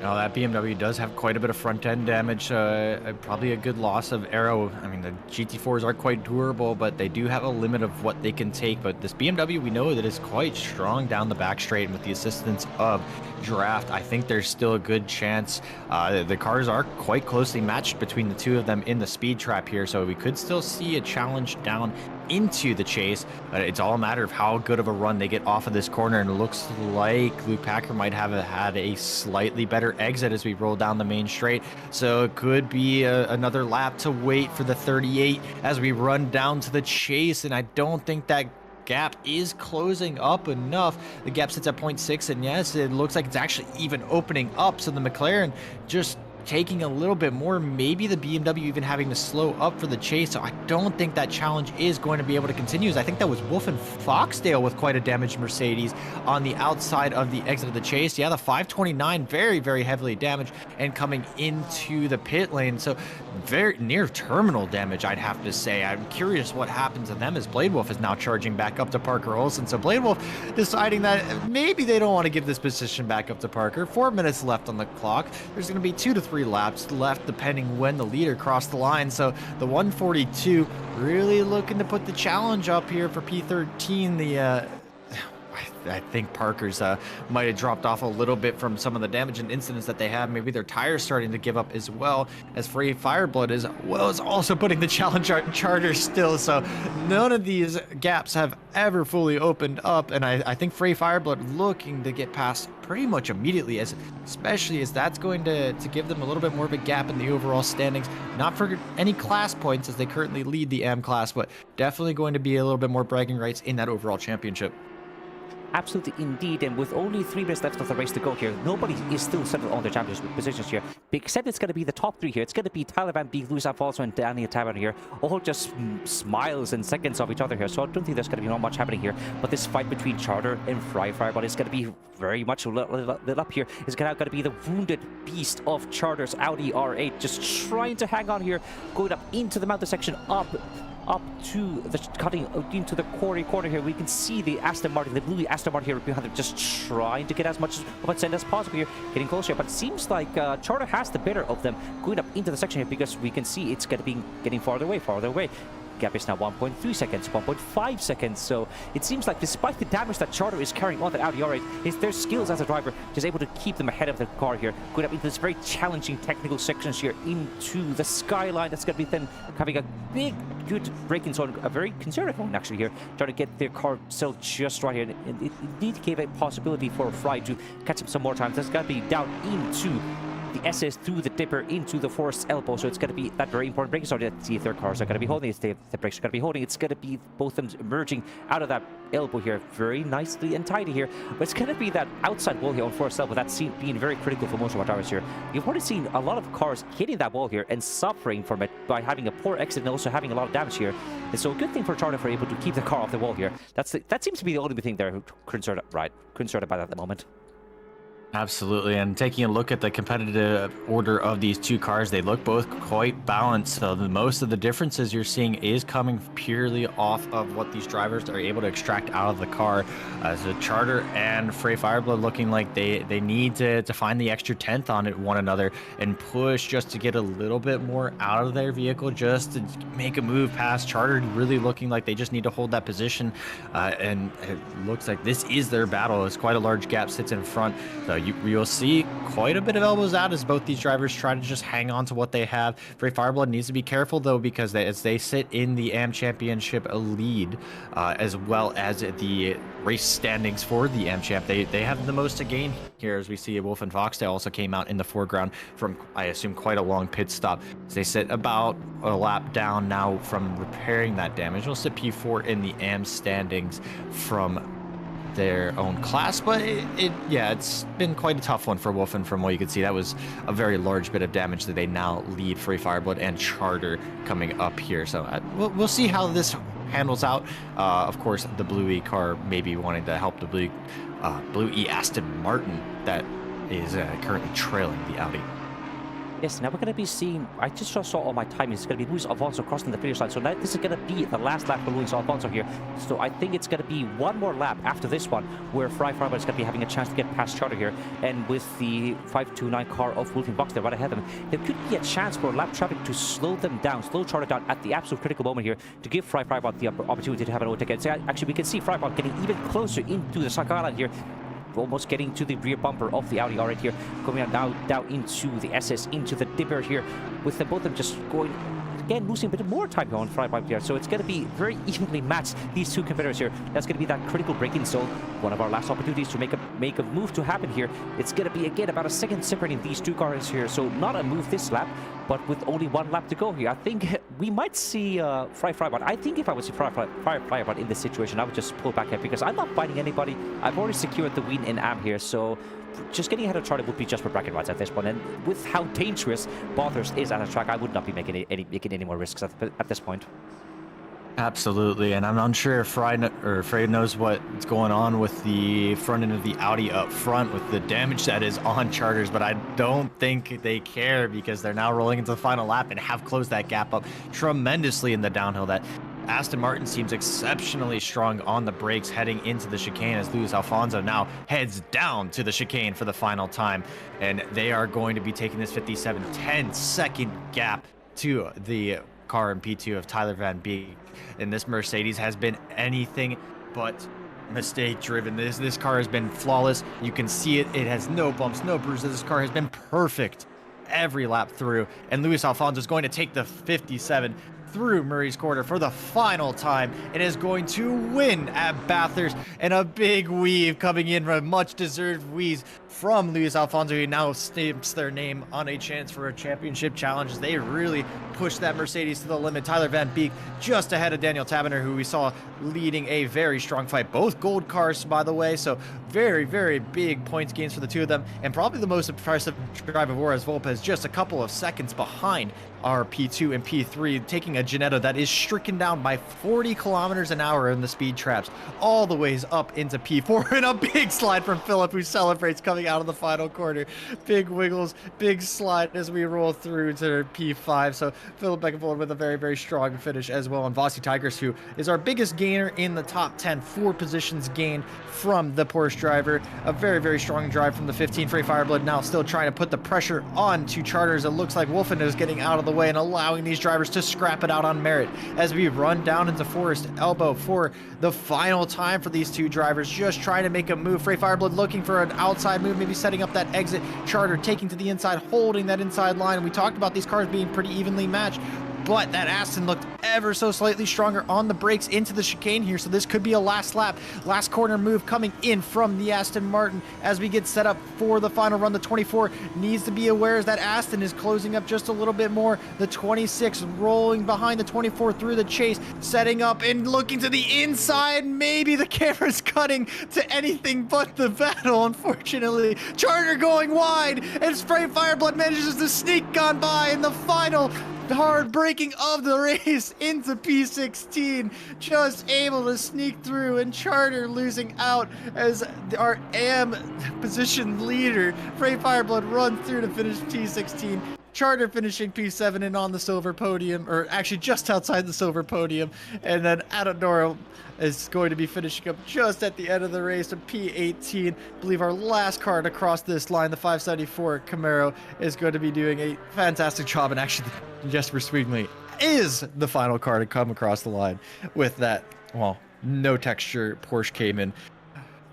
Now that BMW does have quite a bit of front-end damage, probably a good loss of aero. I mean, the GT4s are quite durable, but they do have a limit of what they can take. But this BMW, we know that is quite strong down the back straight, and with the assistance of Draft, I think there's still a good chance. The cars are quite closely matched between the two of them in the speed trap here, so we could still see a challenge down into the chase. It's all a matter of how good of a run they get off of this corner, and it looks like Luke Packer might have had a slightly better exit as we roll down the main straight. So it could be another lap to wait for the 38 as we run down to the chase, and I don't think that gap is closing up enough. The gap sits at 0.6, and yes, it looks like it's actually even opening up. So the McLaren just taking a little bit more, maybe the BMW even having to slow up for the chase. So I don't think that challenge is going to be able to continue. I think that was Wolf and Foxdale with quite a damaged Mercedes on the outside of the exit of the chase. Yeah, the 529 very, very heavily damaged and coming into the pit lane. So very near terminal damage, I'd have to say. I'm curious what happens to them as Blade Wolf is now charging back up to Parker Olsen. So Blade Wolf deciding that maybe they don't want to give this position back up to Parker. 4 minutes left on the clock. There's going to be 2 to 3 laps left depending when the leader crossed the line. So the 142 really looking to put the challenge up here for P13. The I think Parker's might have dropped off a little bit from some of the damage and incidents that they have. Maybe their tires starting to give up as well, as Free Fireblood is also putting the challenge on Charter still. So none of these gaps have ever fully opened up, and I think Free Fireblood looking to get past pretty much immediately, especially as that's going to give them a little bit more of a gap in the overall standings. Not for any class points as they currently lead the AM class, but definitely going to be a little bit more bragging rights in that overall championship. Absolutely indeed, and with only 3 minutes left of the race to go here, nobody is still settled on their championship positions here, except it's going to be the top 3 here. It's going to be Tyler Van Beek, Luis Alfonso, and Daniel Taban here, all just smiles and seconds of each other here, so I don't think there's going to be not much happening here. But this fight between Charter and Fireball is going to be very much lit up here. It's going to be the wounded beast of Charter's Audi R8, just trying to hang on here, going up into the mountain section, up to the cutting into the quarry corner here. We can see the Aston Martin, the blue Aston Martin here behind them, just trying to get as much of a send as possible here, getting closer. But it seems like Charter has the better of them going up into the section here, because we can see it's going to be getting farther away. Gap is now 1.3 seconds, 1.5 seconds. So it seems like despite the damage that Charter is carrying on that Audi R8, it's their skills as a driver just able to keep them ahead of the car here, going up into this very challenging technical sections here into the skyline. That's going to be then having a big, good braking zone, a very conservative one actually here, trying to get their car settled just right here. And it indeed gave a possibility for Fry to catch up some more time. That's going to be down into the SS through the dipper into the forced elbow. So it's going to be that very important braking zone. Let's see if their cars are going to be holding it. If the brakes are going to be holding, it's going to be both of them emerging out of that elbow here very nicely and tidy here. But it's going to be that outside wall here on forced elbow that's being very critical for most of our drivers here. You've already seen a lot of cars hitting that wall here and suffering from it by having a poor exit and also having a lot of damage here. And so a good thing for Charter for able to keep the car off the wall here. That seems to be the only thing they're concerned about at the moment. Absolutely, and taking a look at the competitive order of these two cars, they look both quite balanced. So most of the differences you're seeing is coming purely off of what these drivers are able to extract out of the car. So Charter and Frey Fireblood looking like they need to find the extra 10th on it one another and push just to get a little bit more out of their vehicle, just to make a move past Charter. Really looking like they just need to hold that position, and it looks like this is their battle. It's quite a large gap sits in front. So you'll see quite a bit of elbows out as both these drivers try to just hang on to what they have. Frey Fireblood needs to be careful though, because as they sit in the AM Championship lead, as well as the race standings for the AM Champ, they have the most to gain here, as we see Wolf and Foxdale also came out in the foreground from, I assume, quite a long pit stop. So they sit about a lap down now from repairing that damage. We'll sit P4 in the AM standings from their own class, but it's been quite a tough one for Wolfen. From what you could see, that was a very large bit of damage that they now lead Free Fireblood and Charter coming up here. So we'll see how this handles out. Of course, the Blue E car maybe wanting to help the Blue E Aston Martin that is currently trailing the Audi. Yes, now we're going to be seeing, I just saw on my timing, it's going to be Luis Alfonso crossing the finish line. So now this is going to be the last lap for Luis Alfonso here. So I think it's going to be one more lap after this one where Frey Fireblood is going to be having a chance to get past Charter here. And with the 529 car of Wolfing Box there right ahead of them, there could be a chance for lap traffic to slow them down, slow Charter down at the absolute critical moment here to give Frey Fireblood the opportunity to have an overtake. And so actually, we can see Frey Fireblood getting even closer into the skyline here, almost getting to the rear bumper of the Audi R8 here, coming out now down into the SS, into the dipper here, with them both of them just again losing a bit more time here on Freiburg here. So it's going to be very evenly matched, these two competitors here. That's going to be that critical break-in zone. One of our last opportunities to make a move to happen here. It's going to be, again, about a second separating these two cars here. So not a move this lap, but with only one lap to go here. I think we might see Freiburg. I think if I was Freiburg in this situation, I would just pull back here because I'm not fighting anybody. I've already secured the win in AM here. So just getting ahead of Charlie would be just for bracket rights at this point. And with how dangerous Bathurst is at a track, I would not be making any more risks at this point. Absolutely, and I'm unsure if Frey knows what's going on with the front end of the Audi up front with the damage that is on Charters, but I don't think they care because they're now rolling into the final lap and have closed that gap up tremendously in the downhill. That Aston Martin seems exceptionally strong on the brakes heading into the chicane as Luis Alfonso now heads down to the chicane for the final time, and they are going to be taking this 57 10-second gap to the car in P2 of Tyler Van Beek. And this Mercedes has been anything but mistake driven. This car has been flawless. You can see it. It has no bumps, no bruises. This car has been perfect every lap through. And Luis Alfonso is going to take the 57 through Murray's Quarter for the final time and is going to win at Bathurst. And a big weave coming in, a much deserved wheeze from Luis Alfonso, who now stamps their name on a chance for a championship challenge as they really push that Mercedes to the limit. Tyler Van Beek just ahead of Daniel Taberner, who we saw leading a very strong fight. Both gold cars, by the way, so very, very big points gains for the two of them. And probably the most impressive drive of Juarez Volpez, just a couple of seconds behind our P2 and P3, taking a Ginetto that is stricken down by 40 kilometers an hour in the speed traps, all the ways up into P4, and a big slide from Philip, who celebrates coming out of the final corner. Big wiggles, big slide as we roll through to P5. So Philip Beckenvold with a very, very strong finish as well. And Vossi Tigers, who is our biggest gainer in the top 10, 4 positions gained from the Porsche driver. A very, very strong drive from the 15. Frey Fireblood now still trying to put the pressure on to Charters. It looks like Wolfen is getting out of the way and allowing these drivers to scrap it out on merit as we run down into Forest Elbow for the final time for these two drivers, just trying to make a move. Frey Fireblood looking for an outside move, maybe setting up that exit. Charter taking to the inside, holding that inside line. And we talked about these cars being pretty evenly matched, but that Aston looked ever so slightly stronger on the brakes into the chicane here. So this could be a last lap, last corner move coming in from the Aston Martin as we get set up for the final run. The 24 needs to be aware as that Aston is closing up just a little bit more. The 26 rolling behind the 24 through the chase, setting up and looking to the inside. Maybe the camera's cutting to anything but the battle, unfortunately. Charter going wide, and Spray Fireblood manages to sneak on by in the final hard braking of the race into P16, just able to sneak through, and Charter losing out as our AM position leader. Frey Fireblood runs through to finish P16. Charter finishing P7 and on the silver podium, or actually just outside the silver podium. And then Adonoro is going to be finishing up just at the end of the race to P18. I believe our last car to cross this line, the 574 Camaro, is going to be doing a fantastic job. And actually, Jesper Sweetly is the final car to come across the line with that, well, no texture Porsche Cayman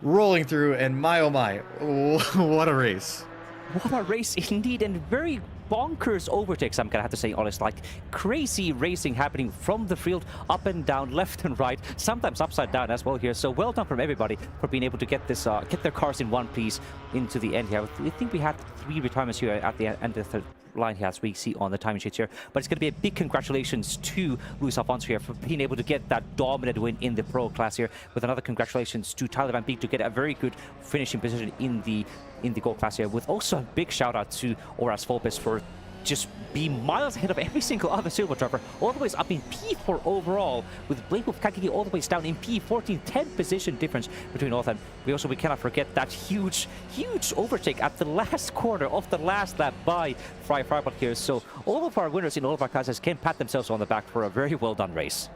rolling through. And my, oh my, what a race. What a race indeed, and very bonkers overtakes, I'm gonna have to say honest, like crazy racing happening from the field, up and down, left and right, sometimes upside down as well here. So well done from everybody for being able to get this, get their cars in one piece into the end here. I think we had 3 retirements here at the end of the line here, as we see on the timing sheets here. But it's going to be a big congratulations to Luis Alfonso here for being able to get that dominant win in the pro class here, with another congratulations to Tyler Van Beek to get a very good finishing position in the gold class here, with also a big shout out to Horace Volpes for just being miles ahead of every single other silver driver, all the way up in P4 overall, with Blake Wolf Kakiki all the way down in P14, 10 position difference between all of them. We cannot forget that huge overtake at the last corner of the last lap by Frey Fireblood here. So all of our winners in all of our classes can pat themselves on the back for a very well done race.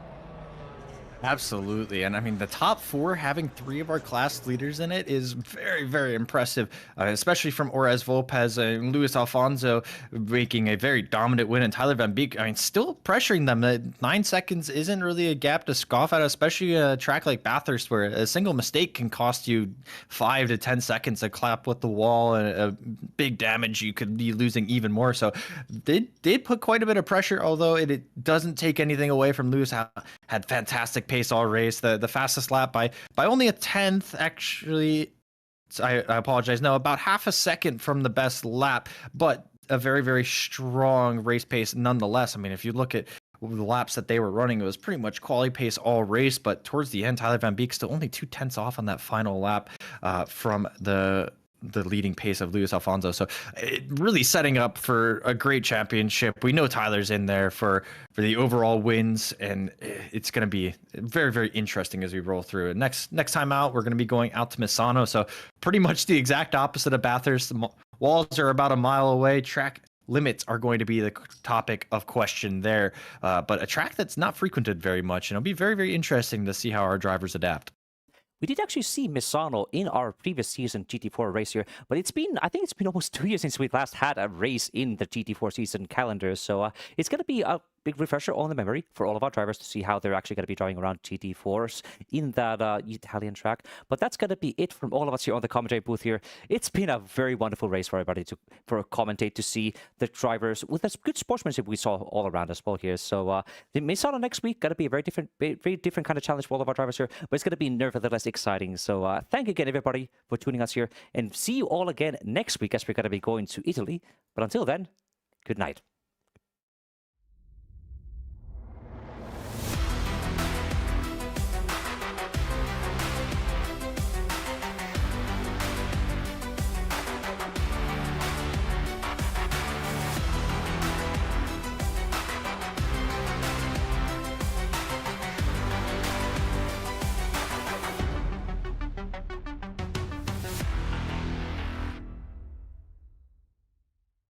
Absolutely. And I mean, the top four having three of our class leaders in it is very, very impressive, especially from Orez Volpez and Luis Alfonso making a very dominant win. And Tyler Van Beek, I mean, still pressuring them. 9 seconds isn't really a gap to scoff at, especially a track like Bathurst, where a single mistake can cost you 5 to 10 seconds to clap with the wall and a big damage. You could be losing even more. So they did put quite a bit of pressure, although it doesn't take anything away from Lewis. Had fantastic pace all race. The fastest lap by only a tenth, actually. I apologize. No, about half a second from the best lap, but a very, very strong race pace nonetheless. I mean, if you look at the laps that they were running, it was pretty much quality pace all race, but towards the end, Tyler Van Beek still only 2/10 off on that final lap from the leading pace of Luis Alfonso. So it really setting up for a great championship. We know Tyler's in there for the overall wins, and it's going to be very, very interesting as we roll through it. Next time out, we're going to be going out to Misano. So pretty much the exact opposite of Bathurst. The walls are about a mile away. Track limits are going to be the topic of question there. But a track that's not frequented very much. And it'll be very, very interesting to see how our drivers adapt. We did actually see Misano in our previous season GT4 race here, but I think it's been almost 2 years since we last had a race in the GT4 season calendar. So it's going to be a big refresher on the memory for all of our drivers to see how they're actually going to be driving around GT4s in that Italian track. But that's going to be it from all of us here on the commentary booth here. It's been a very wonderful race for everybody for a commentate to see the drivers with this good sportsmanship we saw all around as well here. So the Misano next week going to be a very different kind of challenge for all of our drivers here, but it's going to be nevertheless exciting. So thank you again, everybody, for tuning us here, and see you all again next week as we're going to be going to Italy. But until then, good night.